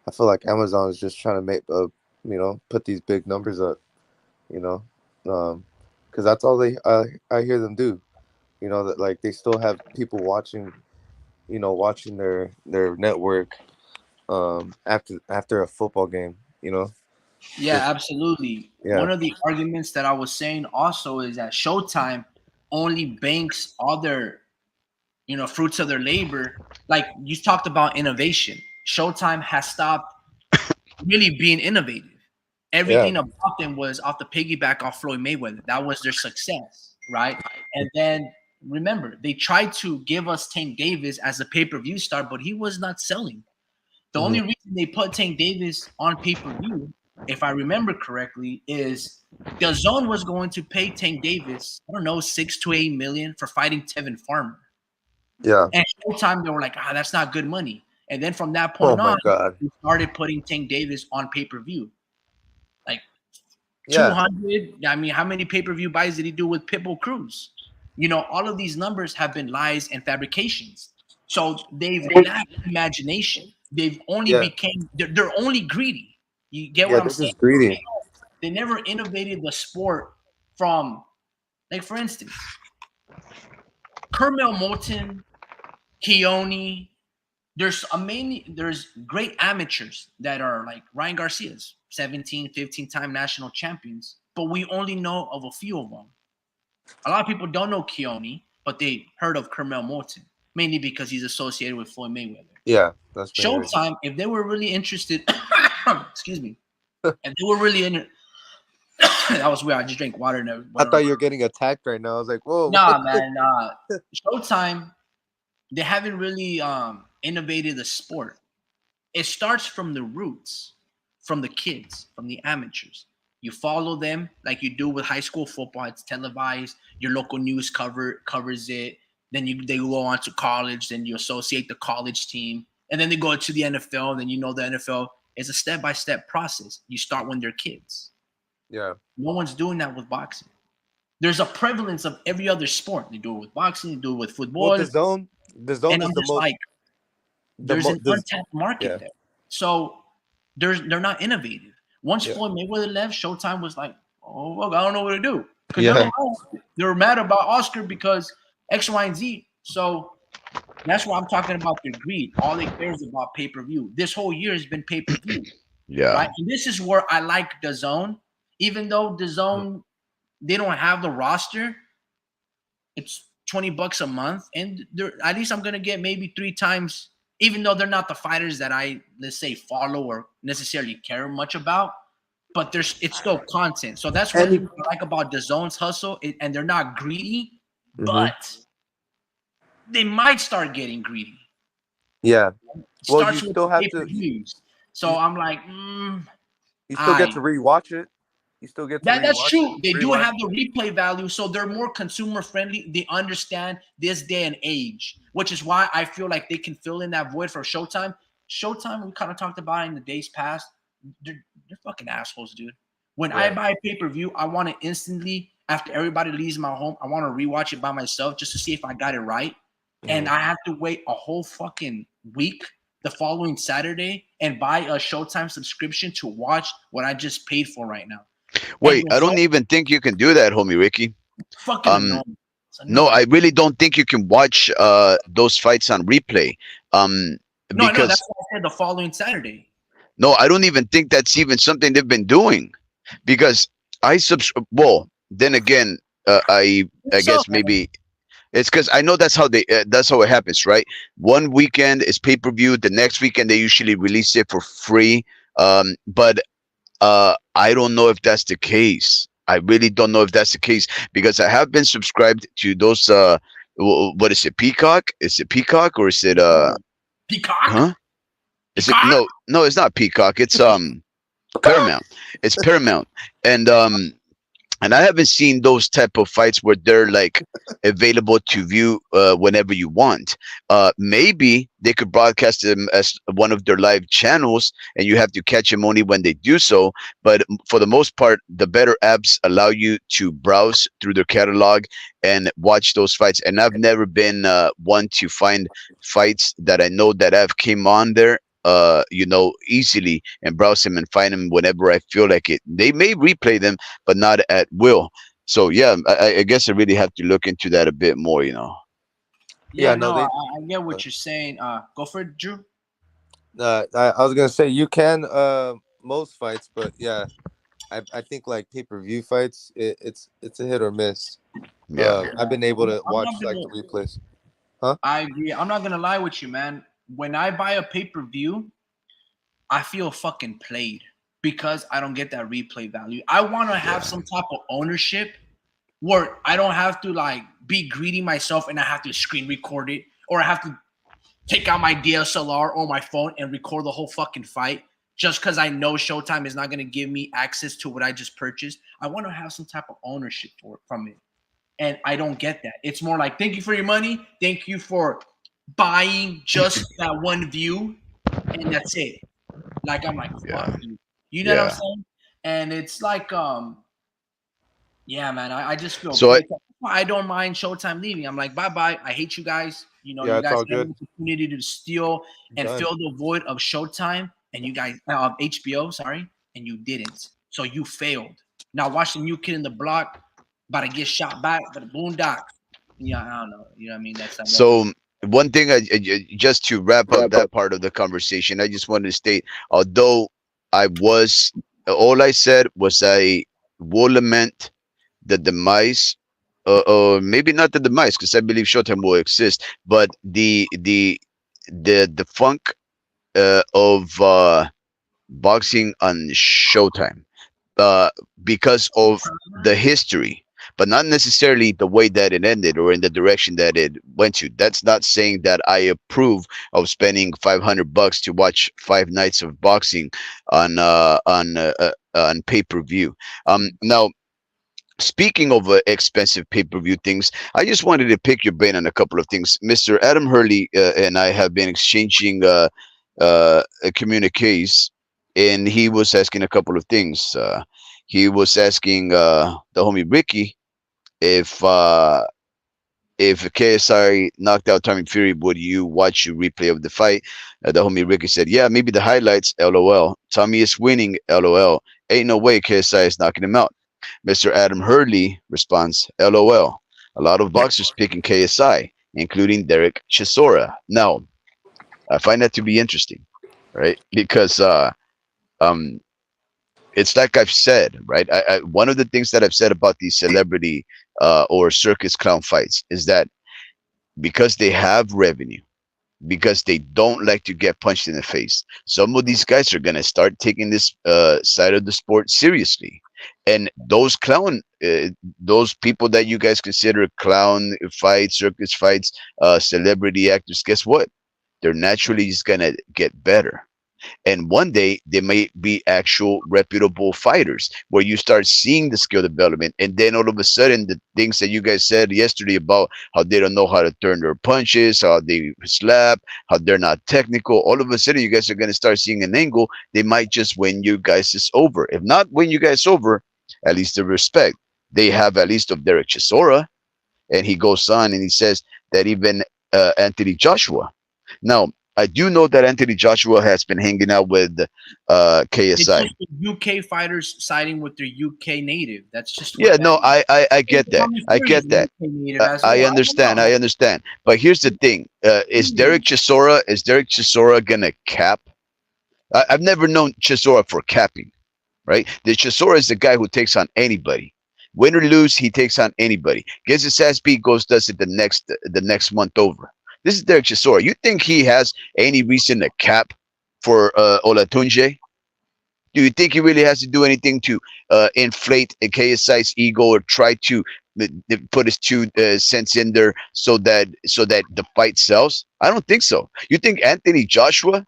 I feel like Amazon is just trying to put these big numbers up, you know, because that's all I hear them do. That like they still have people watching, watching their network after a football game. Yeah, Just absolutely. One yeah, of the arguments that I was saying also is that Showtime only banks all their, fruits of their labor. Like you talked about innovation. Showtime has stopped really being innovative. yeah, Everything about them was off the piggyback off Floyd Mayweather. That was their success, right? And then remember, they tried to give us Tank Davis as a pay-per-view star, but he was not selling. The hmm only reason they put Tank Davis on pay-per-view, if I remember correctly, is the Zone was going to pay Tank Davis, I don't know, 6 to 8 million for fighting Tevin Farmer. yeah. And Showtime, they were like, that's not good money. And then from that Oh point my on, god, we started putting Tank Davis on pay-per-view. Like yeah, 200. I mean, how many pay-per-view buys did he do with Pitbull Cruz? All of these numbers have been lies and fabrications. So they've lacked imagination. They've only yeah, became they're only greedy. You get what yeah. I'm They're saying? just greedy. They never innovated the sport from, like, for instance, Kermel Moulton, Keone. There's great amateurs that are like Ryan Garcia's 17, 15-time national champions, but we only know of a few of them. A lot of people don't know Keone, but they heard of Kermel Moulton, mainly because he's associated with Floyd Mayweather. Yeah, that's fair. Showtime, if they were really interested, excuse me, if they were really in it, that was weird. I just drank water and I whatever. thought you were getting attacked right now. I was like, whoa. Nah, man, nah. Showtime, they haven't really innovated the sport. It starts from the roots, from the kids, from the amateurs. You follow them like you do with high school football. It's televised. Your local news covers it. Then they go on to college. Then you associate the college team, and then they go to the NFL. Then the NFL is a step-by-step process. You start when they're kids. Yeah. No one's doing that with boxing. There's a prevalence of every other sport. They do it with boxing. They do it with Well, football. the zone And is I'm just like, the there's an most. untapped market Yeah, there. So they're not innovative. Once yeah, Floyd Mayweather left, Showtime was like, oh, look, I don't know what to do. Because yeah, they were mad about Oscar because X, Y, and Z. So that's why I'm talking about their greed. All they care is about pay-per-view. This whole year has been pay-per-view, Yeah. right? And this is where I like the Zone. Even though the Zone, they don't have the roster, it's $20 a month, and at least I'm gonna get maybe 3 times. Even though they're not the fighters that I, let's say, follow or necessarily care much about, but it's still content. So that's one and thing I like about the Zone's hustle, and they're not greedy, hmm but they might start getting greedy. yeah. It Well, you starts with still the have pay per to. views. So You, I'm like, you still get I to rewatch it. You still get to That's rewatch it. true. They do Rewind. have the replay value, so they're more consumer friendly. They understand this day and age, which is why I feel like they can fill in that void for Showtime. Showtime, we kind of talked about it in the days past. They're fucking assholes, dude. When I Yeah. buy a pay per view, I want to instantly, after everybody leaves my home, I want to rewatch it by myself just to see if I got it right. And Mhm. I have to wait a whole fucking week the following Saturday and buy a Showtime subscription to watch what I just paid for right now. And Wait, the I don't Zone, even think you can do that, homie Ricky. fucking Um, annoying. It's no, I annoying. really don't think you can watch those fights on replay. Um, No, I know. That's because why I said the following Saturday. no, I don't even think that's even something they've been doing. Because well, then again, I So, guess maybe it's because I know that's how it happens, right? One weekend is pay per view. The next weekend they usually release it for free. But I don't know if that's the case. I really don't know if that's the case because I have been subscribed to those. What is it? Peacock? Is it Peacock or is it Peacock? Huh? Is it Peacock? no? It's not Peacock. It's Paramount. It's Paramount, and And I haven't seen those type of fights where they're like available to view whenever you want. Maybe they could broadcast them as one of their live channels, and you have to catch them only when they do so. But for the most part, the better apps allow you to browse through their catalog and watch those fights. And I've never been one to find fights that I know that have came on there easily, and browse them and find them whenever I feel like it. They may replay them, but not at will. So yeah, I guess I really have to look into that a bit more. Yeah, Yeah, no, no, they. I get Uh, what you're saying. Go for it, Drew. I was gonna say you can most fights, but yeah, I think like pay per view fights, it's a hit or miss. Yeah. Yeah, I've been able to I'm not watch like gonna. the replays. Huh? I agree. I'm not gonna lie with you, man. When I buy a pay per view, I feel fucking played because I don't get that replay value. I want to have Yeah. some type of ownership where I don't have to like be greedy myself and I have to screen record it or I have to take out my DSLR or my phone and record the whole fucking fight just because I know Showtime is not going to give me access to what I just purchased. I want to have some type of ownership from it. And I don't get that. It's more like, thank you for your money. Thank you for buying just that one view. And that's it. Like, I'm like, fuck Yeah. you. You know what I'm Yeah. saying? And it's like, yeah, man, I just feel So I played. I don't mind Showtime leaving. I'm like, bye bye. I hate you guys. You know, Yeah, you it's guys all had good. an opportunity to steal and Done. fill the void of Showtime, and you guys HBO, sorry, and you didn't. So you failed. Now watch the new kid in the block about to get shot back for the boondocks. Yeah, I don't know. You know what I mean? That's so one thing just to wrap up that part of the conversation, I just wanted to state, although I was all I said was I will lament the demise, or maybe not the demise, because I believe Showtime will exist, but the funk of boxing on Showtime, uh, because of the history, but not necessarily the way that it ended or in the direction that it went to. That's not saying that I approve of spending $500 to watch 5 nights of boxing on pay per view. Now, speaking of expensive pay-per-view things, I just wanted to pick your brain on a couple of things. Mr. Adam Hurley and I have been exchanging communiques, and he was asking a couple of things. He was asking the homie Ricky if uh, if KSI knocked out Tommy Fury, would you watch a replay of the fight? The homie Ricky said, yeah, maybe the highlights, LOL. Tommy is winning, LOL. Ain't no way KSI is knocking him out. Mr. Adam Hurley responds, LOL. A lot of boxers picking KSI, including Derek Chisora. Now, I find that to be interesting, right? Because um, it's like I've said, right? One of the things that I've said about these celebrity or circus clown fights is that because they have revenue, because they don't like to get punched in the face, some of these guys are going to start taking this side of the sport seriously. And those people that you guys consider clown fights, circus fights, celebrity actors, guess what? They're naturally just going to get better, and one day they may be actual reputable fighters where you start seeing the skill development. And then all of a sudden, the things that you guys said yesterday about how they don't know how to turn their punches, how they slap, how they're not technical, all of a sudden you guys are going to start seeing an angle. They might just win you guys is over. If not win you guys over, at least the respect they have, at least of Derek Chisora. And he goes on and he says that even Anthony Joshua. Now, I do know that Anthony Joshua has been hanging out with it's KSI. just the UK fighters siding with their UK native. That's just what Yeah, that no, is. I And get that. Tommy I Fury is get a that. UK native as I well. I don't understand. I know. understand. But here's the thing: is Derek Chisora gonna cap? I've never known Chisora for capping. Right? The Chisora is the guy who takes on anybody. Win or lose, he takes on anybody. Gets his ass beat, goes does it the next month over. This is Derek Chisora. You think he has any reason to cap for Olatunje? Do you think he really has to do anything to inflate a KSI's ego or try to put his 2 cents in there so that the fight sells? I don't think so. You think Anthony Joshua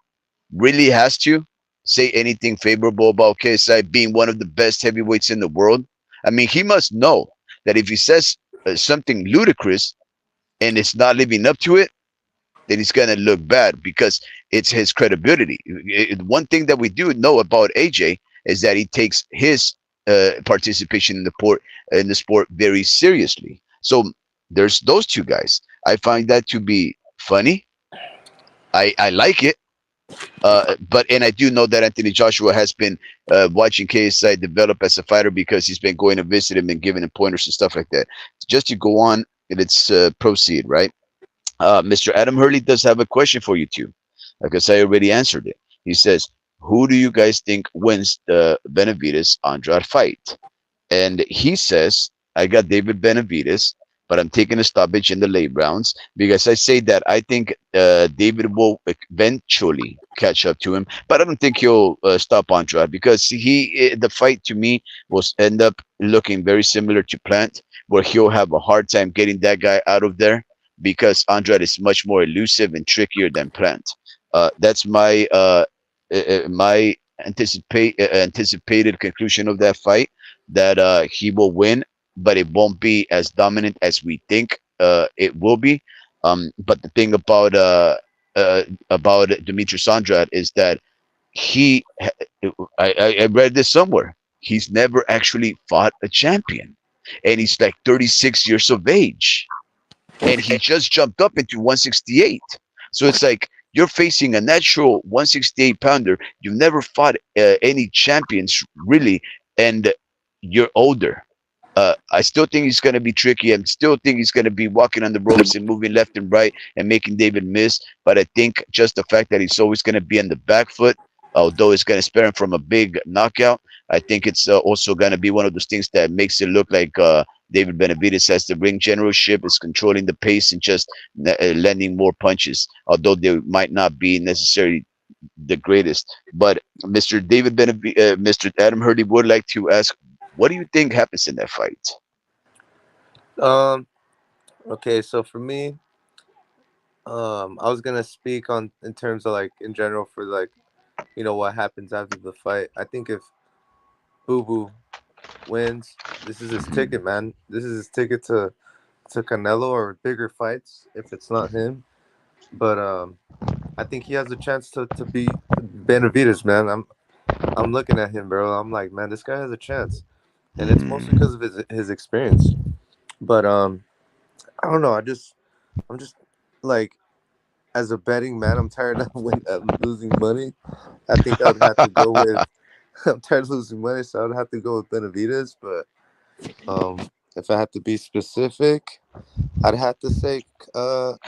really has to say anything favorable about KSI being one of the best heavyweights in the world? I mean, he must know that if he says something ludicrous and it's not living up to it, then he's gonna look bad because it's his credibility. One thing that we do know about AJ is that he takes his participation in the sport very seriously. So there's those two guys. I find that to be funny. I like it. But and I do know that Anthony Joshua has been watching KSI develop as a fighter because he's been going to visit him and giving him pointers and stuff like that. Just to go on, let's proceed, right? Mr. Adam Hurley does have a question for you too, because I already answered it. He says, "Who do you guys think wins the Benavides Andrade fight?" And he says, I got David Benavides, but I'm taking a stoppage in the late rounds because I say that I think David will eventually catch up to him, but I don't think he'll stop Andrade because the fight to me will end up looking very similar to Plant, where he'll have a hard time getting that guy out of there because Andrade is much more elusive and trickier than Plant. That's my anticipated conclusion of that fight, that he will win, but it won't be as dominant as we think it will be. But the thing about Demetrius Andrade is that he, I read this somewhere. He's never actually fought a champion, and he's like 36 years of age, and he just jumped up into 168. So it's like you're facing a natural 168 pounder. You've never fought any champions really, and you're older. I still think he's going to be tricky. I still think he's going to be walking on the ropes and moving left and right and making David miss. But I think just the fact that he's always going to be on the back foot, although it's going to spare him from a big knockout, I think it's also going to be one of those things that makes it look like David Benavides has the ring generalship, is controlling the pace and just landing more punches, although they might not be necessarily the greatest. But Mr. Adam Hurley would like to ask, what do you think happens in that fight? Um. Okay. So for me, I was gonna speak on in terms of like in general for like what happens after the fight. I think if Boo Boo wins, this is his ticket, man. This is his ticket to Canelo or bigger fights if it's not him. But I think he has a chance to beat Benavides, man. I'm looking at him, bro. I'm like, man, this guy has a chance, and it's mostly Mm, because of his experience. But I don't know. I'm just like as a betting man, I'm tired of losing money. I think I would have to go with. I'm tired of losing money, so I would have to go with Benavides. But if I have to be specific, I'd have to say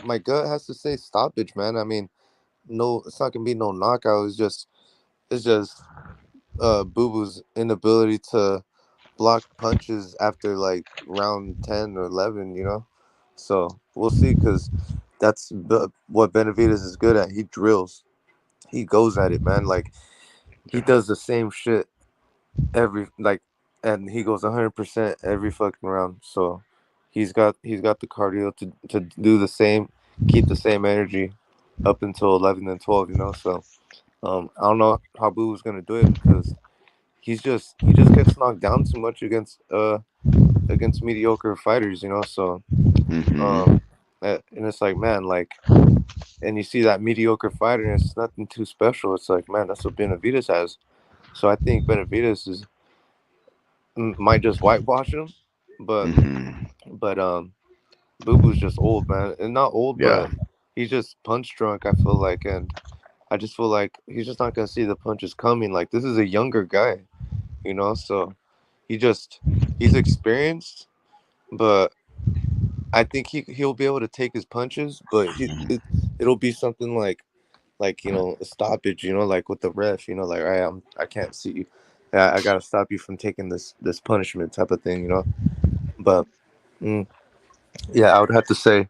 my gut has to say stoppage, man. I mean, no, it's not gonna be no knockout. It's just Boo Boo's inability to block punches after like round 10 or 11. So we'll see because what Benavides is good at. He drills. He goes at it, man. Like he does the same shit every like, and he goes 100% every fucking round. So he's got the cardio to do the same, keep the same energy up until 11 and 12. So I don't know how Boo's gonna do it because he just gets knocked down too much against mediocre fighters. So mhm, um and it's like, man, like, and you see that mediocre fighter and it's nothing too special. It's like, man, that's what Benavides has. So I think Benavides might just whitewash him, but mhm. Boo Boo's just old, man, and not old, Yeah. but he's just punch drunk. I feel like, and I just feel like he's just not gonna see the punches coming. Like this is a younger guy, so he just he's experienced, but I think he'll be able to take his punches, but it'll be something like a stoppage, like with the ref, like I can't see you. I gotta stop you from taking this punishment type of thing. But mm, yeah, I would have to say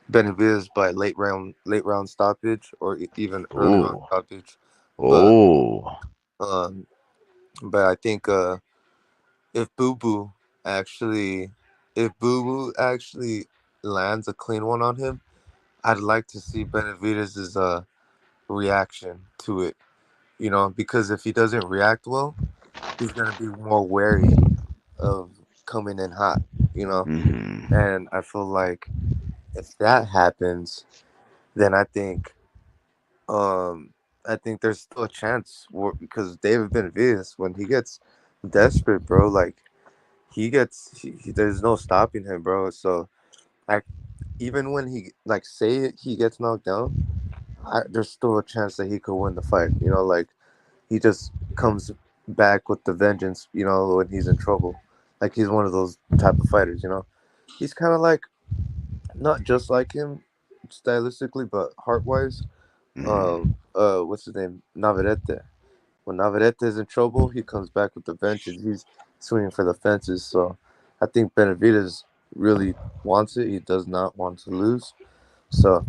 Benavides by late round stoppage or even early round Oh. stoppage. But Oh. um, but I think if Boo Boo actually if Boo Boo actually lands a clean one on him, I'd like to see Benavides' reaction to it. Because if he doesn't react well, he's gonna be more wary of coming in hot, you know. Mm-hmm. And I feel like if that happens, then um I think there's still a chance because David Benavides, when he gets desperate, bro, like there's no stopping him, bro. So like even when he like say he gets knocked down, there's still a chance that he could win the fight. You know, like he just comes back with the vengeance. You know, when he's in trouble, like he's one of those type of fighters. You know, he's kind of like not just like him stylistically, but heart wise. Mm-hmm. What's his name? Navarrete. When Navarrete is in trouble, he comes back with the vengeance. He's swinging for the fences. So I think Benavides really wants it. He does not want to lose. So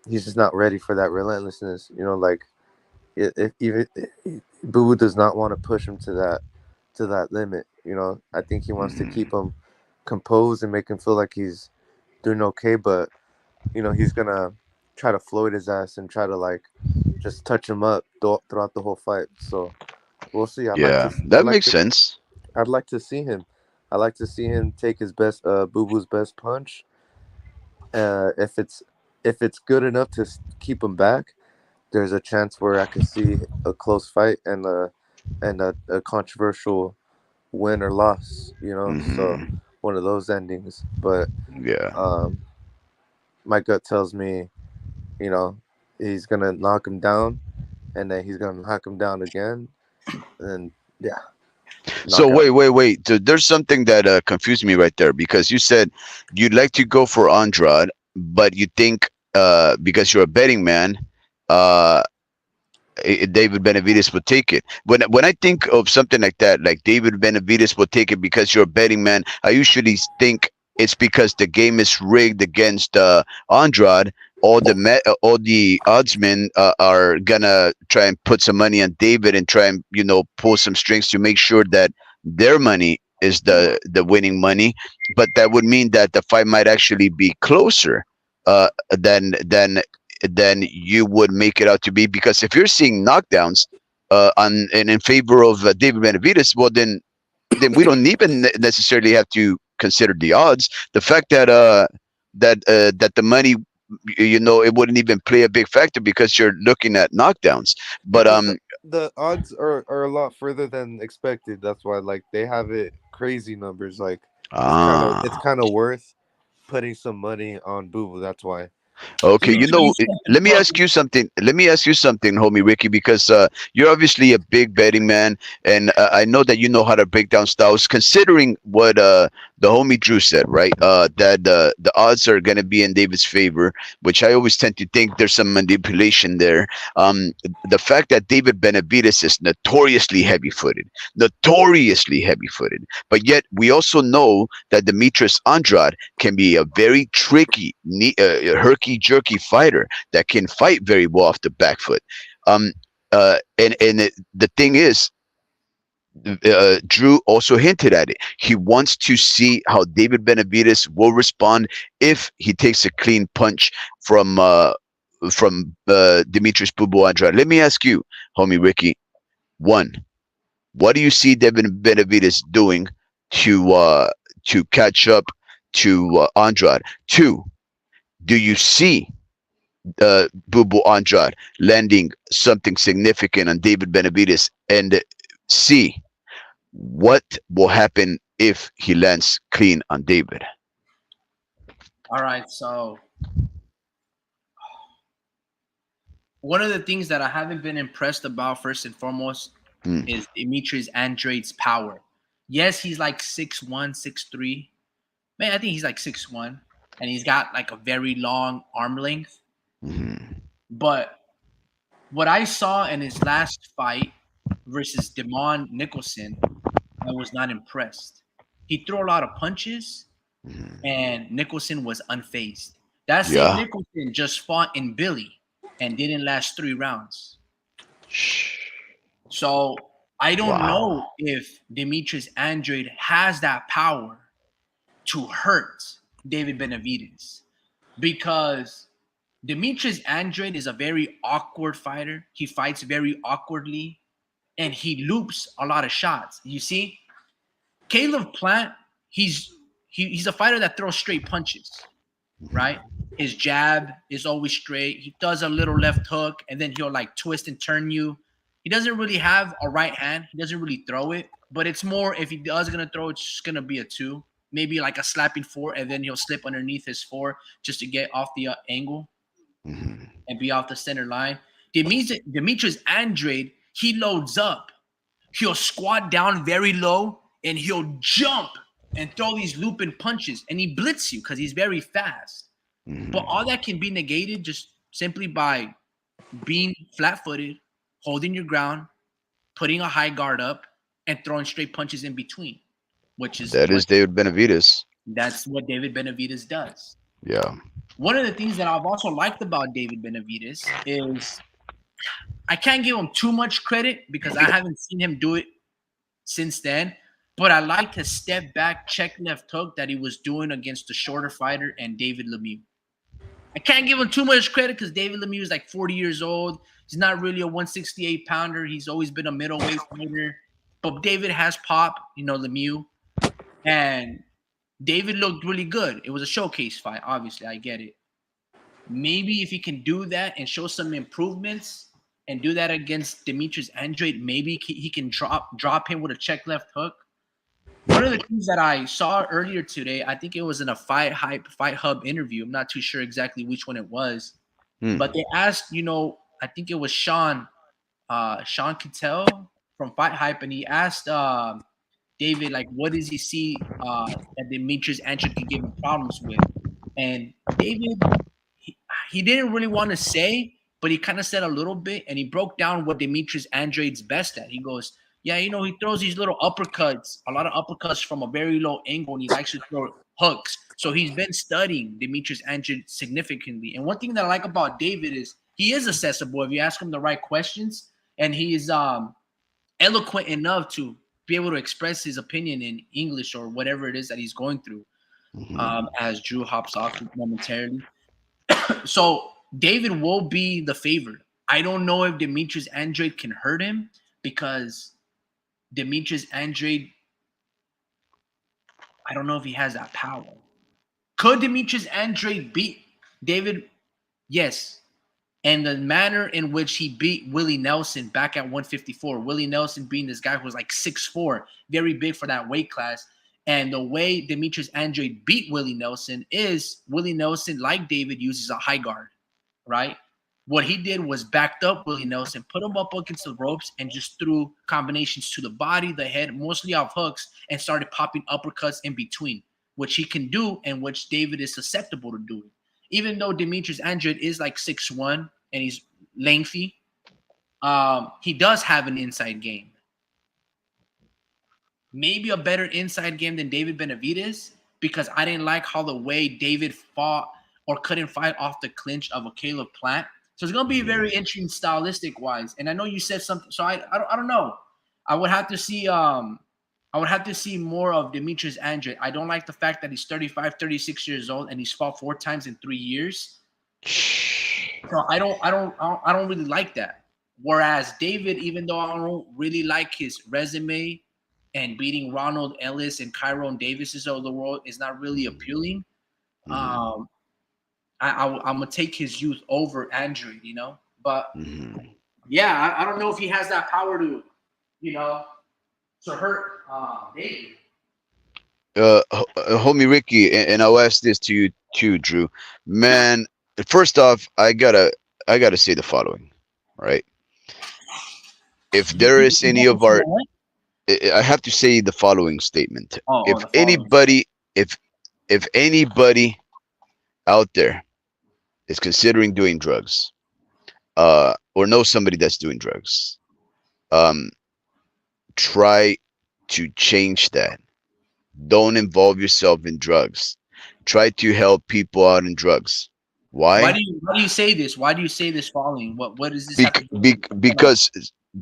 he's just not ready for that relentlessness. You know, like if even Boo does not want to push him to that limit. You know, I think he wants to keep Mm-hmm. him composed and make him feel like he's doing okay. But you know, he's gonna try to float his ass and try to like just touch him up throughout the whole fight. So we'll see. Yeah, that makes To, sense. I'd like to see him. I'd like to see him take his best, Boo Boo's best punch. If it's good enough to keep him back, there's a chance where I could see a close fight and a controversial win or loss. You know, so Mm-hmm. one of those endings. But Yeah. um, my gut tells me, you know, he's gonna knock him down, and then he's gonna knock him down again, and yeah, So knockout. wait. There's something that confused me right there because you said you'd like to go for Andrade, but you think because you're a betting man, uh, David Benavides would take it. When I think of something like that, like David Benavides will take it because you're a betting man, I usually think it's because the game is rigged against Andrade. All the oddsmen are gonna try and put some money on David and try and pull some strings to make sure that their money is the winning money. But that would mean that the fight might actually be closer than you would make it out to be. Because if you're seeing knockdowns on and in favor of David Benavides, well then we don't even necessarily have to consider the odds. The fact that the money, it wouldn't even play a big factor because you're looking at knockdowns. But Because the odds are a lot further than expected. That's why like they have it crazy numbers. Like it's ah kind of worth putting some money on Boo Boo. That's why. Okay, Let me So tell you something, let me ask bro. you something. Let me ask you something, homie Ricky, because you're obviously a big betting man, and I know that you know how to break down styles. Considering what the homie Drew said, right? That the odds are gonna be in David's favor, which I always tend to think there's some manipulation there. The fact that David Benavides is notoriously heavy-footed, but yet we also know that Demetrius Andrade can be a very tricky, herky jerky fighter that can fight very well off the back foot. Um, the thing is, Drew also hinted at it. He wants to see how David Benavides will respond if he takes a clean punch from Demetrius Bubu Andrade. Let me ask you, homie Ricky. One, what do you see David Benavides doing to catch up to Andrade? Two, do you see Bubu Andrade landing something significant on David Benavides? And C, what will happen if he lands clean on David? All right, so one of the things that I haven't been impressed about, first and foremost, Mm, is Demetrius Andrade's power. Yes, he's like 6'1", 6'3". Man, I think he's like 6'1", and he's got like a very long arm length. mhm, But what I saw in his last fight versus Demond Nicholson, I was not impressed. He threw a lot of punches, mhm. and Nicholson was unfazed. That same Yeah. Nicholson just fought in Billy and didn't last 3 rounds. Shh. So I don't Wow. know if Demetrius Andrade has that power to hurt David Benavides, because Demetrius Andrade is a very awkward fighter. He fights very awkwardly, and he loops a lot of shots. You see, Caleb Plant, he's a fighter that throws straight punches, right? His jab is always straight. He does a little left hook, and then he'll like twist and turn you. He doesn't really have a right hand. He doesn't really throw it, but it's more if he does gonna throw, it's just gonna be a two, maybe like a slapping four, and then he'll slip underneath his four just to get off the angle and be off the center line. Demetrius Andrade, he loads up. He'll squat down very low and he'll jump and throw these looping punches, and he blitz you because he's very fast. But all that can be negated just simply by being flat-footed, holding your ground, putting a high guard up, and throwing straight punches in between, which is David Benavides. That's what David Benavides does. Yeah. One of the things that I've also liked about David Benavides is I can't give him too much credit because I haven't seen him do it since then. But I like his step back check left hook that he was doing against the shorter fighter and David Lemieux. I can't give him too much credit because David Lemieux is like 40 years old. He's not really a 168 pounder. He's always been a middleweight fighter. But David has pop, Lemieux. And David looked really good. It was a showcase fight, obviously. I get it. Maybe if he can do that and show some improvements and do that against Demetrius Andrade, maybe he can drop him with a check left hook. One of the things that I saw earlier today, I think it was in a Fight Hub interview. I'm not too sure exactly which one it was. But they asked, I think it was Sean Cattell from Fight Hype, and he asked David, like, what does he see that Demetrius Andrade can give him problems with? And David, he didn't really want to say, but he kind of said a little bit, and he broke down what Demetrius Andrade's best at. He goes, yeah, he throws these little uppercuts, a lot of uppercuts from a very low angle, and he likes to throw hooks. So he's been studying Demetrius Andrade significantly. And one thing that I like about David is he is accessible if you ask him the right questions, and he is eloquent enough to be able to express his opinion in English or whatever it is that he's going through. As Drew hops off momentarily. So David will be the favorite. I don't know if Demetrius Andrade can hurt him because Demetrius Andrade, I don't know if he has that power. Could Demetrius Andrade beat David? Yes. And the manner in which he beat Willie Nelson back at 154, Willie Nelson being this guy who was like 6'4", very big for that weight class. And the way Demetrius Andrade beat Willie Nelson is Willie Nelson, like David, uses a high guard, right? What he did was backed up Willie Nelson, put him up against the ropes, and just threw combinations to the body, the head, mostly off hooks, and started popping uppercuts in between, which he can do and which David is susceptible to doing. Even though Demetrius Andrade is like 6'1", and he's lengthy, he does have an inside game. Maybe a better inside game than David Benavides, because I didn't like how the way David fought or couldn't fight off the clinch of a Caleb Plant. So it's going to be very interesting stylistic wise. And I know you said something, so I don't know. I would have to see more of Demetrius Andrade. I don't like the fact that he's 35, 36 years old and he's fought 4 times in 3 years. So I don't really like that. Whereas David, even though I don't really like his resume and beating Ronald Ellis and Kyron Davises of the world is not really appealing, I'm gonna take his youth over Andrade, But yeah, I don't know if he has that power to hurt David. Homie Ricky, and I'll ask this to you too, Drew. Man, first off, I gotta say the following, right? If there is any of our, I have to say the following statement. If anybody out there is considering doing drugs, or knows somebody that's doing drugs, try to change that. Don't involve yourself in drugs. Try to help people out in drugs. Why? Why do you say this? Why do you say this following? What is this?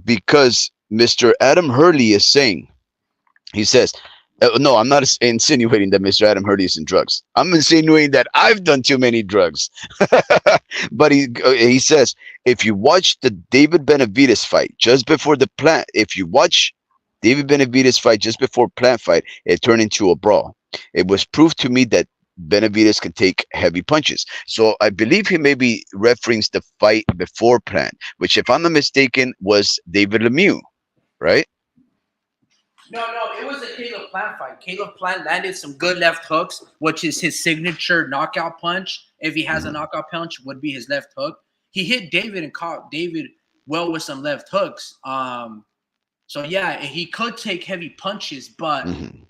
Because Mr. Adam Hurley is saying, he says, no, I'm not insinuating that Mr. Adam Hurley is in drugs. I'm insinuating that I've done too many drugs. But he says, if you watch the David Benavides fight just before the Plant, if you watch David Benavides fight just before Plant fight, it turned into a brawl. It was proof to me that Benavides can take heavy punches. So I believe he maybe referenced the fight before Plant, which, if I'm not mistaken, was David Lemieux, right? No, it was a Caleb Plant fight. Caleb Plant landed some good left hooks, which is his signature knockout punch. If he has a knockout punch, would be his left hook. He hit David and caught David well with some left hooks. So yeah, he could take heavy punches, but Mm-hmm.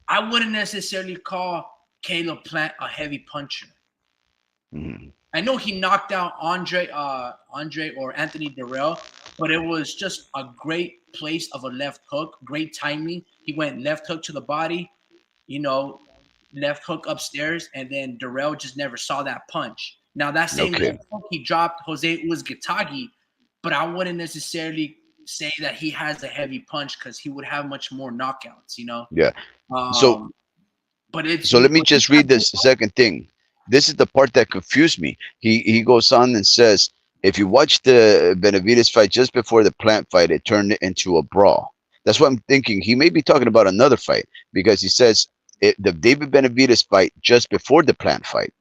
I wouldn't necessarily call Caleb Plant a heavy puncher. Mm-hmm. I know he knocked out Andre or Anthony Durrell, but it was just a great place of a left hook, great timing. He went left hook to the body, you know, left hook upstairs, and then Durrell just never saw that punch. Now that same Okay. left hook, he dropped Jose Uzgatagi, but I wouldn't necessarily say that he has a heavy punch because he would have much more knockouts, you know. Yeah. So But it's let me just read this second thing. This is the part that confused me. He goes on and says, if you watch the Benavides fight just before the Plant fight, it turned into a brawl. That's what I'm thinking. He may be talking about another fight because he says the David Benavides fight just before the Plant fight,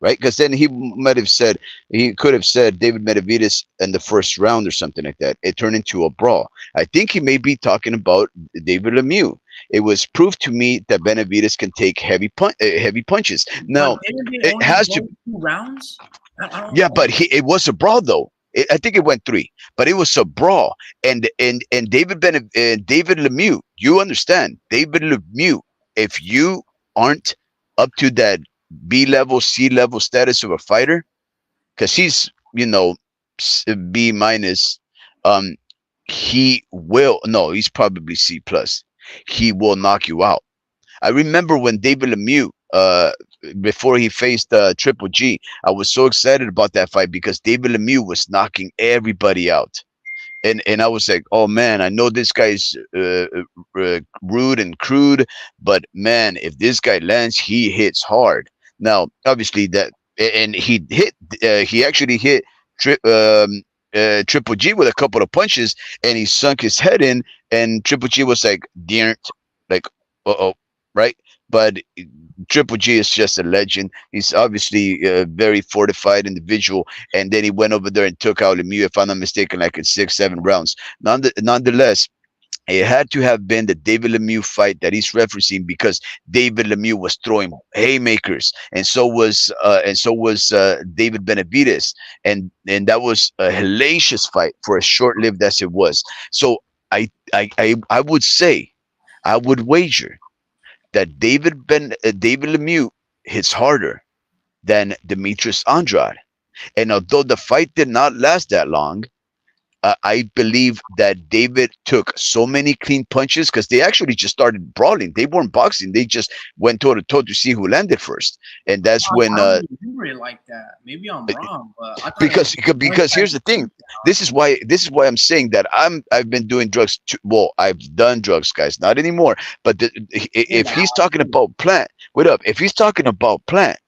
right? Because then he could have said David Benavides in the first round or something like that. It turned into a brawl. I think he may be talking about David Lemieux. It was proof to me that Benavides can take heavy punches. Now, it has to. 2 rounds. I don't Yeah, know. but it was a brawl though. I think it went 3, but it was a brawl. And David Lemieux, you understand, David Lemieux. If you aren't up to that B level, C level status of a fighter, because he's B minus, um, he will no, he's probably C plus. He will knock you out. I remember when David Lemieux, before he faced Triple G, I was so excited about that fight because David Lemieux was knocking everybody out. And I was like, oh man, I know this guy's rude and crude, but man, if this guy lands, he hits hard. Now, obviously and he actually hit Triple G with a couple of punches, and he sunk his head in, and Triple G was like, "Dear," like, uh-oh, right? But Triple G is just a legend. He's obviously a very fortified individual, and then he went over there and took out Lemieux, if I'm not mistaken, like in 6, 7 rounds. Nonetheless, it had to have been the David Lemieux fight that he's referencing because David Lemieux was throwing haymakers, and so was David Benavides, and that was a hellacious fight for as short-lived as it was. So I would say, I would wager that David Lemieux hits harder than Demetrius Andrade. And although the fight did not last that long, I believe that David took so many clean punches because they actually just started brawling. They weren't boxing. They just went toe to toe to see who landed first. And that's when I don't remember it like that. Maybe I'm wrong, but I thought because here's the thing. This is why I'm saying that I've been doing drugs too. Well, I've done drugs, guys, not anymore. But if he's talking about Plant, wait up. If he's talking about Plant,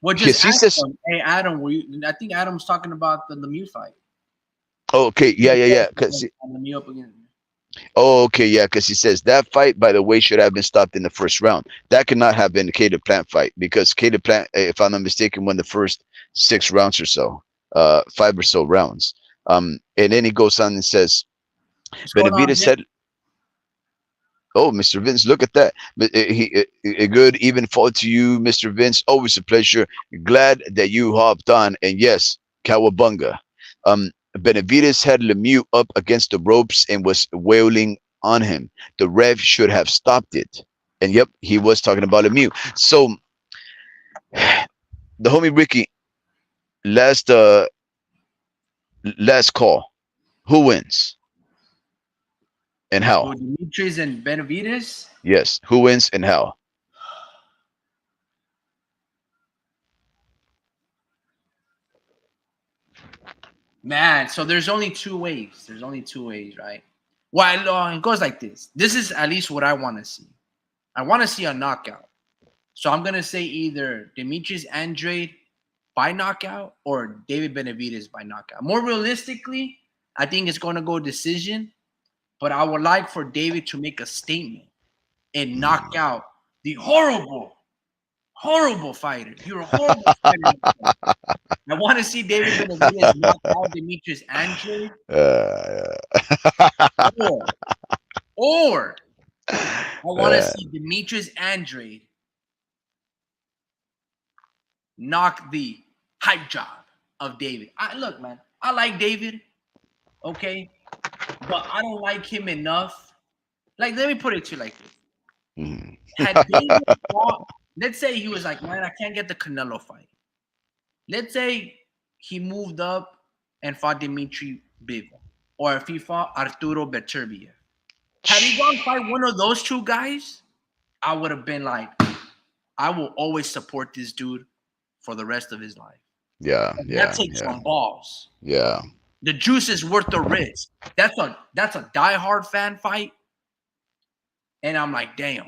well, just he ask says, him, hey Adam, I think Adam's talking about the Lemieux fight. oh, okay, yeah. Because Lemieux up again. oh, okay, yeah, because he says that fight, by the way, should have been stopped in the first round. That could not have been the Caleb Plant fight because Caleb Plant, if I'm not mistaken, won the first 6 rounds or so, 5 or so rounds. And then he goes on and says, Benavides said, "Oh, Mr. Vince, look at that! But a good even fall to you, Mr. Vince. Always a pleasure. Glad that you hopped on. And yes, Cowabunga." Benavides had Lemieux up against the ropes and was wailing on him. The ref should have stopped it. And yep, he was talking about Lemieux. So the homie Ricky, last call. Who wins and how? Demetrius and Benavides. Yes, who wins and how? Man, so there's only 2 ways. There's only 2 ways, right? Well, it goes like this. This is at least what I want to see. I want to see a knockout. So I'm gonna say either Demetrius Andrade by knockout or David Benavides by knockout. More realistically, I think it's gonna go decision. but I would like for David to make a statement and knock out the horrible fighter. You're a horrible fighter. I want to see David Benavides knock out Demetrius Andrade, Uh, or, or I want to see Demetrius Andrade knock the hype job of David. Look, man, I like David, okay, but I don't like him enough. Like, let me put it to you like this. Had David fought, let's say he was like, man, I can't get the Canelo fight. Let's say he moved up and fought Dimitri Bivol, or if he fought Arturo Beterbiev. Had he gone fight one of those two guys, I would have been like, I will always support this dude for the rest of his life. That takes some balls. Yeah. The juice is worth the risk. That's a diehard fan fight. And I'm like, damn,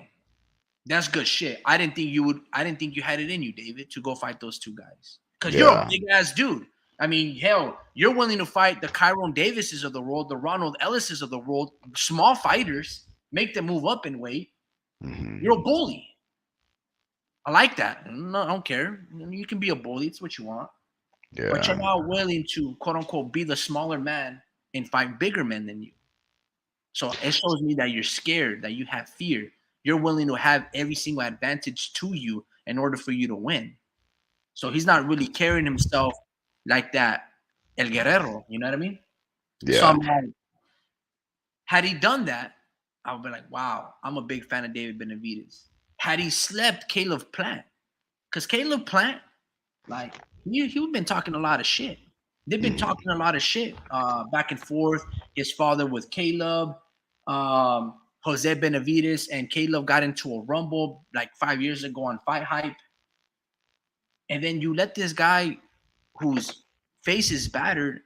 that's good shit. I didn't think you had it in you, David, to go fight those two guys. Because you're a big ass dude. I mean, hell, you're willing to fight the Kyron Davises of the world, the Ronald Ellises of the world, small fighters, make them move up in weight. You're a bully. I like that. No, I don't care. You can be a bully. It's what you want. Yeah. But you're not willing to, quote unquote, be the smaller man and fight bigger men than you. So it shows me that you're scared, that you have fear. You're willing to have every single advantage to you in order for you to win. So he's not really carrying himself like that El Guerrero. You know what I mean? Yeah. So I'm like, had he done that, I would be like, wow, I'm a big fan of David Benavides. Had he slept Caleb Plant, because Caleb Plant, like, he's been talking a lot of shit. They've been talking a lot of shit back and forth. His father with Caleb, Jose Benavides, and Caleb got into a rumble like 5 years ago on Fight Hype. And then you let this guy whose face is battered,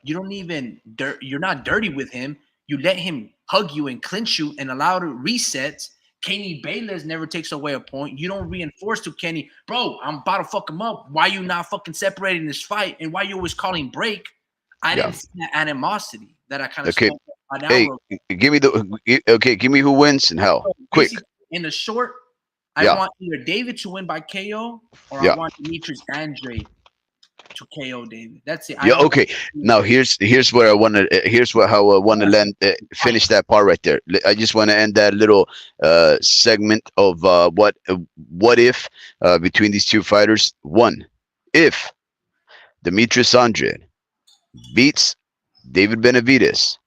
you're not dirty with him. You let him hug you and clinch you and allow to reset. Kenny Bayless never takes away a point. You don't reinforce to Kenny, bro, I'm about to fuck him up. Why you not fucking separating this fight? And why you always calling break? I didn't see that animosity that I kind of saw. Hey, give me who wins and how. Quick. In the short, I want either David to win by KO or I want Demetrius Andrade to KO David. That's it. Okay. Now here's where I want to how I want to land finish that part right there. I just want to end that little segment of what if between these two fighters. One, if Demetrius Andrade beats David Benavides,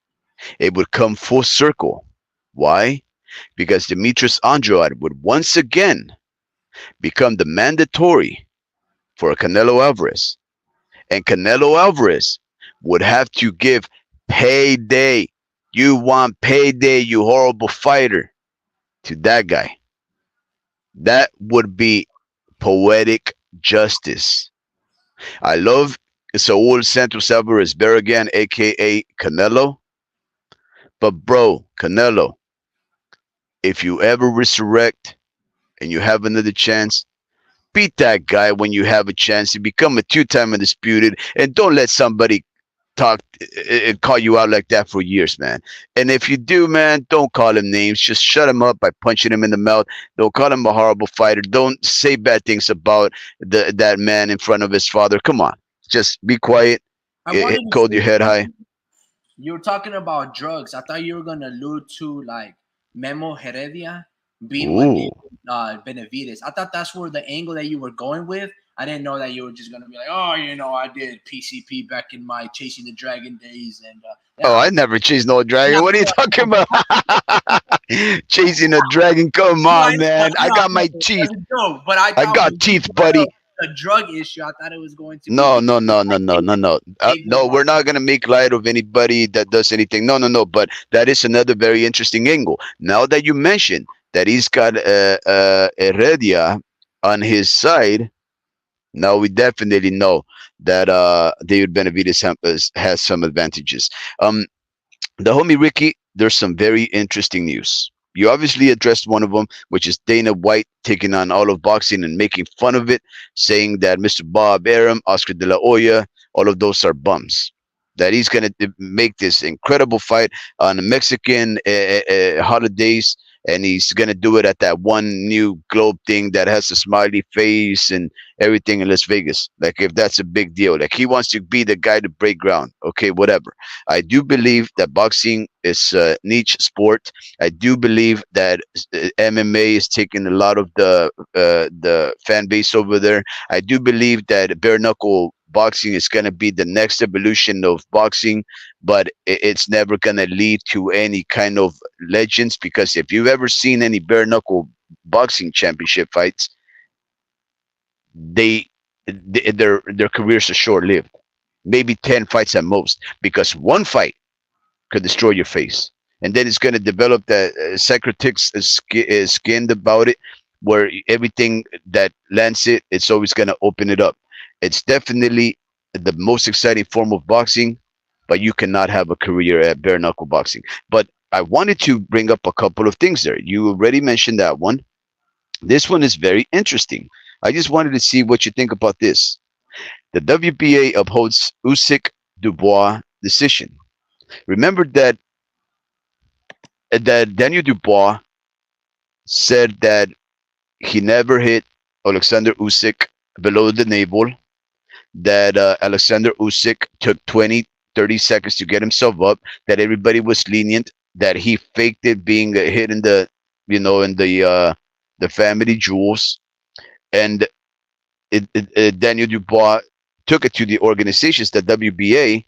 it would come full circle. Why? Because Demetrius Andrade would once again become the mandatory for Canelo Alvarez. And Canelo Alvarez would have to give payday. You want payday, you horrible fighter, to that guy. That would be poetic justice. I love Saul Santos Alvarez Berrigan, a.k.a. Canelo. But bro, Canelo, if you ever resurrect and you have another chance, beat that guy when you have a chance to become a two-time undisputed, and don't let somebody talk and call you out like that for years, man. And if you do, man, don't call him names. Just shut him up by punching him in the mouth. Don't call him a horrible fighter. Don't say bad things about that man in front of his father. Come on, just be quiet. Hold your head high. You were talking about drugs. I thought you were gonna allude to like Memo Heredia being with Benavides. I thought that's where the angle that you were going with. I didn't know that you were just gonna be like, oh, I did PCP back in my Chasing the Dragon days, and I never chased no dragon. What are you talking about? Chasing a dragon? Come on, man. I got my teeth. But I got teeth, buddy. A drug issue. I thought it was going to. No. No, we're not gonna make light of anybody that does anything. No. But that is another very interesting angle. Now that you mentioned that he's got Heredia on his side, now we definitely know that David Benavides has some advantages. The homie Ricky, there's some very interesting news. You obviously addressed one of them, which is Dana White taking on all of boxing and making fun of it, saying that Mr. Bob Arum, Oscar De La Hoya, all of those are bums. that he's going to make this incredible fight on the Mexican holidays, and he's going to do it at that one new globe thing that has a smiley face and everything in Las Vegas. Like, if that's a big deal, like he wants to be the guy to break ground. Okay, whatever. I do believe that boxing is a niche sport. I do believe that MMA is taking a lot of the fan base over there. I do believe that bare knuckle boxing is going to be the next evolution of boxing, but it's never going to lead to any kind of legends, because if you've ever seen any bare knuckle boxing championship fights, they, their careers are short lived. Maybe 10 fights at most, because one fight could destroy your face, and then it's going to develop that secretics skinned about it, where everything that lands it's always going to open it up. It's definitely the most exciting form of boxing, but you cannot have a career at bare knuckle boxing. But I wanted to bring up a couple of things there. You already mentioned that one. This one is very interesting. I just wanted to see what you think about this. The WBA upholds Usyk Dubois decision. Remember that Daniel Dubois said that he never hit Alexander Usyk below the navel, that Alexander Usyk took 20, 30 seconds to get himself up, that everybody was lenient, that he faked it being hit in the, in the family jewels. And Daniel Dubois took it to the organizations, the WBA,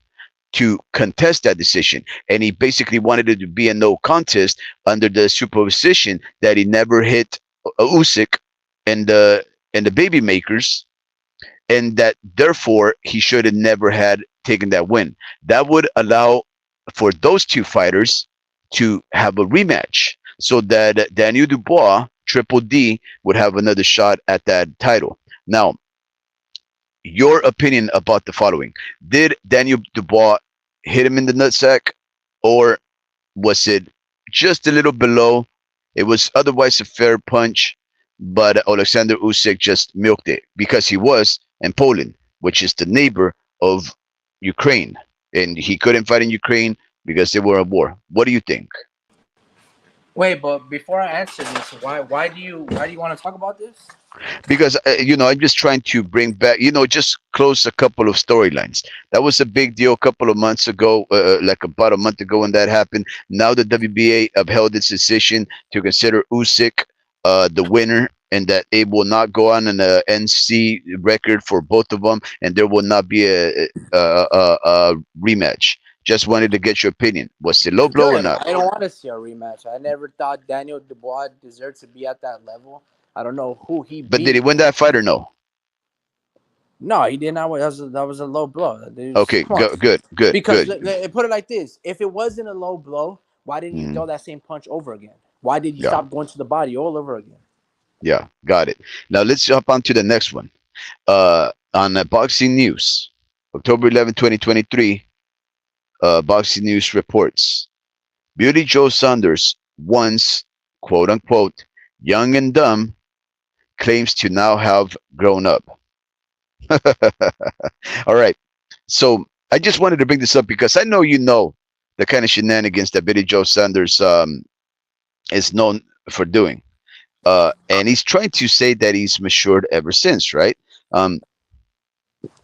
to contest that decision, and he basically wanted it to be a no contest under the superposition that he never hit Usyk and the baby makers, and that therefore he should have never had taken that win. That would allow for those two fighters to have a rematch, so that Daniel Dubois, Triple D, would have another shot at that title. Now, your opinion about the following: did Daniel Dubois hit him in the nutsack, or was it just a little below? It was otherwise a fair punch, but Alexander Usyk just milked it because he was in Poland, which is the neighbor of Ukraine, and he couldn't fight in Ukraine because they were at war. What do you think? Wait, but before I answer this, why do you want to talk about this? Because I'm just trying to bring back, just close a couple of storylines. That was a big deal a couple of months ago, like about a month ago when that happened. Now the WBA upheld its decision to consider Usyk the winner, and that it will not go on an NC record for both of them, and there will not be a rematch. Just wanted to get your opinion. Was it low blow or Good. not? I don't want to see a rematch. I never thought Daniel Dubois deserved to be at that level. I don't know who he But did he beat. win that fight or no? No, he did not. That was a low blow. Okay, Come on. good, Because good. put it like this: if it wasn't a low blow, why didn't you Mhm. throw that same punch over again? Why did you Yeah, stop going to the body all over again? yeah, got it. Now let's jump on to the next one. On Boxing News, October 11, 2023, Boxing News reports Beauty Joe Saunders, once quote unquote young and dumb, claims to now have grown up. All right. So I just wanted to bring this up because I know the kind of shenanigans that Billy Joe Saunders is known for doing. And he's trying to say that he's matured ever since, right? Um,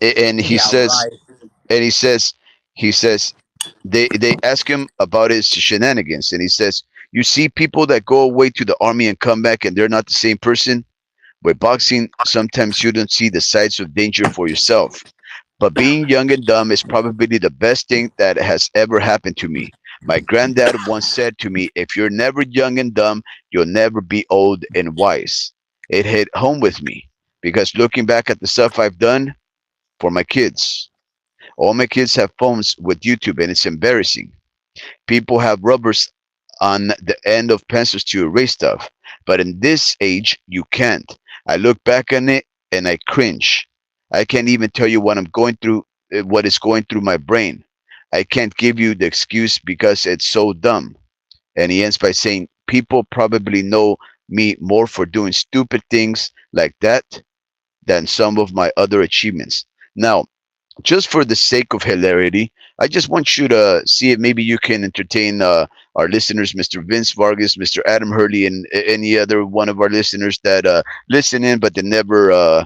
and he Yeah, says, right. and he says they ask him about his shenanigans, and he says, "You see people that go away to the army and come back, and they're not the same person. With boxing, sometimes you don't see the sides of danger for yourself. But being young and dumb is probably the best thing that has ever happened to me. My granddad once said to me, if you're never young and dumb, you'll never be old and wise. It hit home with me because looking back at the stuff I've done for my kids, all my kids have phones with YouTube and it's embarrassing. People have rubbers on the end of pencils to erase stuff. But in this age, you can't. I look back on it and I cringe. I can't even tell you what I'm going through, what is going through my brain. I can't give you the excuse because it's so dumb." And he ends by saying, "People probably know me more for doing stupid things like that than some of my other achievements." Now, just for the sake of hilarity, I just want you to see if maybe you can entertain our listeners, Mr. Vince Vargas, Mr. Adam Hurley, and any other one of our listeners that listen in but they never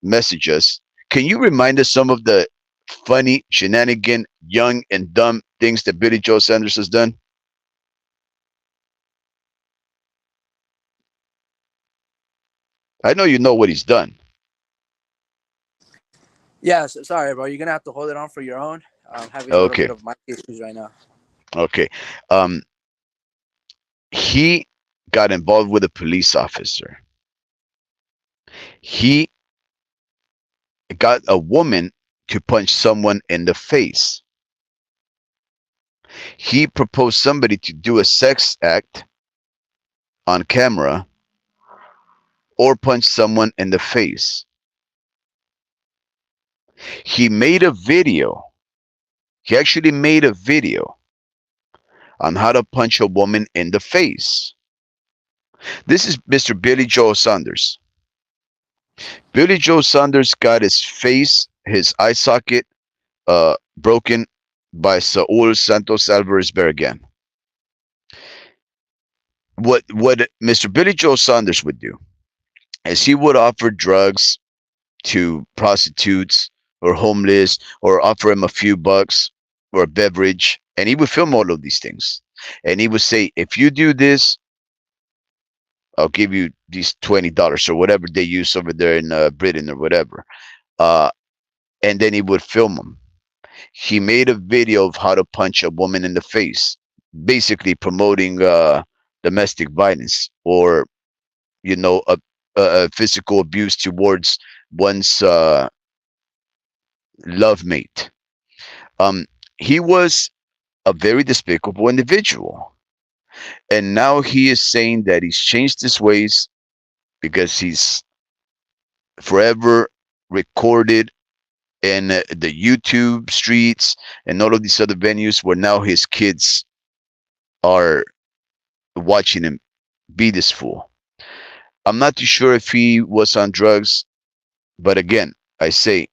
message us. Can you remind us some of the funny, shenanigan, young, and dumb things that Billy Joe Sanders has done? I know you know what he's done. Yeah, so, sorry, bro. You're gonna have to hold it on for your own. I'm having a little Okay, bit of mic issues right now. okay. Um, he got involved with a police officer. He got a woman to punch someone in the face. He proposed somebody to do a sex act on camera or punch someone in the face. He made a video. He actually made a video on how to punch a woman in the face. This is Mr. Billy Joe Saunders. Billy Joe Saunders got his face, his eye socket, broken by Saul Santos Alvarez Barragan. What Mr. Billy Joe Saunders would do is he would offer drugs to prostitutes or homeless or offer him a few bucks or a beverage, and he would film all of these things. And he would say, if you do this, I'll give you these $20 or whatever they use over there in Britain or whatever. Uh, and then he would film them. He made a video of how to punch a woman in the face, basically promoting domestic violence or a physical abuse towards one's love mate. Um, he was a very despicable individual, and now he is saying that he's changed his ways because he's forever recorded in the YouTube streets and all of these other venues where now his kids are watching him be this fool. I'm not too sure if he was on drugs, but again, I say,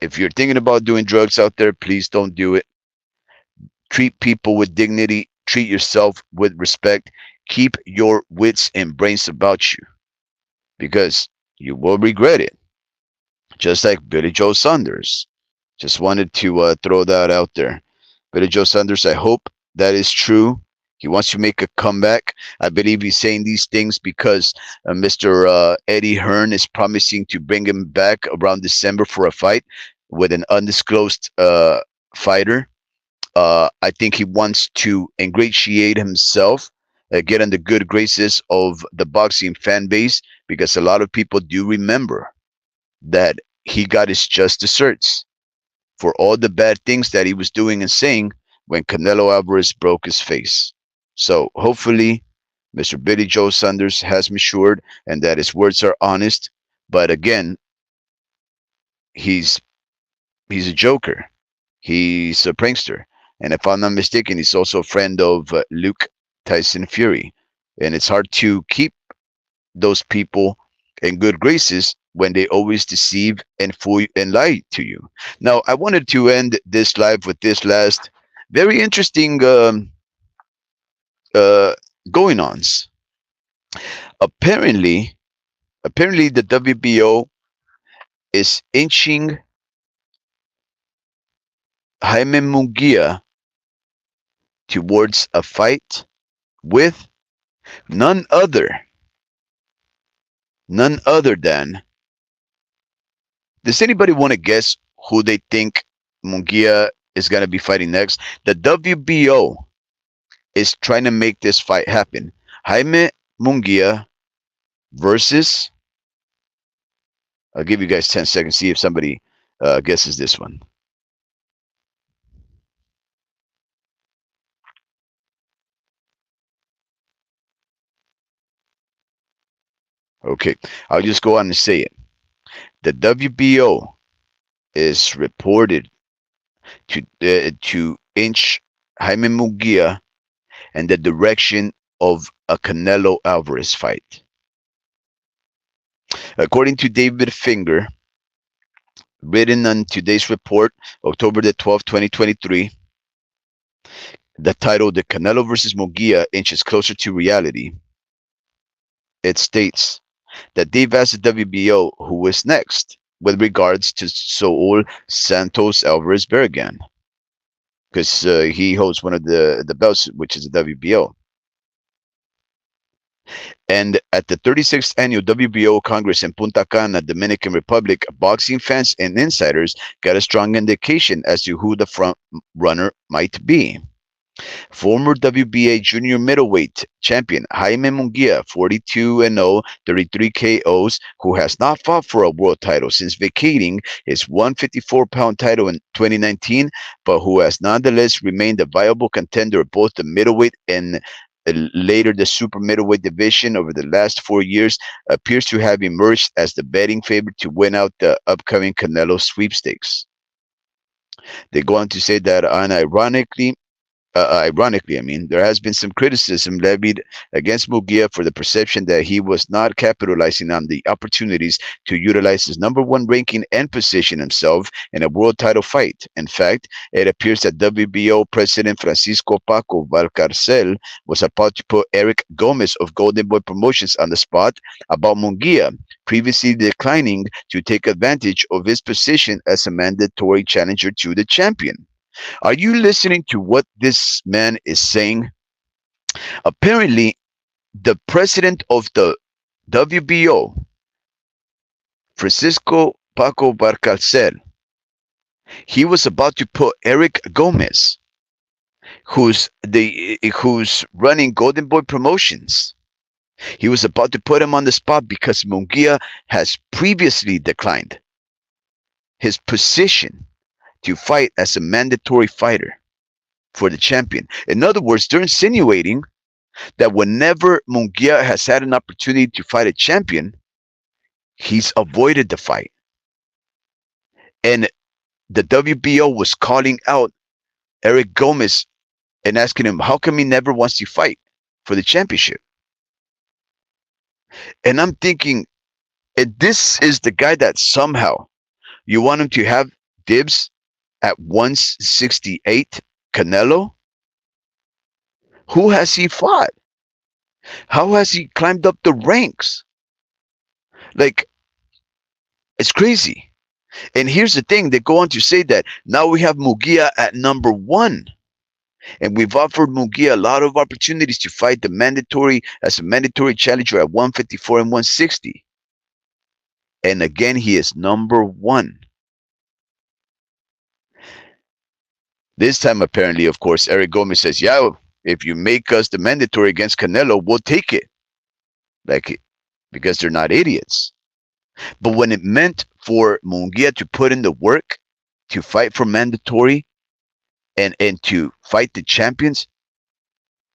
if you're thinking about doing drugs out there, please don't do it. Treat people with dignity, treat yourself with respect, keep your wits and brains about you because you will regret it. Just like Billy Joe Saunders. Just wanted to throw that out there. Billy Joe Saunders, I hope that is true. He wants to make a comeback. I believe he's saying these things because Mr. Eddie Hearn is promising to bring him back around December for a fight with an undisclosed fighter. I think he wants to ingratiate himself, get in the good graces of the boxing fan base because a lot of people do remember that he got his just desserts for all the bad things that he was doing and saying when Canelo Alvarez broke his face. So hopefully, Mr. Billy Joe Saunders has matured and that his words are honest. But again, he's he's a joker. He's a prankster. And if I'm not mistaken, he's also a friend of Luke Tyson Fury. And it's hard to keep those people in good graces when they always deceive and fool and lie to you. Now, I wanted to end this live with this last very interesting uh, going ons. Apparently, apparently the WBO is inching Jaime Munguia towards a fight with none other, none other than. Does anybody want to guess who they think Munguia is going to be fighting next? The WBO is trying to make this fight happen. Jaime Munguia versus. I'll give you guys 10 seconds. See if somebody guesses this one. Okay, I'll just go on and say it. The WBO is reported to inch Jaime Munguia in the direction of a Canelo Alvarez fight. According to David Finger, written on today's report, October the 12th, 2023. The title, The Canelo versus Munguia Inches Closer to Reality. It states that they've asked the WBO who is next with regards to Saul Santos Alvarez Barragan, because he holds one of the belts, which is the WBO. And at the 36th annual WBO Congress in Punta Cana, Dominican Republic, boxing fans and insiders got a strong indication as to who the front runner might be. Former WBA junior middleweight champion Jaime Munguia, 42-0, 33 KOs, who has not fought for a world title since vacating his 154-pound title in 2019, but who has nonetheless remained a viable contender both the middleweight and later the super middleweight division over the last 4 years, appears to have emerged as the betting favorite to win out the upcoming Canelo sweepstakes. They go on to say that unironically, there has been some criticism levied against Munguia for the perception that he was not capitalizing on the opportunities to utilize his number one ranking and position himself in a world title fight. In fact, it appears that WBO President Francisco Paco Valcarcel was about to put Eric Gomez of Golden Boy Promotions on the spot about Munguia, previously declining to take advantage of his position as a mandatory challenger to the champion. Are you listening to what this man is saying? Apparently, the president of the WBO, Francisco Paco Barcalcel, he was about to put Eric Gomez, who's running Golden Boy Promotions. He was about to put him on the spot because Munguia has previously declined his position to fight as a mandatory fighter for the champion. In other words, they're insinuating that whenever Munguia has had an opportunity to fight a champion, he's avoided the fight. And the WBO was calling out Eric Gomez and asking him, how come he never wants to fight for the championship? And I'm thinking, and this is the guy that somehow you want him to have dibs at 168, Canelo? Who has he fought? How has he climbed up the ranks? Like, it's crazy. And here's the thing, they go on to say that now we have Munguia at number one. And we've offered Munguia a lot of opportunities to fight as a mandatory challenger at 154 and 160. And again, he is number one. This time, apparently, of course, Eric Gomez says, yeah, if you make us the mandatory against Canelo, we'll take it. Because they're not idiots. But when it meant for Munguia to put in the work to fight for mandatory and to fight the champions,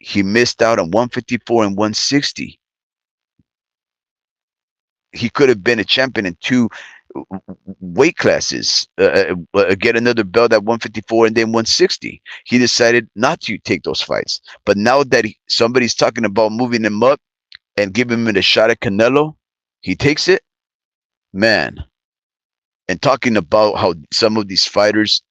he missed out on 154 and 160. He could have been a champion in two weight classes, get another belt at 154 and then 160. He decided not to take those fights. But now that somebody's talking about moving him up and giving him a shot at Canelo, he takes it. Man. And talking about how some of these fighters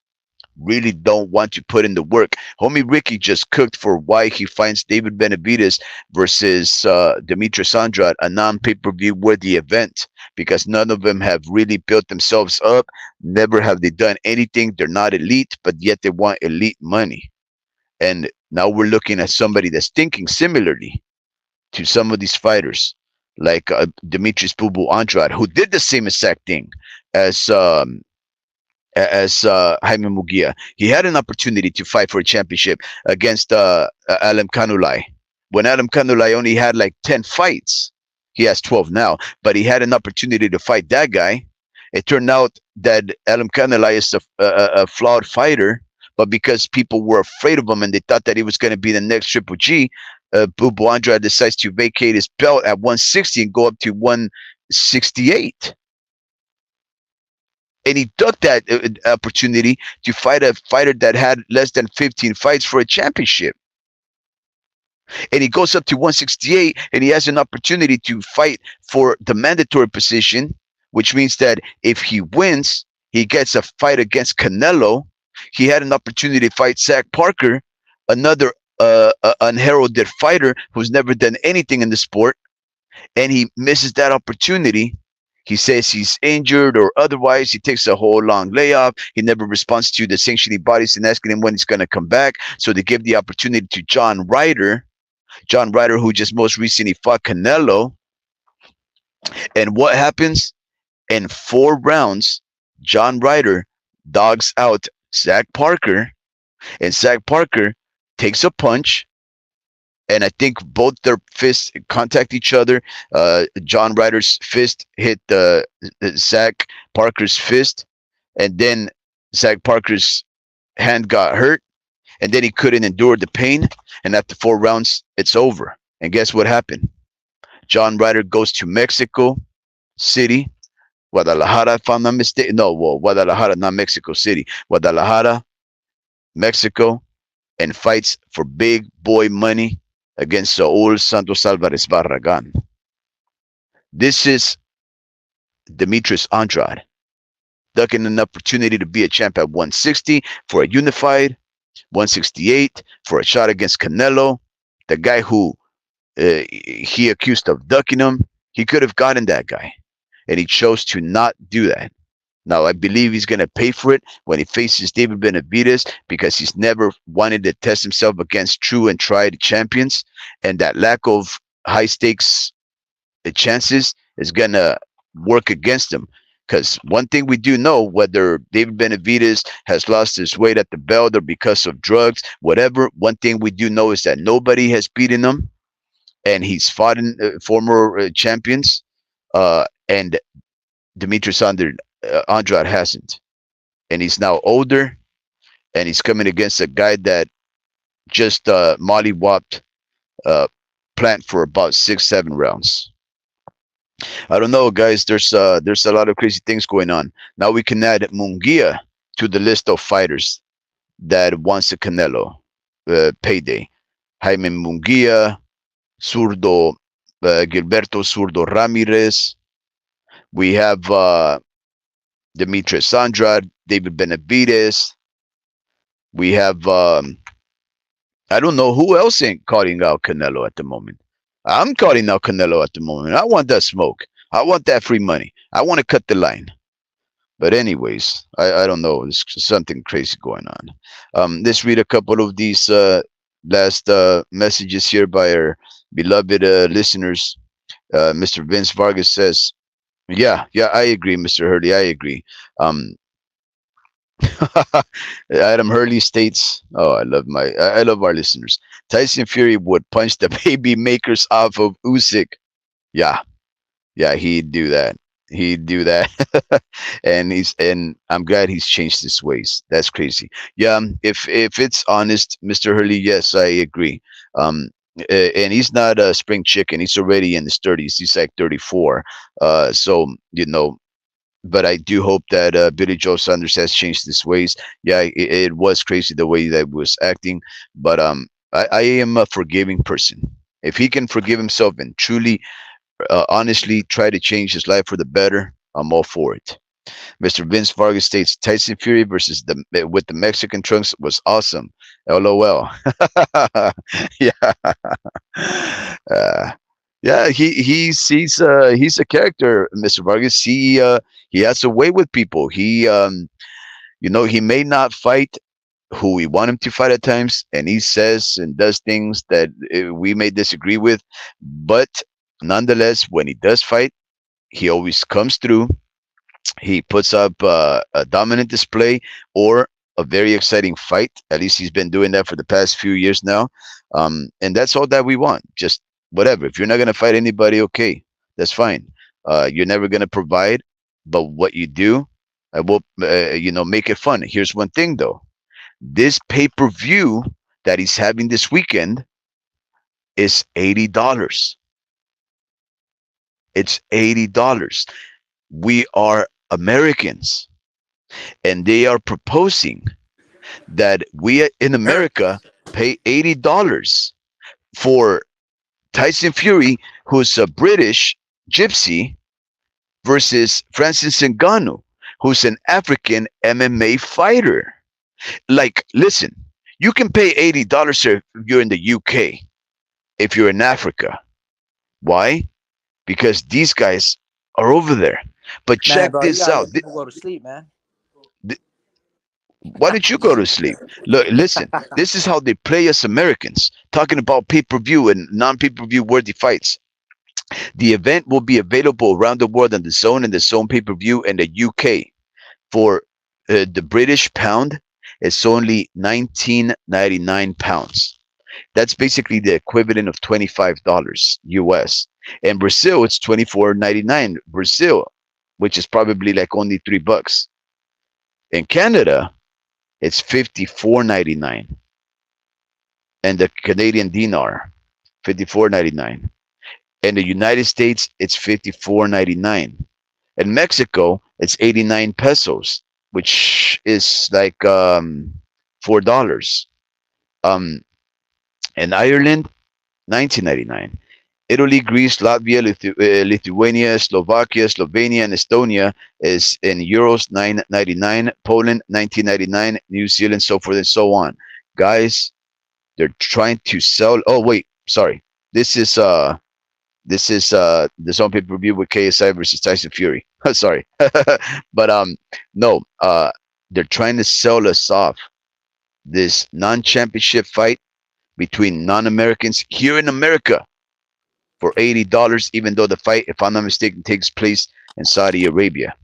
really don't want to put in the work. Homie Ricky just cooked for why he finds David Benavides versus Demetrius Andrade a non-pay-per-view worthy event, because none of them have really built themselves up. Never have they done anything. They're not elite, but yet they want elite money. And now we're looking at somebody that's thinking similarly to some of these fighters, like Demetrius Boo Boo Andrade, who did the same exact thing as Jaime Munguia. He had an opportunity to fight for a championship against Alam Kanulai. When Alam Kanulai only had like 10 fights, he has 12 now, but he had an opportunity to fight that guy. It turned out that Alam Kanulai is a flawed fighter, but because people were afraid of him and they thought that he was going to be the next Triple G, Boo Boo Andrade decides to vacate his belt at 160 and go up to 168. And he took that opportunity to fight a fighter that had less than 15 fights for a championship. And he goes up to 168 and he has an opportunity to fight for the mandatory position, which means that if he wins, he gets a fight against Canelo. He had an opportunity to fight Zach Parker, another unheralded fighter who's never done anything in the sport, and he misses that opportunity. He says he's injured or otherwise. He takes a whole long layoff. He never responds to the sanctioning bodies and asking him when he's going to come back. So they give the opportunity to John Ryder. John Ryder, who just most recently fought Canelo. And what happens? In 4 rounds, John Ryder dogs out Zach Parker, and Zach Parker takes a punch, and I think both their fists contact each other. John Ryder's fist hit Zach Parker's fist, and then Zach Parker's hand got hurt, and then he couldn't endure the pain. And after 4 rounds, it's over. And guess what happened? John Ryder goes to Mexico City, Guadalajara, if I'm not mistaken. No, well, Guadalajara, not Mexico City. Guadalajara, Mexico, and fights for big boy money against Saul Santos Alvarez Barragan. This is Demetrius Andrade ducking an opportunity to be a champ at 160 for a unified, 168 for a shot against Canelo, the guy who he accused of ducking him. He could have gotten that guy, and he chose to not do that. Now, I believe he's going to pay for it when he faces David Benavides, because he's never wanted to test himself against true and tried champions. And that lack of high stakes chances is going to work against him. Because one thing we do know, whether David Benavides has lost his weight at the belt or because of drugs, whatever, one thing we do know is that nobody has beaten him. And he's fought in former champions. And Demetrius Andrade hasn't, and he's now older, and he's coming against a guy that just mollywopped Plant for about 6-7 rounds. I don't know, guys. There's a lot of crazy things going on. Now we can add Munguia to the list of fighters that wants a Canelo payday. Jaime Munguia, Zurdo, Gilberto Zurdo Ramirez. We have Demetrius Andrade, David Benavides. We have, I don't know who else ain't calling out Canelo at the moment. I'm calling out Canelo at the moment. I want that smoke. I want that free money. I want to cut the line. But anyways, I don't know. There's something crazy going on. Let's read a couple of these last messages here by our beloved listeners. Mr. Vince Vargas says, yeah, I agree, Mr. Hurley. I agree. Adam Hurley states, "Oh, I love our listeners. Tyson Fury would punch the baby makers off of Usyk. Yeah, he'd do that. and I'm glad he's changed his ways. That's crazy. Yeah, if it's honest, Mr. Hurley, yes, I agree. And he's not a spring chicken. He's already in his 30s. He's like 34. So, but I do hope that Billy Joe Saunders has changed his ways. Yeah, it was crazy the way that he was acting, but I am a forgiving person. If he can forgive himself and truly, honestly try to change his life for the better, I'm all for it. Mr. Vince Vargas states Tyson Fury versus with the Mexican trunks was awesome. LOL. Yeah. Yeah, he's a character, Mr. Vargas. He has a way with people. He he may not fight who we want him to fight at times, and he says and does things that we may disagree with, but nonetheless, when he does fight, he always comes through. He puts up a dominant display or a very exciting fight. At least he's been doing that for the past few years now. And that's all that we want. Just whatever. If you're not going to fight anybody, okay, that's fine. You're never going to provide, but what you do, I will, make it fun. Here's one thing, though. This pay-per-view that he's having this weekend is $80. It's $80. We are Americans, and they are proposing that we in America pay $80 for Tyson Fury, who's a British gypsy, versus Francis Ngannou, who's an African MMA fighter. Like, listen, you can pay $80 if you're in the UK, if you're in Africa. Why? Because these guys are over there. But Man, check bro, you this gotta out. let people go to sleep, man. Why don't you go to sleep? Look, listen, this is how they play us Americans, talking about pay per view and non pay per view worthy fights. The event will be available around the world on the Zone and the Zone pay per view in the UK. For the British pound, it's only 19.99 pounds. That's basically the equivalent of $25 US. In Brazil, it's 24.99 Brazil, which is probably like only $3. In Canada, it's 54.99, and the Canadian dinar, 54.99. In the United States, it's 54.99. In Mexico, it's 89 pesos, which is like $4. Um, in Ireland, 19.99. Italy, Greece, Latvia, Lithuania, Slovakia, Slovenia, and Estonia is in euros 9.99. Poland 19.99. New Zealand, so forth and so on. Guys, they're trying to sell. Oh wait, sorry. This is the Zone pay per view with KSI versus Tyson Fury. Sorry, but no. They're trying to sell us off this non-championship fight between non-Americans here in America for $80, even though the fight, if I'm not mistaken, takes place in Saudi Arabia.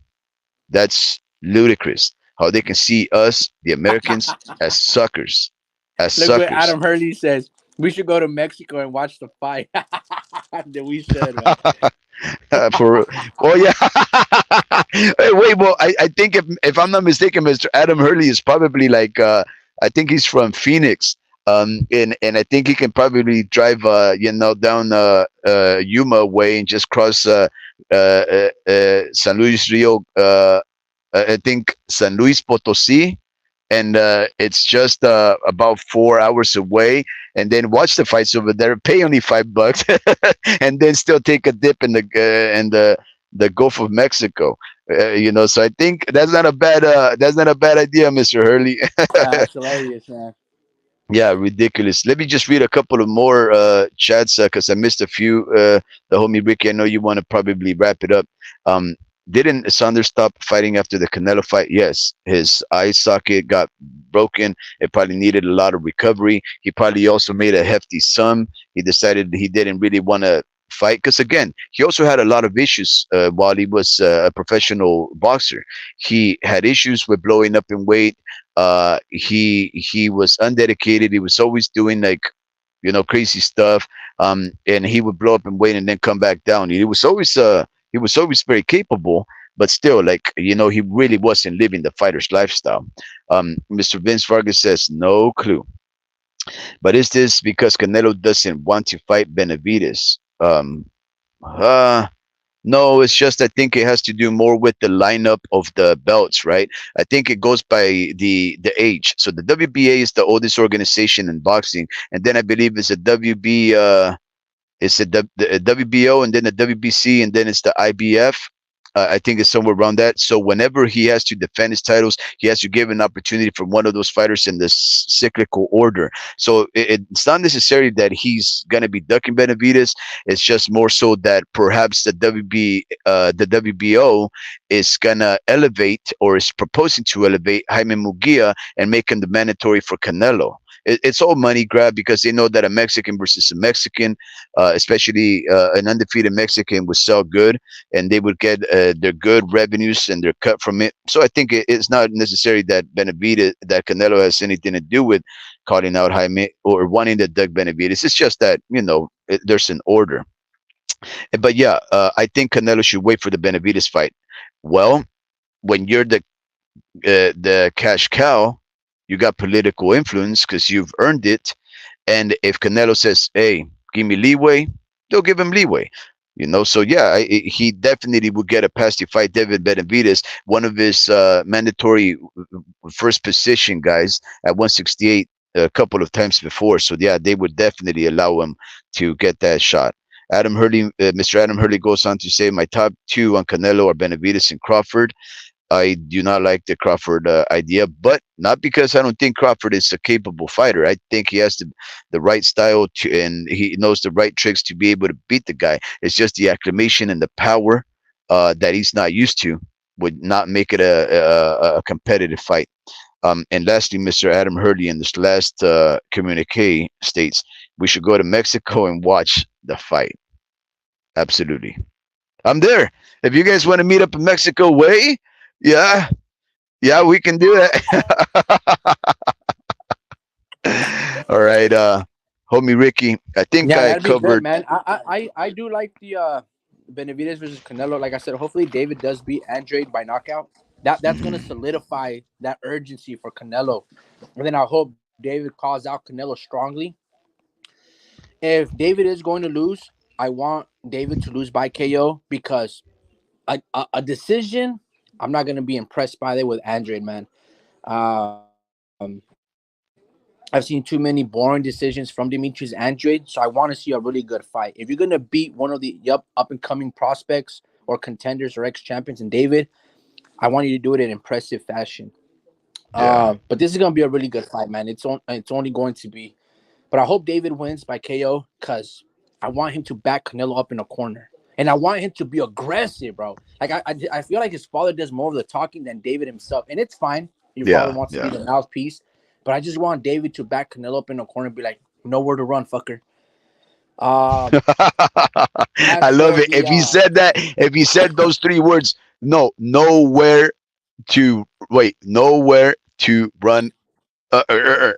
That's ludicrous. How they can see us, the Americans, as suckers, as Look what suckers. Adam Hurley says. We should go to Mexico and watch the fight. Then we should, man. For well, yeah. Hey, wait, well, I think if I'm not mistaken, Mr. Adam Hurley is probably like I think he's from Phoenix. And I think he can probably drive down Yuma way and just cross San Luis Rio, I think San Luis Potosi, and it's just about 4 hours away. And then watch the fights over there, pay only $5, and then still take a dip in the Gulf of Mexico. So I think that's not a bad idea, Mr. Hurley. That's hilarious, man. Yeah, ridiculous. Let me just read a couple of more chats because I missed a few. The homie Ricky, I know you want to probably wrap it up. Um, didn't Saunders stop fighting after the Canelo fight? Yes, his eye socket got broken. It probably needed a lot of recovery. He probably also made a hefty sum. He decided he didn't really want to fight because, again, he also had a lot of issues while he was a professional boxer. He had issues with blowing up in weight. He was undedicated. He was always doing like crazy stuff. And he would blow up and wait and then come back down. He was always very capable, but still, like, he really wasn't living the fighter's lifestyle. Mr. Vince Vargas says no clue, but is this because Canelo doesn't want to fight Benavides? Uh no, it's just I think it has to do more with the lineup of the belts, right? I think it goes by the age. So the WBA is the oldest organization in boxing, and then I believe it's a WB it's the WBO, and then the WBC, and then it's the IBF. I think it's somewhere around that. So whenever he has to defend his titles, he has to give an opportunity for one of those fighters in this cyclical order. So it's not necessarily that he's gonna be ducking Benavides. It's just more so that perhaps the WBO is gonna elevate, or is proposing to elevate, Jaime Mugia and make him the mandatory for Canelo. It's all money grab because they know that a Mexican versus a Mexican, especially an undefeated Mexican, would sell good, and they would get their good revenues and their cut from it. So I think it's not necessary that Canelo has anything to do with calling out Jaime or wanting to duck Benavides. It's just that there's an order. But yeah, I think Canelo should wait for the Benavides fight. Well, when you're the cash cow, you got political influence because you've earned it. And if Canelo says, "Hey, give me leeway," they'll give him leeway. So yeah, he definitely would get a pass to fight David Benavides, one of his mandatory first position guys at 168 a couple of times before. So yeah, they would definitely allow him to get that shot. Mr. Adam Hurley goes on to say, my top two on Canelo are Benavides and Crawford. I do not like the Crawford idea, but not because I don't think Crawford is a capable fighter. I think he has the right style to, and he knows the right tricks to be able to beat the guy. It's just the acclimation and the power that he's not used to would not make it a competitive fight. And lastly, Mr. Adam Hurley in this last communique states we should go to Mexico and watch the fight. Absolutely. I'm there. If you guys want to meet up in Mexico way, yeah, yeah, we can do that. All right, homie Ricky. I think Yeah, I that'd be good, covered. man. I do like the Benavides versus Canelo. Like I said, hopefully David does beat Andrade by knockout. That's gonna Mhm. solidify that urgency for Canelo, and then I hope David calls out Canelo strongly. If David is going to lose, I want David to lose by KO because a decision, I'm not gonna be impressed by it with Andrade, man. Um, I've seen too many boring decisions from Demetrius Andrade, so I want to see a really good fight. If you're gonna beat one of the up and coming prospects or contenders or ex champions in David, I want you to do it in impressive fashion. Yeah. But this is gonna be a really good fight, man. It's only going to be. But I hope David wins by KO because I want him to back Canelo up in a corner. And I want him to be aggressive, bro. Like I feel like his father does more of the talking than David himself. And it's fine. Your father Yeah, wants to be yeah. the mouthpiece. But I just want David to back Canelo up in a corner and be like, nowhere to run, fucker. Um, I as love for it. the If you said those three words, no, nowhere to wait, nowhere to run. Uh, uh, uh, uh.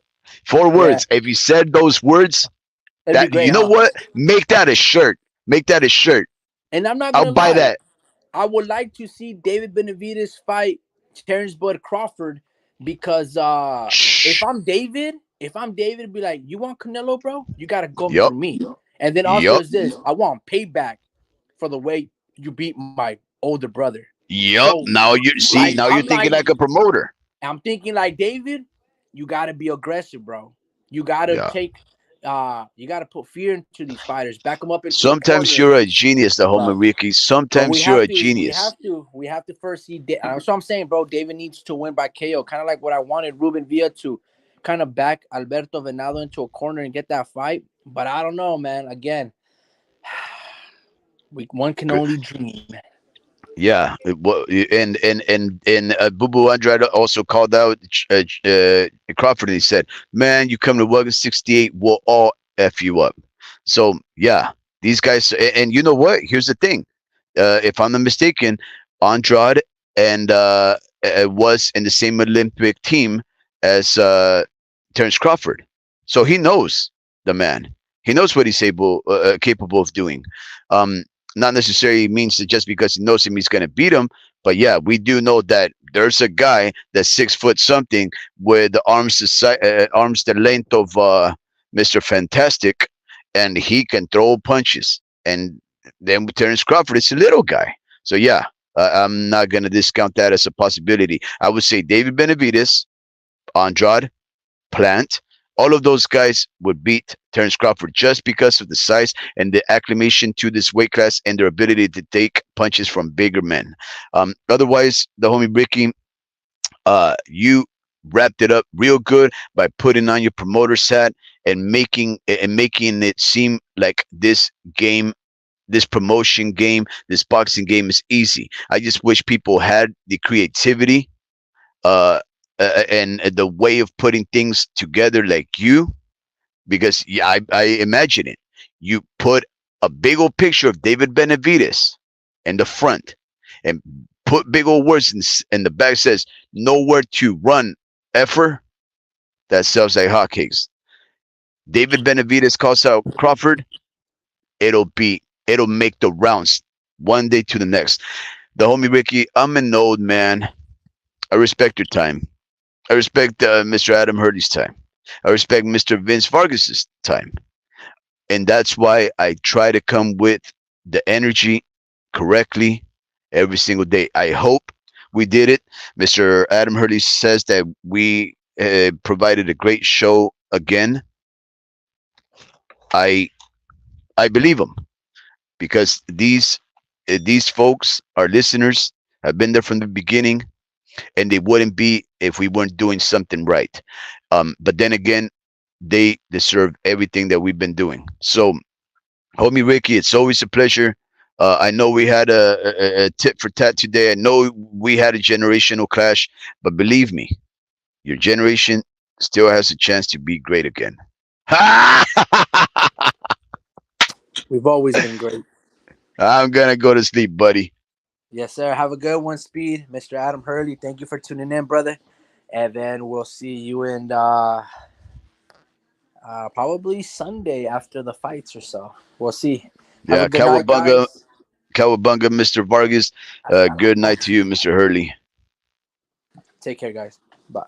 Four yeah, words. If you said those words, it'd be that great, you know huh? what? Make that a shirt. Make that a shirt. And I'm not I'll gonna buy lie. that. I would like to see David Benavides fight Terrence Bud Crawford because Shh. if I'm David, be like, you want Canelo, bro? You gotta come Yup. through me. And then also Yup. is this: I want payback for the way you beat my older brother. Yup. So, Now you see. like, Now you're thinking like a promoter. I'm thinking like David, you gotta be aggressive, bro. You gotta Yeah. you gotta put fear into these fighters, back them up into a Sometimes corner. you're a genius, the homie But Ricky. But Sometimes you're a genius. we have to first see. That's what I'm saying, bro. David needs to win by KO, kind of like what I wanted Ruben Villa to kind of back Alberto Venado into a corner and get that fight. But I don't know, man. Again, one can only dream. And Bubu Andrade also called out Crawford, and he said, "Man, you come to 168, we'll all f you up." So yeah, these guys, and you know what? Here's the thing: if I'm not mistaken, Andrade and was in the same Olympic team as Terence Crawford, so he knows the man. He knows what he's capable of doing. Um, Not necessarily means that just because he knows him, he's going to beat him. But yeah, we do know that there's a guy that's 6 foot something with the arms the length of Mr. Fantastic, and he can throw punches. And then with Terence Crawford, it's a little guy. So yeah, I'm not going to discount that as a possibility. I would say David Benavides, Andrade, Plant, all of those guys would beat Terence Crawford just because of the size and the acclimation to this weight class and their ability to take punches from bigger men. Otherwise, the homie Ricky, you wrapped it up real good by putting on your promoter's hat and making it seem like this game, this promotion game, this boxing game is easy. I just wish people had the creativity uh, and the way of putting things together like you, because yeah, I imagine it. You put a big old picture of David Benavides in the front and put big old words in the back says nowhere to run effer. That sells like hotcakes. David Benavides calls out Crawford. It'll make the rounds one day to the next. The homie Ricky, I'm an old man. I respect your time. I respect Mr. Adam Hurley's time. I respect Mr. Vince Vargas's time. And that's why I try to come with the energy correctly every single day. I hope we did it. Mr. Adam Hurley says that we provided a great show again. I I believe him because these folks, our listeners, have been there from the beginning. and they wouldn't be if we weren't doing something right. But then again, they deserve everything that we've been doing. So, homie Ricky, it's always a pleasure. I know we had a tit for tat today. I know we had a generational clash, but believe me, your generation still has a chance to be great again. We've always been great. I'm gonna go to sleep, buddy. Yes, sir. Have a good one, Speed. Mr. Adam Hurley, thank you for tuning in, brother. And then we'll see you in probably Sunday after the fights or so. We'll see. Have Yeah, a good night, Cowabunga, guys. Cowabunga, Mr. Vargas. Good night to you, Mr. Hurley. Take care, guys. Bye.